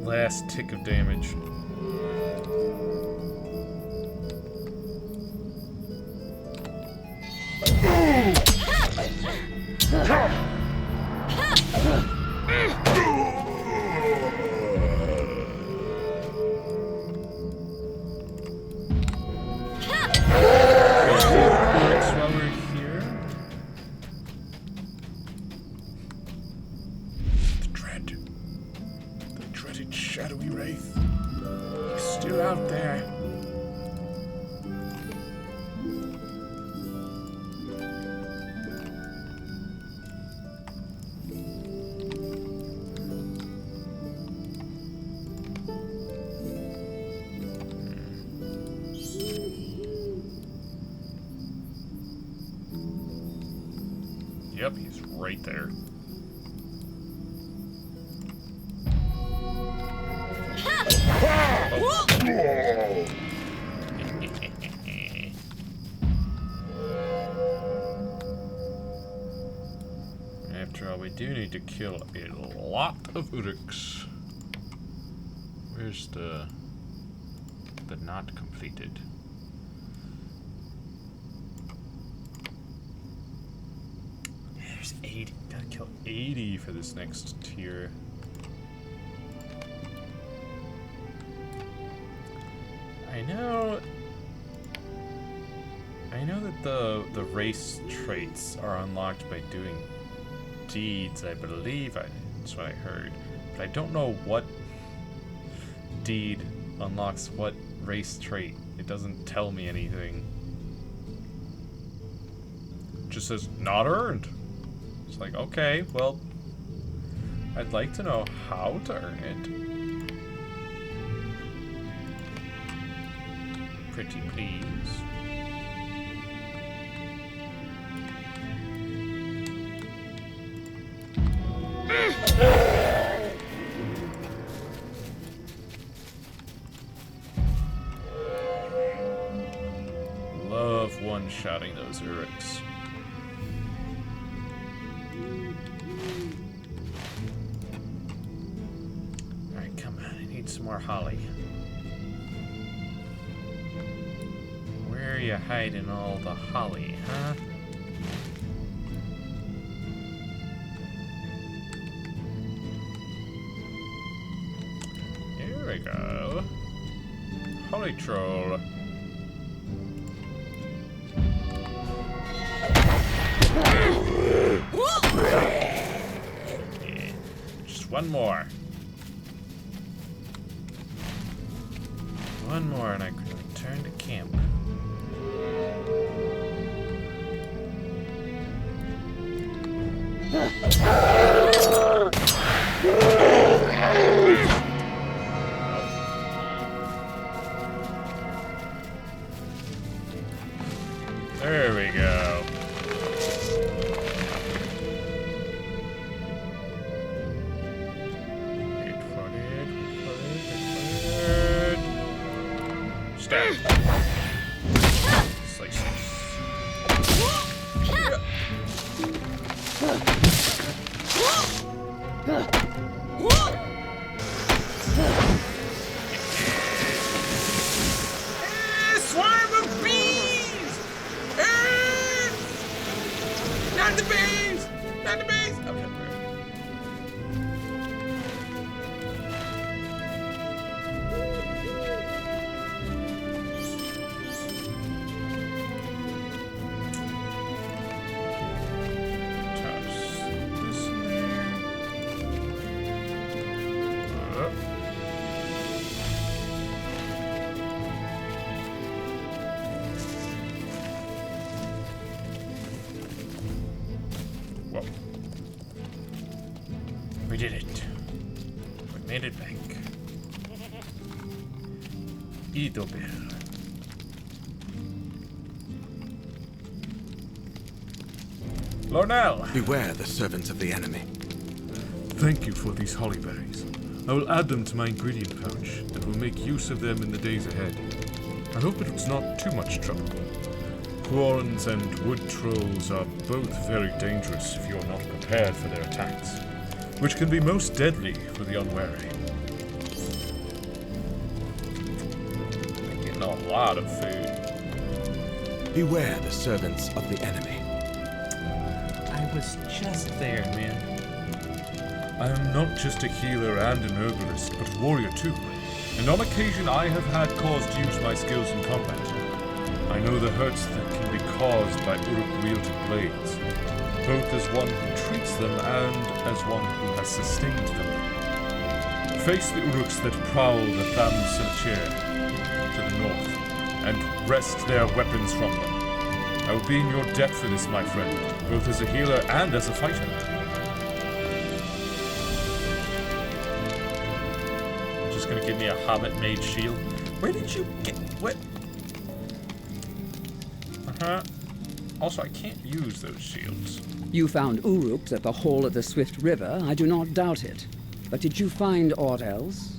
Last tick of damage. Shadowy Wraith. He's still out there. Yep, he's right there. After all, we do need to kill a lot of Uruks. Where's the not completed? There's 80. Gotta kill 80 for this next tier. I know that the race traits are unlocked by doing deeds, I believe. That's what I heard. But I don't know what deed unlocks what race trait. It doesn't tell me anything. It just says, not earned. like, okay, well, I'd like to know how to earn it. Pretty please. Love one-shotting those Uruks. Alright, come on, I need some more holly. Where are you hiding all the holly, huh? Here we go. Holly troll. Yeah, just one more. One more and I can return to camp. There we go. Wait for it, wait for it. Stab. Slice. Swarm of bees! Not the bees! Not the bees! Okay, great. Toss this in there. Whoa. We did it. We made it back. Idobel. Lornell! Beware the servants of the enemy. Thank you for these holly berries. I will add them to my ingredient pouch and will make use of them in the days ahead. I hope it was not too much trouble. Quarrens and wood trolls are both very dangerous if you are not prepared for their attacks, which can be most deadly for the unwary. I'm getting a lot of food. Beware the servants of the enemy. I was just there, man. I am not just a healer and an herbalist, but a warrior too, and on occasion I have had cause to use my skills in combat. I know the hurts that can be caused by Uruk-wielded blades, both as one who treats them and as one who has sustained them. Face the Uruks that prowl the Tham Sal'Cher to the north, and wrest their weapons from them. I will be in your debt for this, my friend, both as a healer and as a fighter. Just gonna give me a hobbit-made shield. Where did you get... what? Also, I can't use those shields. You found Uruks at the Hall of the Swift River, I do not doubt it. But did you find aught else?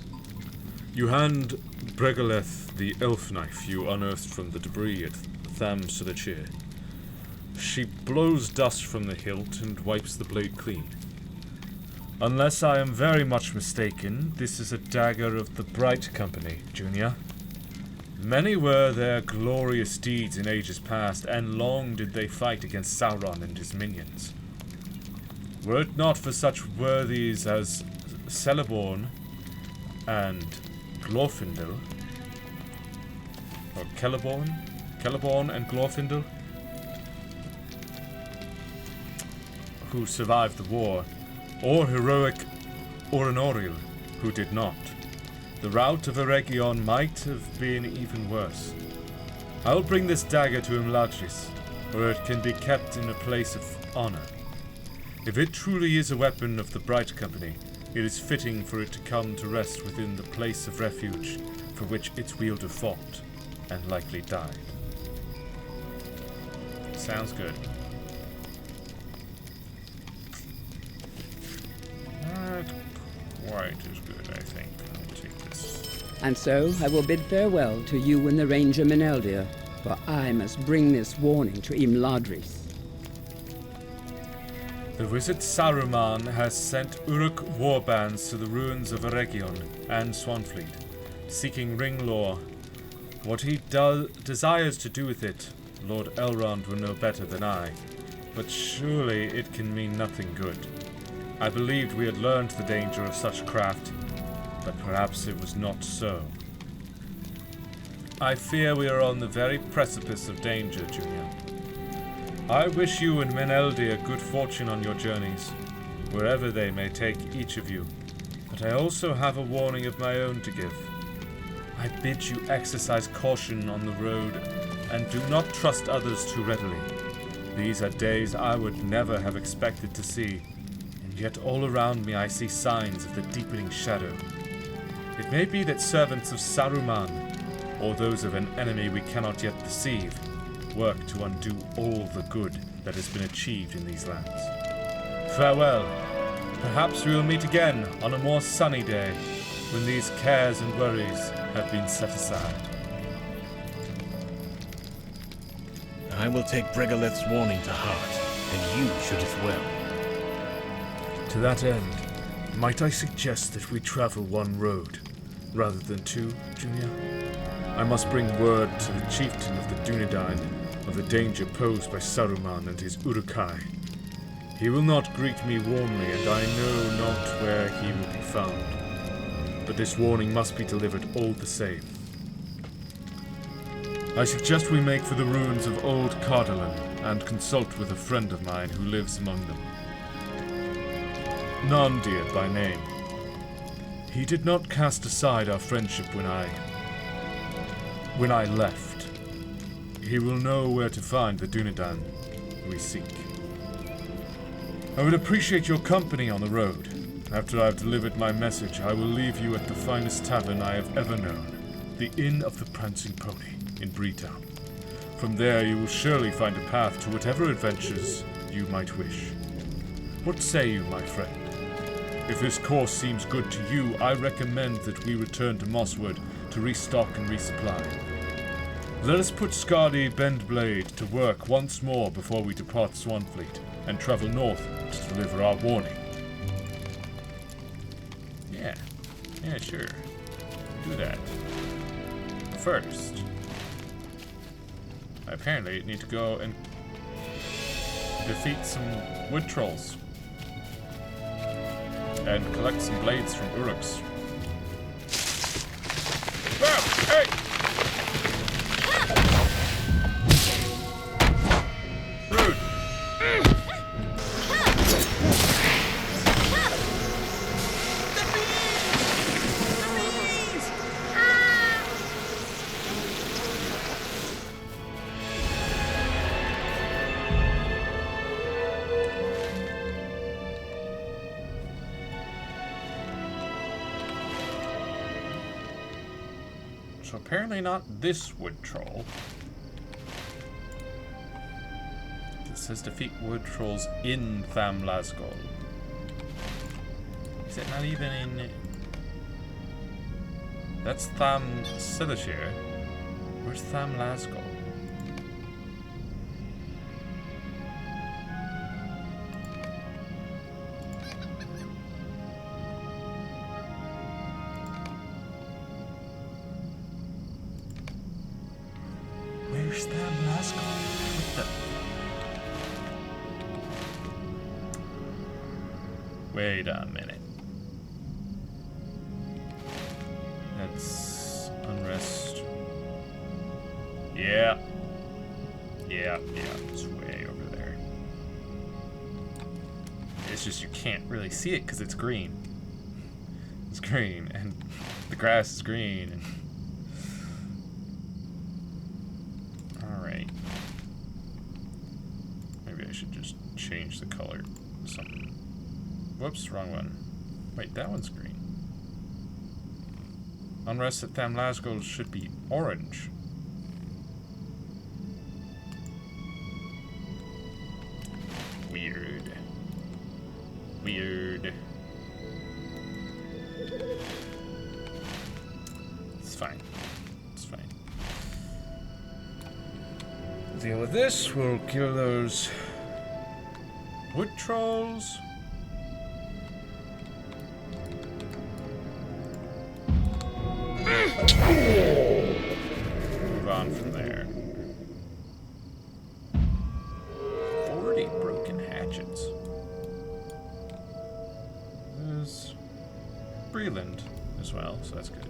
You hand Bregaleth the elf knife you unearthed from the debris at Tham Sal'Cher. She blows dust from the hilt and wipes the blade clean. Unless I am very much mistaken, this is a dagger of the Bright Company, Junior. Many were their glorious deeds in ages past, and long did they fight against Sauron and his minions. Were it not for such worthies as Celeborn and Glorfindel, or Celeborn and Glorfindel, who survived the war, or heroic Orinoriel, who did not, the rout of Eregion might have been even worse. I will bring this dagger to Imladris, where it can be kept in a place of honor. If it truly is a weapon of the Bright Company, it is fitting for it to come to rest within the place of refuge for which its wielder fought and likely died. Sounds good. Not quite as good, I think. I'll take this. And so I will bid farewell to you and the Ranger Meneldir, for I must bring this warning to Imladris. The wizard Saruman has sent Uruk warbands to the ruins of Eregion and Swanfleet, seeking ring lore. What he desires to do with it, Lord Elrond will know better than I, but surely it can mean nothing good. I believed we had learned the danger of such craft, but perhaps it was not so. I fear we are on the very precipice of danger, Junior. I wish you and Meneldir good fortune on your journeys, wherever they may take each of you, but I also have a warning of my own to give. I bid you exercise caution on the road, and do not trust others too readily. These are days I would never have expected to see, and yet all around me I see signs of the deepening shadow. It may be that servants of Saruman, or those of an enemy we cannot yet perceive, work to undo all the good that has been achieved in these lands. Farewell. Perhaps we will meet again on a more sunny day, when these cares and worries have been set aside. I will take Bregoleth's warning to heart, and you should as well. To that end, might I suggest that we travel one road, rather than two, Junior? I must bring word to the chieftain of the Dunedain of the danger posed by Saruman and his Uruk-hai. He will not greet me warmly, and I know not where he will be found. But this warning must be delivered all the same. I suggest we make for the ruins of Old Cardolan and consult with a friend of mine who lives among them. Nondir by name. He did not cast aside our friendship when I left. He will know where to find the Dunedain we seek. I would appreciate your company on the road. After I have delivered my message, I will leave you at the finest tavern I have ever known, the Inn of the Prancing Pony in Breetown. From there you will surely find a path to whatever adventures you might wish. What say you, my friend? If this course seems good to you, I recommend that we return to Mosswood to restock and resupply. Let us put Skadi Bendblade to work once more before we depart Swanfleet and travel north to deliver our warning. Yeah, sure. Do that. First, I apparently need to go and defeat some wood trolls and collect some blades from Uruks. Whoa! Hey! Rude! So apparently not this wood troll. It says defeat wood trolls in Tham-Lasgol. Is it not even in... That's Tham-Silashir. Where's Tham-Lasgol? Where's Tham-Lasgol? What the... Wait a minute. That's unrest. Yeah. It's way over there. It's just you can't really see it because it's green. It's green, and the grass is green. And all right. Maybe I should just change the color. some... Whoops, wrong one. Wait, that one's green. Unrest at Thamlasgold should be orange. Weird. Weird. It's fine. It's fine. Deal with this. We'll kill those wood trolls. Move on from there. 40 broken hatchets. There's Breland as well, so that's good.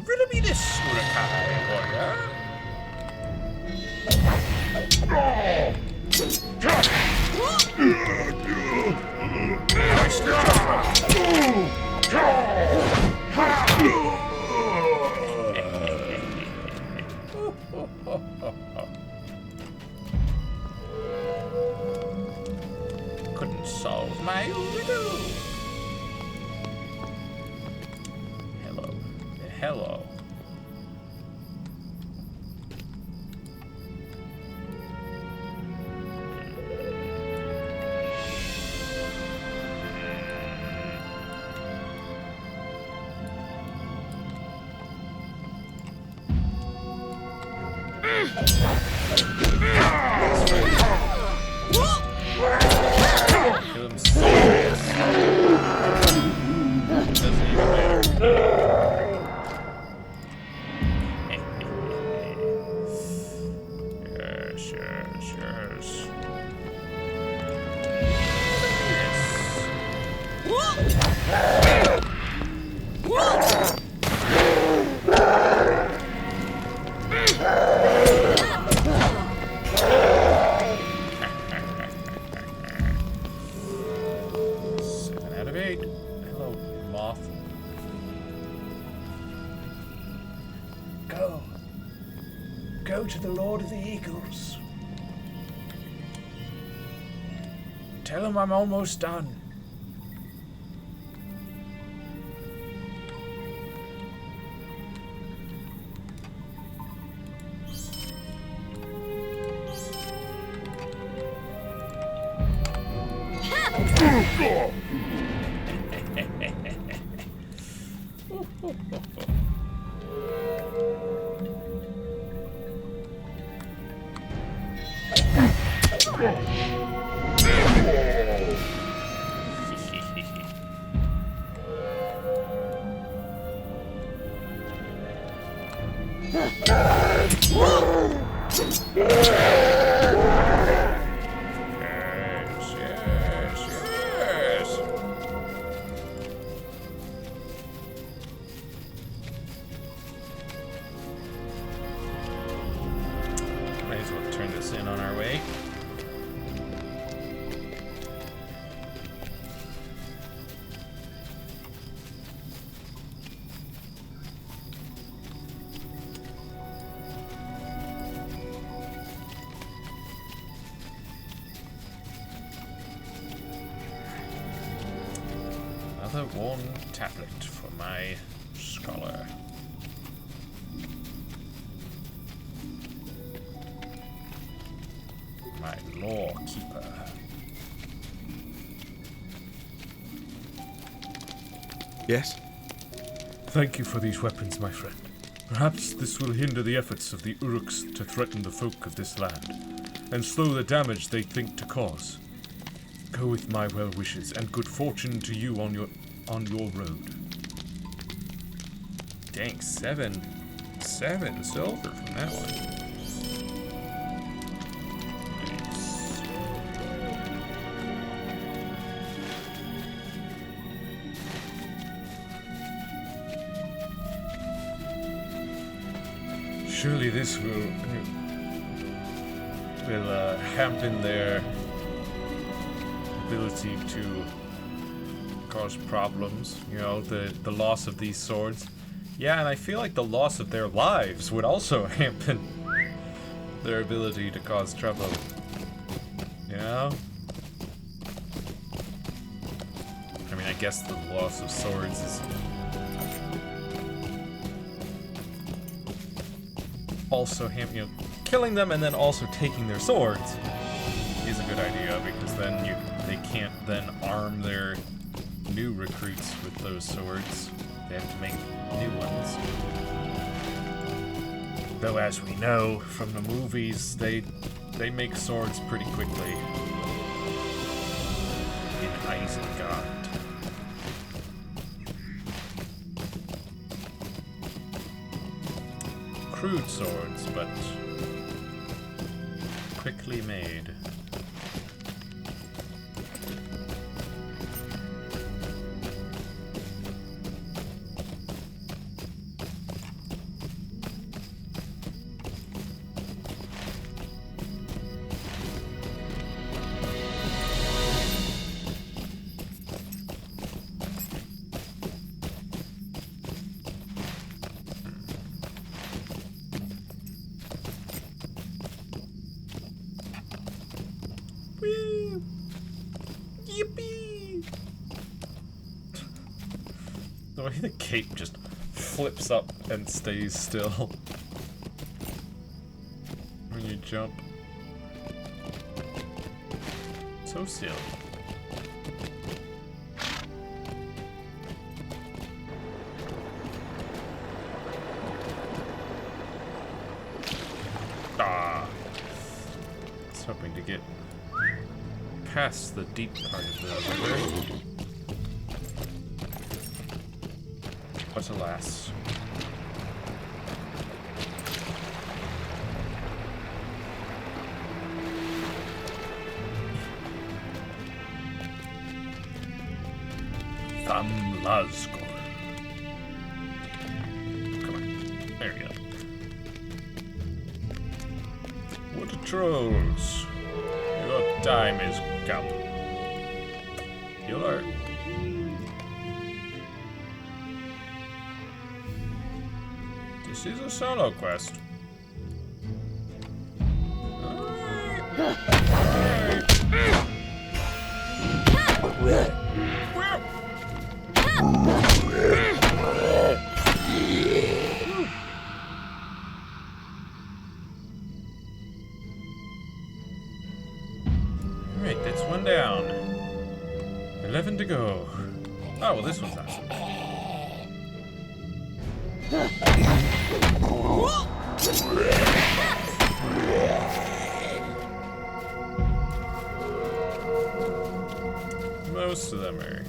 Riddle me this, Surukai warrior. Couldn't solve my riddle. Hello. Hello. Kill him so fast. Doesn't even matter. Yes, yes, yes. Go to the Lord of the Eagles. Tell him I'm almost done. Might as well turn this in on our way. Another one tablet for my scholar. My law keeper. Yes? Thank you for these weapons, my friend. Perhaps this will hinder the efforts of the Uruks to threaten the folk of this land, and slow the damage they think to cause. Go with my well wishes, and good fortune to you on your road. Dang, 7 silver from that one. Surely this will hamper their ability to cause problems. You know, the loss of these swords. Yeah, and I feel like the loss of their lives would also hamper their ability to cause trouble. You know? I mean, I guess the loss of swords is also killing them and then also taking their swords is a good idea, because then they can't then arm their new recruits with those swords. They have to make new ones. Though, as we know from the movies, they make swords pretty quickly in Isengard. Crude swords, but quickly made. The way the cape just flips up and stays still when you jump. So silly. Ah! I was hoping to get past the deep part of the river. But alas. Thamlazgor. Come on. There you go. Wood trolls. Your time is come. You learn. This is a solo quest. Alright, that's one down. 11 to go. Oh, well, this one's not so bad. Most of them are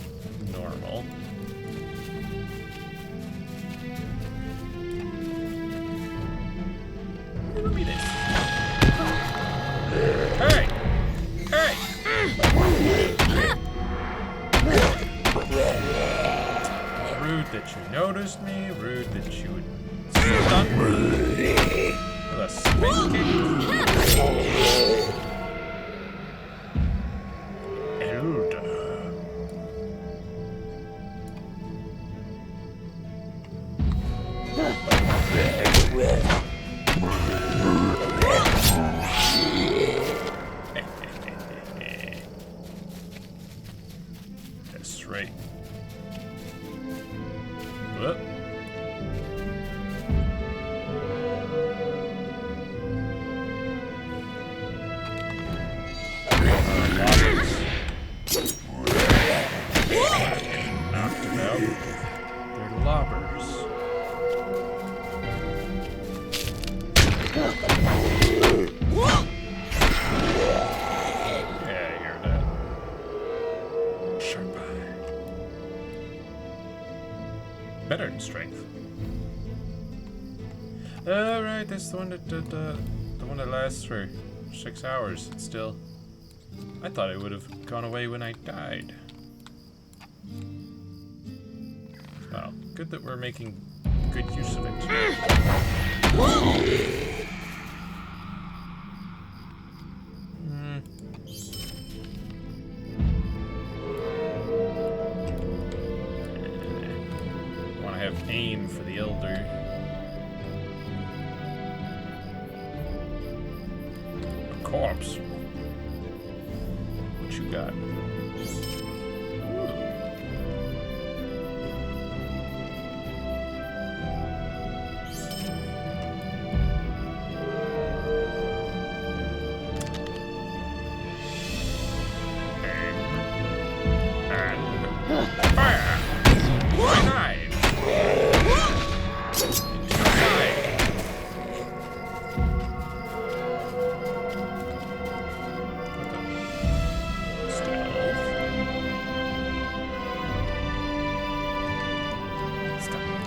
normal. Let me this. Hey! Hey! Rude that you noticed me. Rude that you would stun me with a spanking. Elder. That's right. What? Knocked him out. They're lobbers. Yeah, I hear that. Sharp eye. Better than strength. Right, that's the one that the one that lasts for 6 hours. Still, I thought it would have gone away when I died. Well, good that we're making good use of it. Want to have aim for the elder. A corpse. you got?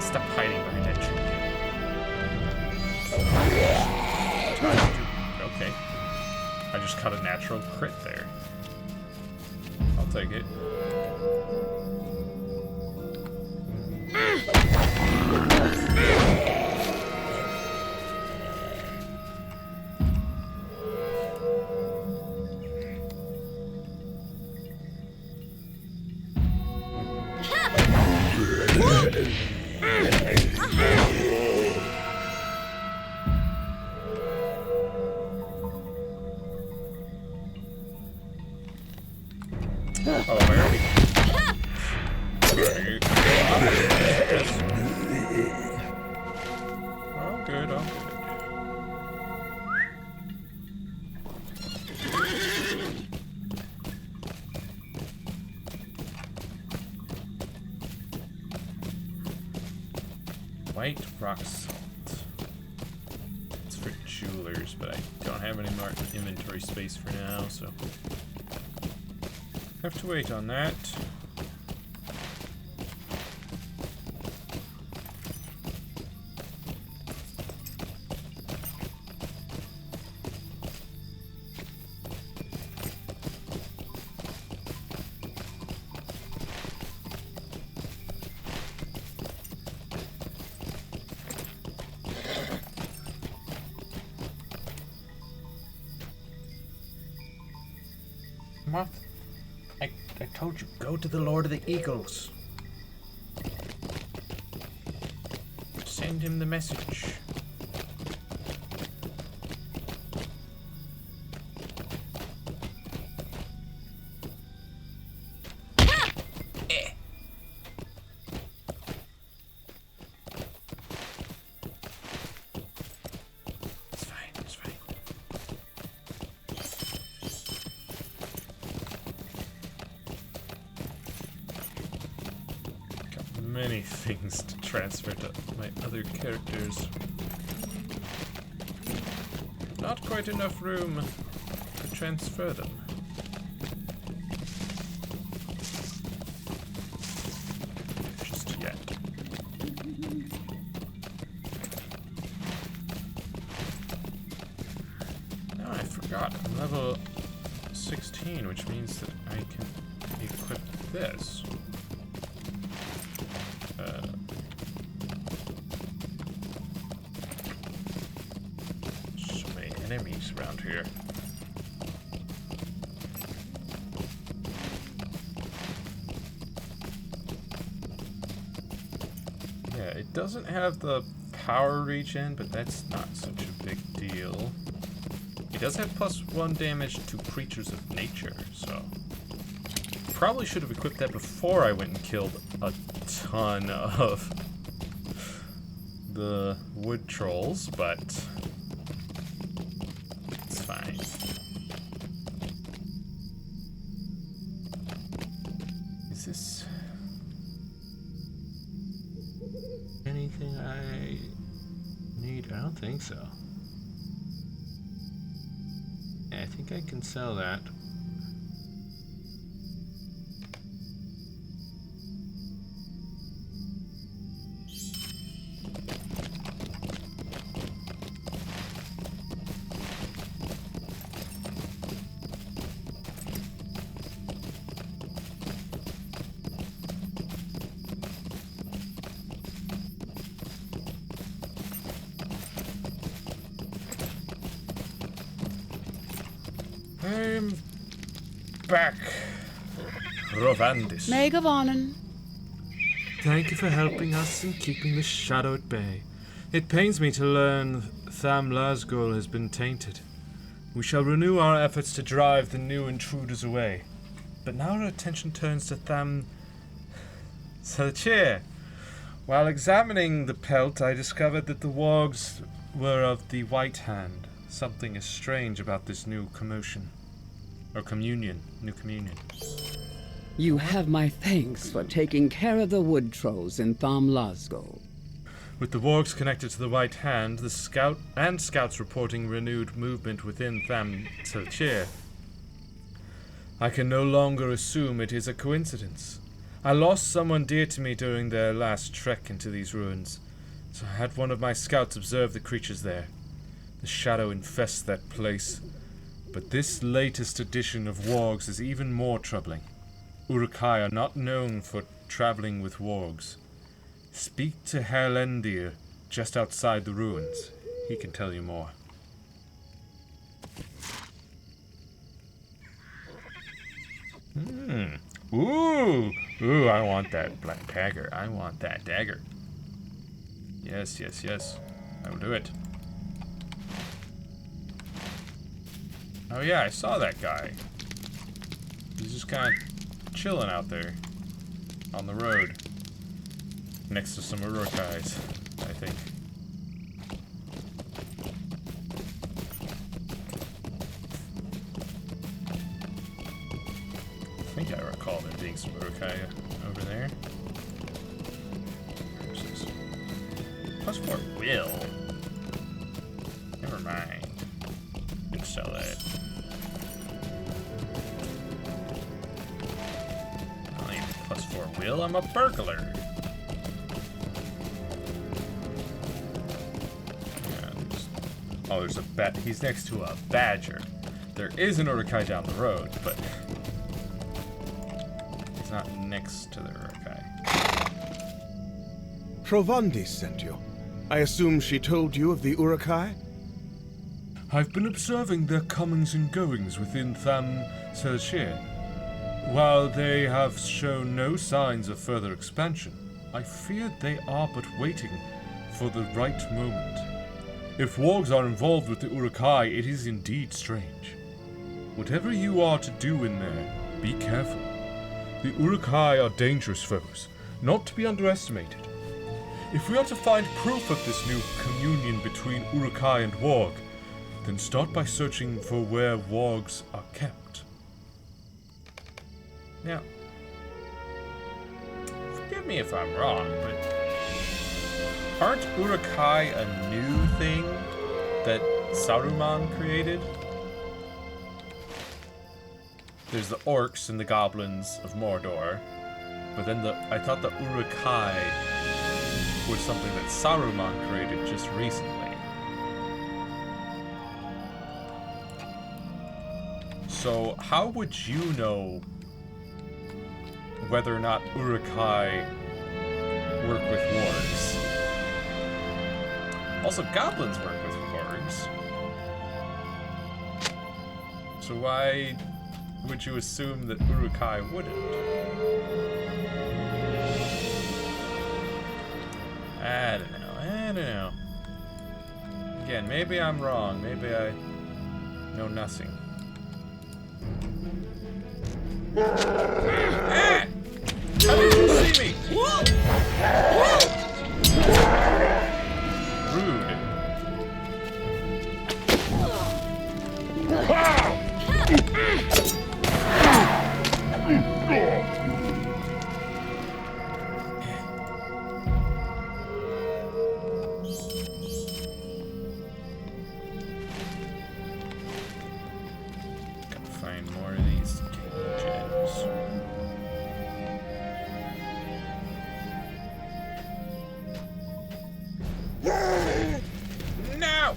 Stop hiding behind that tree. Okay. I just caught a natural crit there. I'll take it. Oh, I already. All good, all good. White rock salt. It's for jewelers, but I don't have any more inventory space for now, so have to wait on that. Moth, I told you, go to the Lord of the Eagles. Send him the message. It's fine, it's fine. Many things to transfer to my other characters. Not quite enough room to transfer them. Just yet. Oh, I forgot. I'm level 16, which means that I can equip this. So many enemies around here. Yeah, it doesn't have the power regen, but that's not such a big deal. It does have +1 damage to creatures of nature, so probably should have equipped that before I went and killed a ton of the wood trolls, but it's fine. Is this anything I need? I don't think so. Yeah, I think I can sell that. I'm back, Rovandis. Maid of Arnon. Thank you for helping us in keeping the shadow at bay. It pains me to learn Tham Lazgul has been tainted. We shall renew our efforts to drive the new intruders away. but now our attention turns to Tham Salchir. While examining the pelt, I discovered that the wargs were of the White Hand. Something is strange about this new commotion. Or communion. New communion. You have my thanks for taking care of the wood trolls in Tham Lasgo. With the wargs connected to the White Hand, the scouts reporting renewed movement within Tham Salchir, I can no longer assume it is a coincidence. I lost someone dear to me during their last trek into these ruins, so I had one of my scouts observe the creatures there. The shadow infests that place, but this latest edition of wargs is even more troubling. Uruk-hai are not known for traveling with wargs. Speak to Herlendir just outside the ruins. He can tell you more. Ooh, I want that black dagger. I want that dagger. Yes. I will do it. Oh yeah, I saw that guy. He's just kind of chilling out there on the road next to some Uruk-hais, I think. I think I recall there being some Uruk-hai over there. Where's this? +4 will. Never mind. You can sell that. I don't need +4 will. I'm a burglar. Oh, there's a bat. He's next to a badger. There is an Uruk-hai down the road, but he's not next to the Uruk-hai. Trovandi sent you. I assume she told you of the Uruk-hai? I've been observing their comings and goings within Tham Salchir. While they have shown no signs of further expansion, I fear they are but waiting for the right moment. If wargs are involved with the Uruk-hai, it is indeed strange. Whatever you are to do in there, be careful. The Uruk-hai are dangerous foes, not to be underestimated. If we are to find proof of this new communion between Uruk-hai and warg, then start by searching for where wargs are kept. Now, forgive me if I'm wrong, but aren't Uruk-hai a new thing that Saruman created? There's the orcs and the goblins of Mordor, but then I thought the Uruk-hai was something that Saruman created just recently. So how would you know whether or not Uruk-hai work with wargs? Also, goblins work with wargs. So why would you assume that Uruk-hai wouldn't? I don't know. Again, maybe I'm wrong. Maybe I know nothing. Ah! How did you see me? Rude. Gotta find more of these gems. No!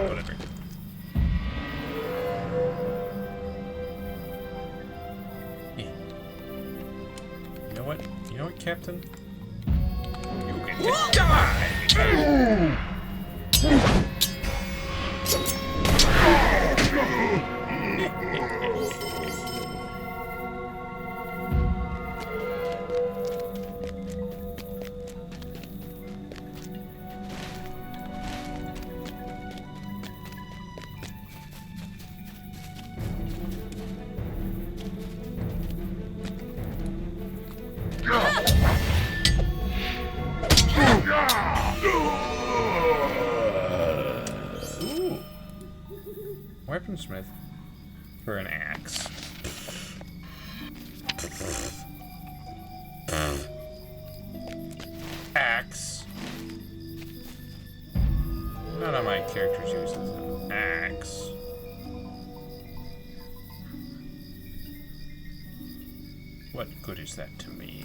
Whatever. Yeah. You know what? You know what, Captain? You get to die! weaponsmith for an axe. Axe. None of my characters uses an axe. What good is that to me?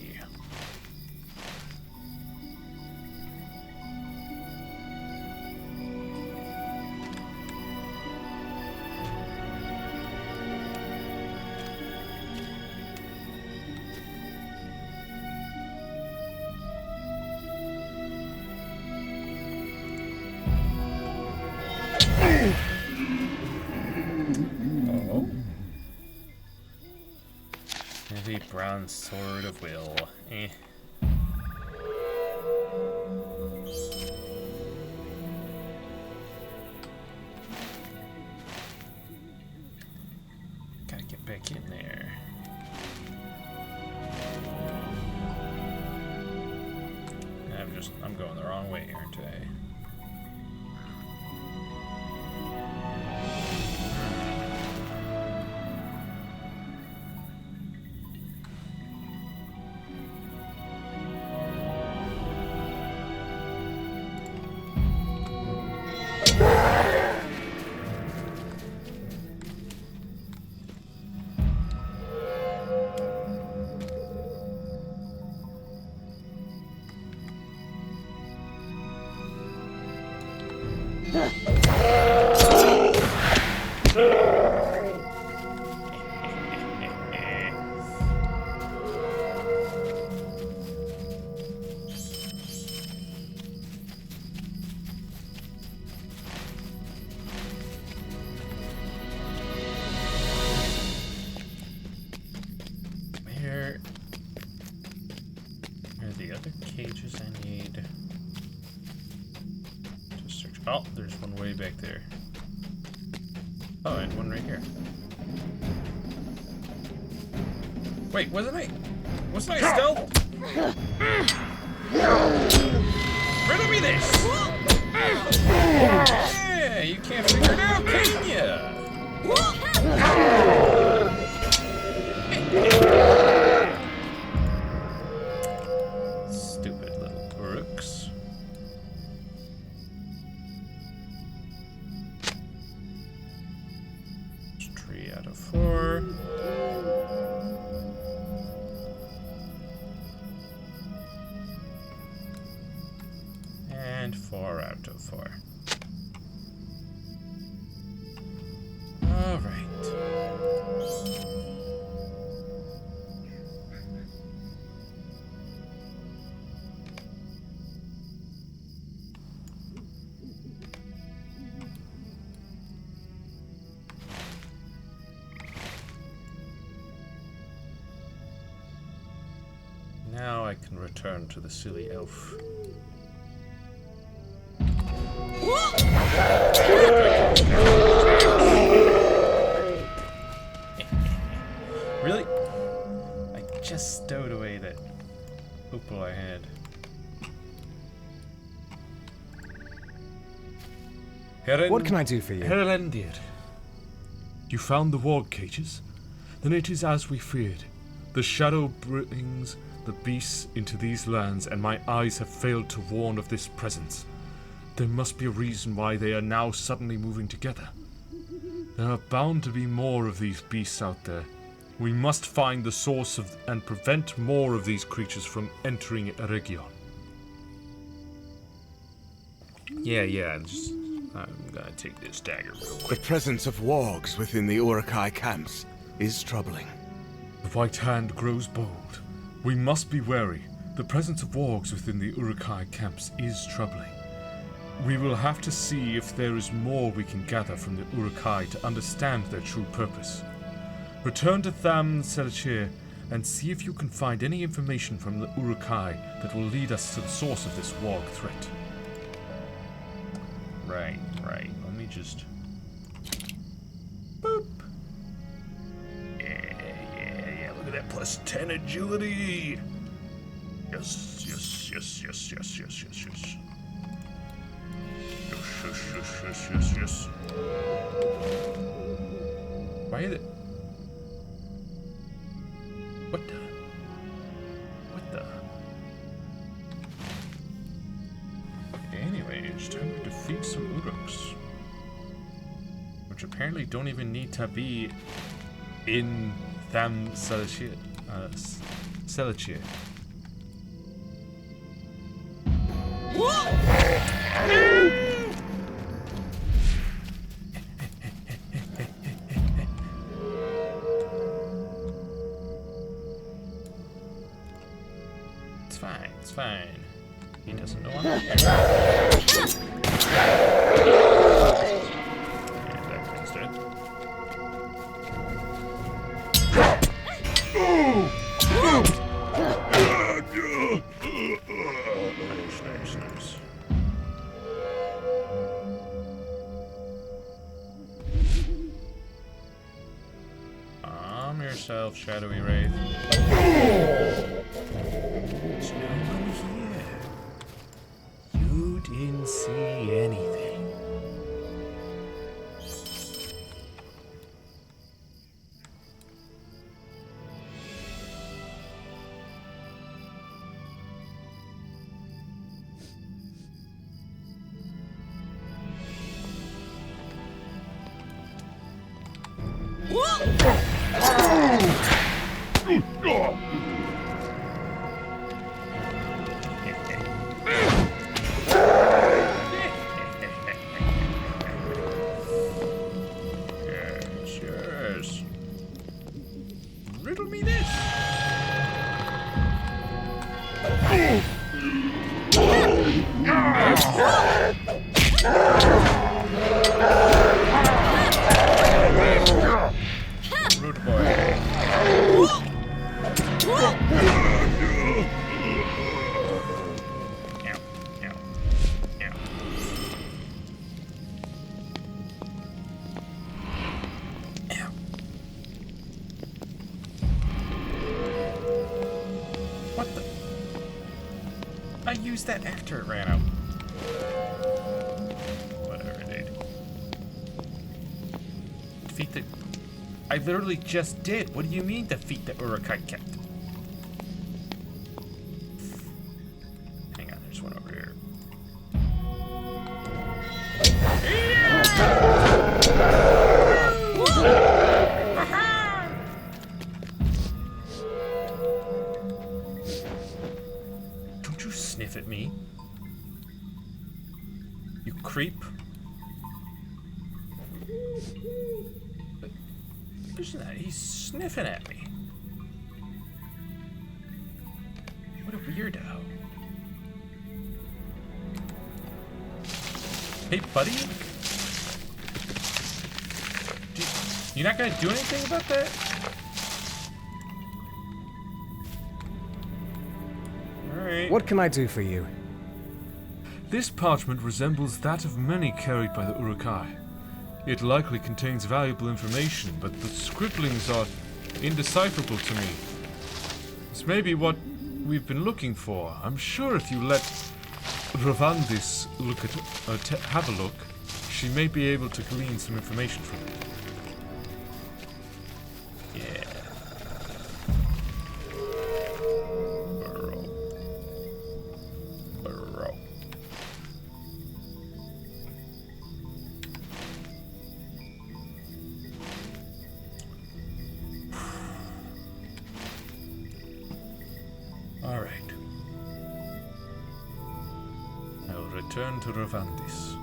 Heavy bronze sword of will. Eh. Gotta get back in there. I'm going the wrong way, aren't I? Where are the other cages I need to search? Oh, there's one way back there. Oh, and one right here. Wait, wasn't I still? Riddle me this! Yeah, you can't figure it out, can ya? Stupid little Uruks. It's 3 out of 4. And 4 out of 4. All right. Now I can return to the silly elf. Really? I just stowed away that opal I had. What can I do for you? Herelendir, you found the warg cages? Then it is as we feared. The shadow brings the beasts into these lands, and my eyes have failed to warn of this presence. There must be a reason why they are now suddenly moving together. There are bound to be more of these beasts out there. We must find the source of and prevent more of these creatures from entering Eregion. Yeah, I'm gonna take this dagger real quick. The presence of wargs within the Uruk-hai camps is troubling. The White Hand grows bold. We must be wary. The presence of wargs within the Uruk-hai camps is troubling. We will have to see if there is more we can gather from the Uruk-hai to understand their true purpose. Return to Tham Selachir and see if you can find any information from the Uruk-hai that will lead us to the source of this warg threat. Right. Let me just... Boop. Yeah. Look at that plus 10 agility. Yes. Yes. Why is it? What the? What the? Anyway, it's time to defeat some Uruks. Which apparently don't even need to be in Tham Selachir. Selachir. It's fine, it's fine. He doesn't know I'm here. And that thing's dead. Nice. Calm yourself, shadowy wraith. There's no one here. You didn't see anything. Yes. Riddle me this. Rude boy. What the? I used that after it ran out. Whatever, dude. Defeat the... I literally just did. What do you mean defeat the Uruk-hai kept? Hang on, there's one over here. Don't you sniff at me. You creep. Isn't that? He's sniffing at me. What a weirdo. Hey, buddy? You're not gonna do anything about that? Alright. What can I do for you? This parchment resembles that of many carried by the Uruk-hai. It likely contains valuable information, but the scribblings are indecipherable to me. This may be what we've been looking for. I'm sure if you let Ravandis look at, have a look, she may be able to glean some information from it. Yeah. Burrow. All right. I will return to Ravandis.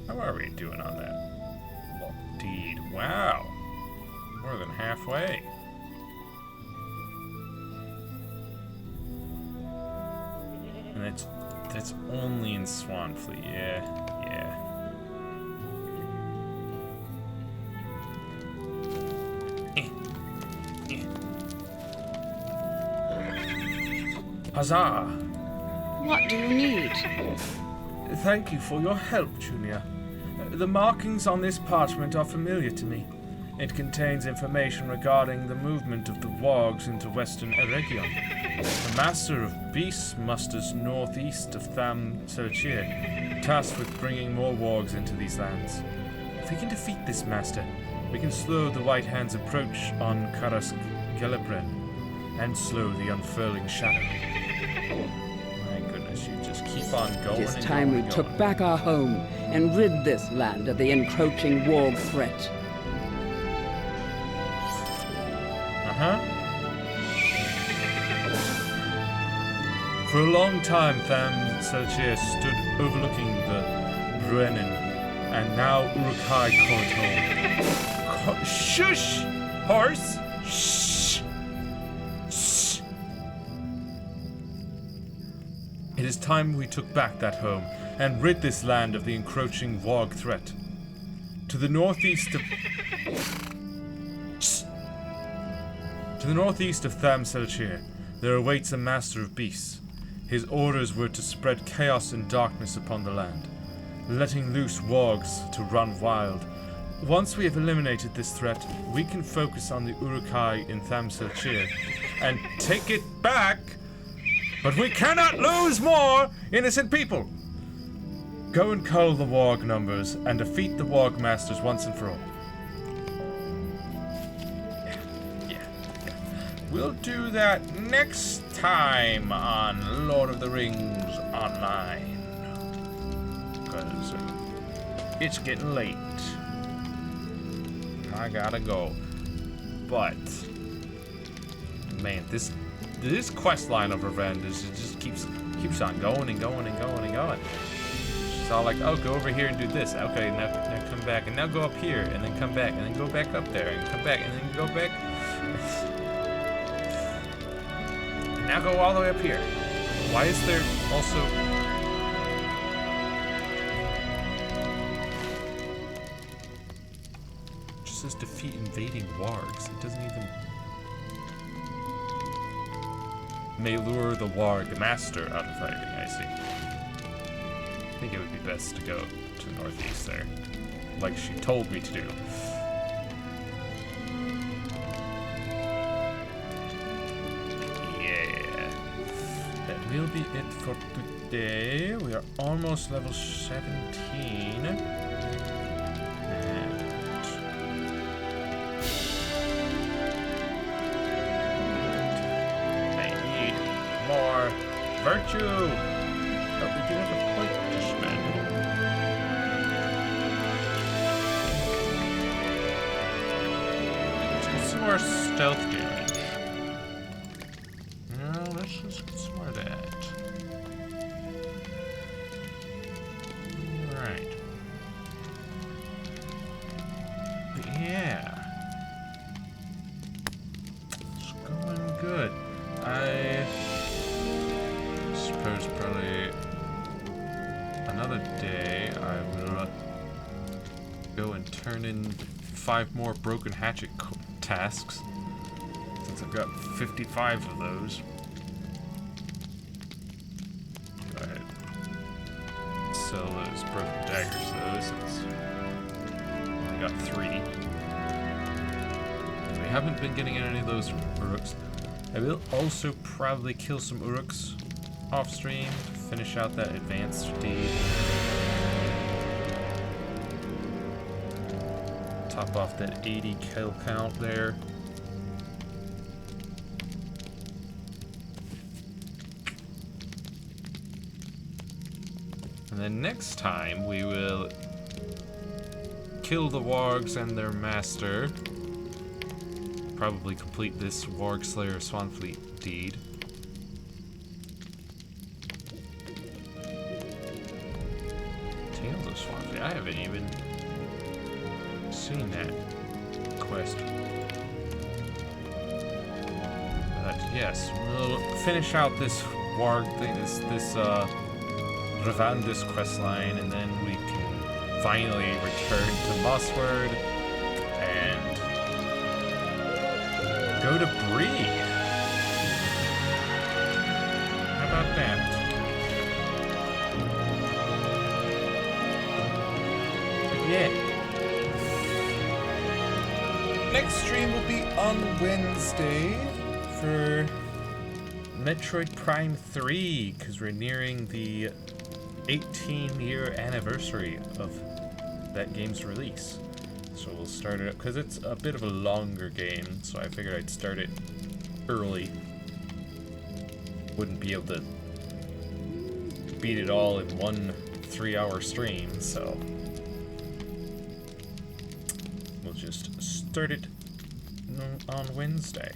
How are we doing on that? Indeed. Wow. More than halfway. And that's only in Swanfleet. Yeah. Huzzah! What do you need? Thank you for your help, Junior. The markings on this parchment are familiar to me. It contains information regarding the movement of the wargs into western Eregion. The Master of Beasts musters northeast of Tham Selachir. tasked with bringing more wargs into these lands. If we can defeat this master, we can slow the White Hand's approach on Karask Gelebren and slow the unfurling shadow. My goodness, you just keep on going. It is time we took back our home and rid this land of the encroaching warg threat. For a long time, Tham Selchir stood overlooking the Brennan, and now Uruk-hai called home. Shush! Horse! Shh! Shh! It is time we took back that home and rid this land of the encroaching warg threat. To the northeast of... Shh! To the northeast of Tham Selchir, there awaits a master of beasts. His orders were to spread chaos and darkness upon the land, letting loose wargs to run wild. Once we have eliminated this threat, we can focus on the Uruk-hai in Tham Selchir and take it back. But we cannot lose more innocent people. Go and cull the warg numbers and defeat the warg masters once and for all. Yeah. We'll do that next time on Lord of the Rings Online. Because it's getting late. I gotta go. But, man, this quest line of Revend just keeps on going and going and going and going. It's all like, oh, go over here and do this. Okay, now come back, and now go up here, and then come back, and then go back up there, and come back, and then go back. Now go all the way up here. Why is there also... It just says defeat invading wargs. It doesn't even... May lure the warg master out of fighting, I see. I think it would be best to go to the northeast there. Like she told me to do. Will be it for today. We are almost level 17. And I need more virtue. Oh, we do have a point to spend. Let's get some more stealth damage. Let's get some more of that. Alright. Yeah. It's going good. I suppose probably another day I will go and turn in 5 more broken hatchet tasks. Since I've got 55 of those. Go ahead. Sell those broken daggers though, since I got 3. We haven't been getting any of those Uruks. I will also probably kill some Uruks off stream to finish out that advanced deed. Top off that 80 kill count there. And then next time we will kill the wargs and their master. Probably complete this Warg Slayer Swanfleet deed. Tales of Swanfleet. I haven't even seen that quest. But yes, we'll finish out this Warg thing, this Ravandus quest line, and then we can finally return to Mossword and go to Bree. How about that? Yeah. Next stream will be on Wednesday for Metroid Prime 3, because we're nearing the 18-year anniversary of that game's release. So we'll start it up, because it's a bit of a longer game, so I figured I'd start it early. Wouldn't be able to beat it all in one 3-hour stream, so we'll just start it on Wednesday.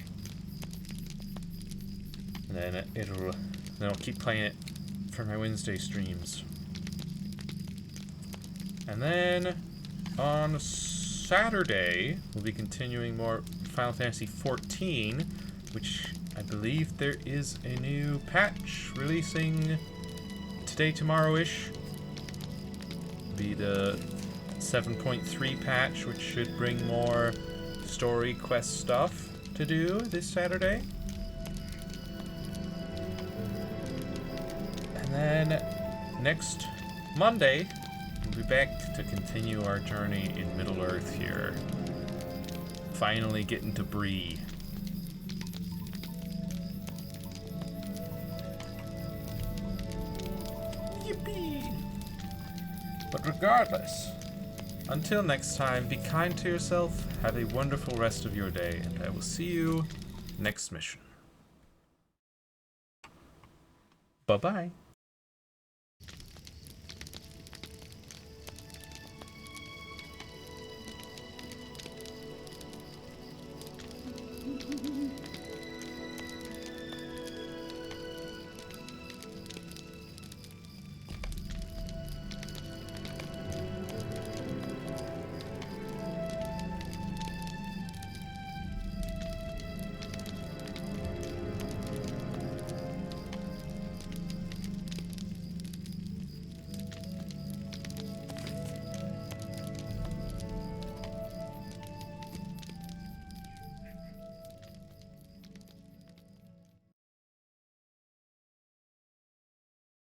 And then I'll keep playing it for my Wednesday streams. And then on Saturday, we'll be continuing more Final Fantasy XIV, which I believe there is a new patch releasing today, tomorrow-ish. Be the 7.3 patch, which should bring more story quest stuff to do this Saturday. And then next Monday, we'll be back to continue our journey in Middle-earth here. Finally getting to Bree. Yippee! But regardless, until next time, be kind to yourself, have a wonderful rest of your day, and I will see you next mission. Bye-bye.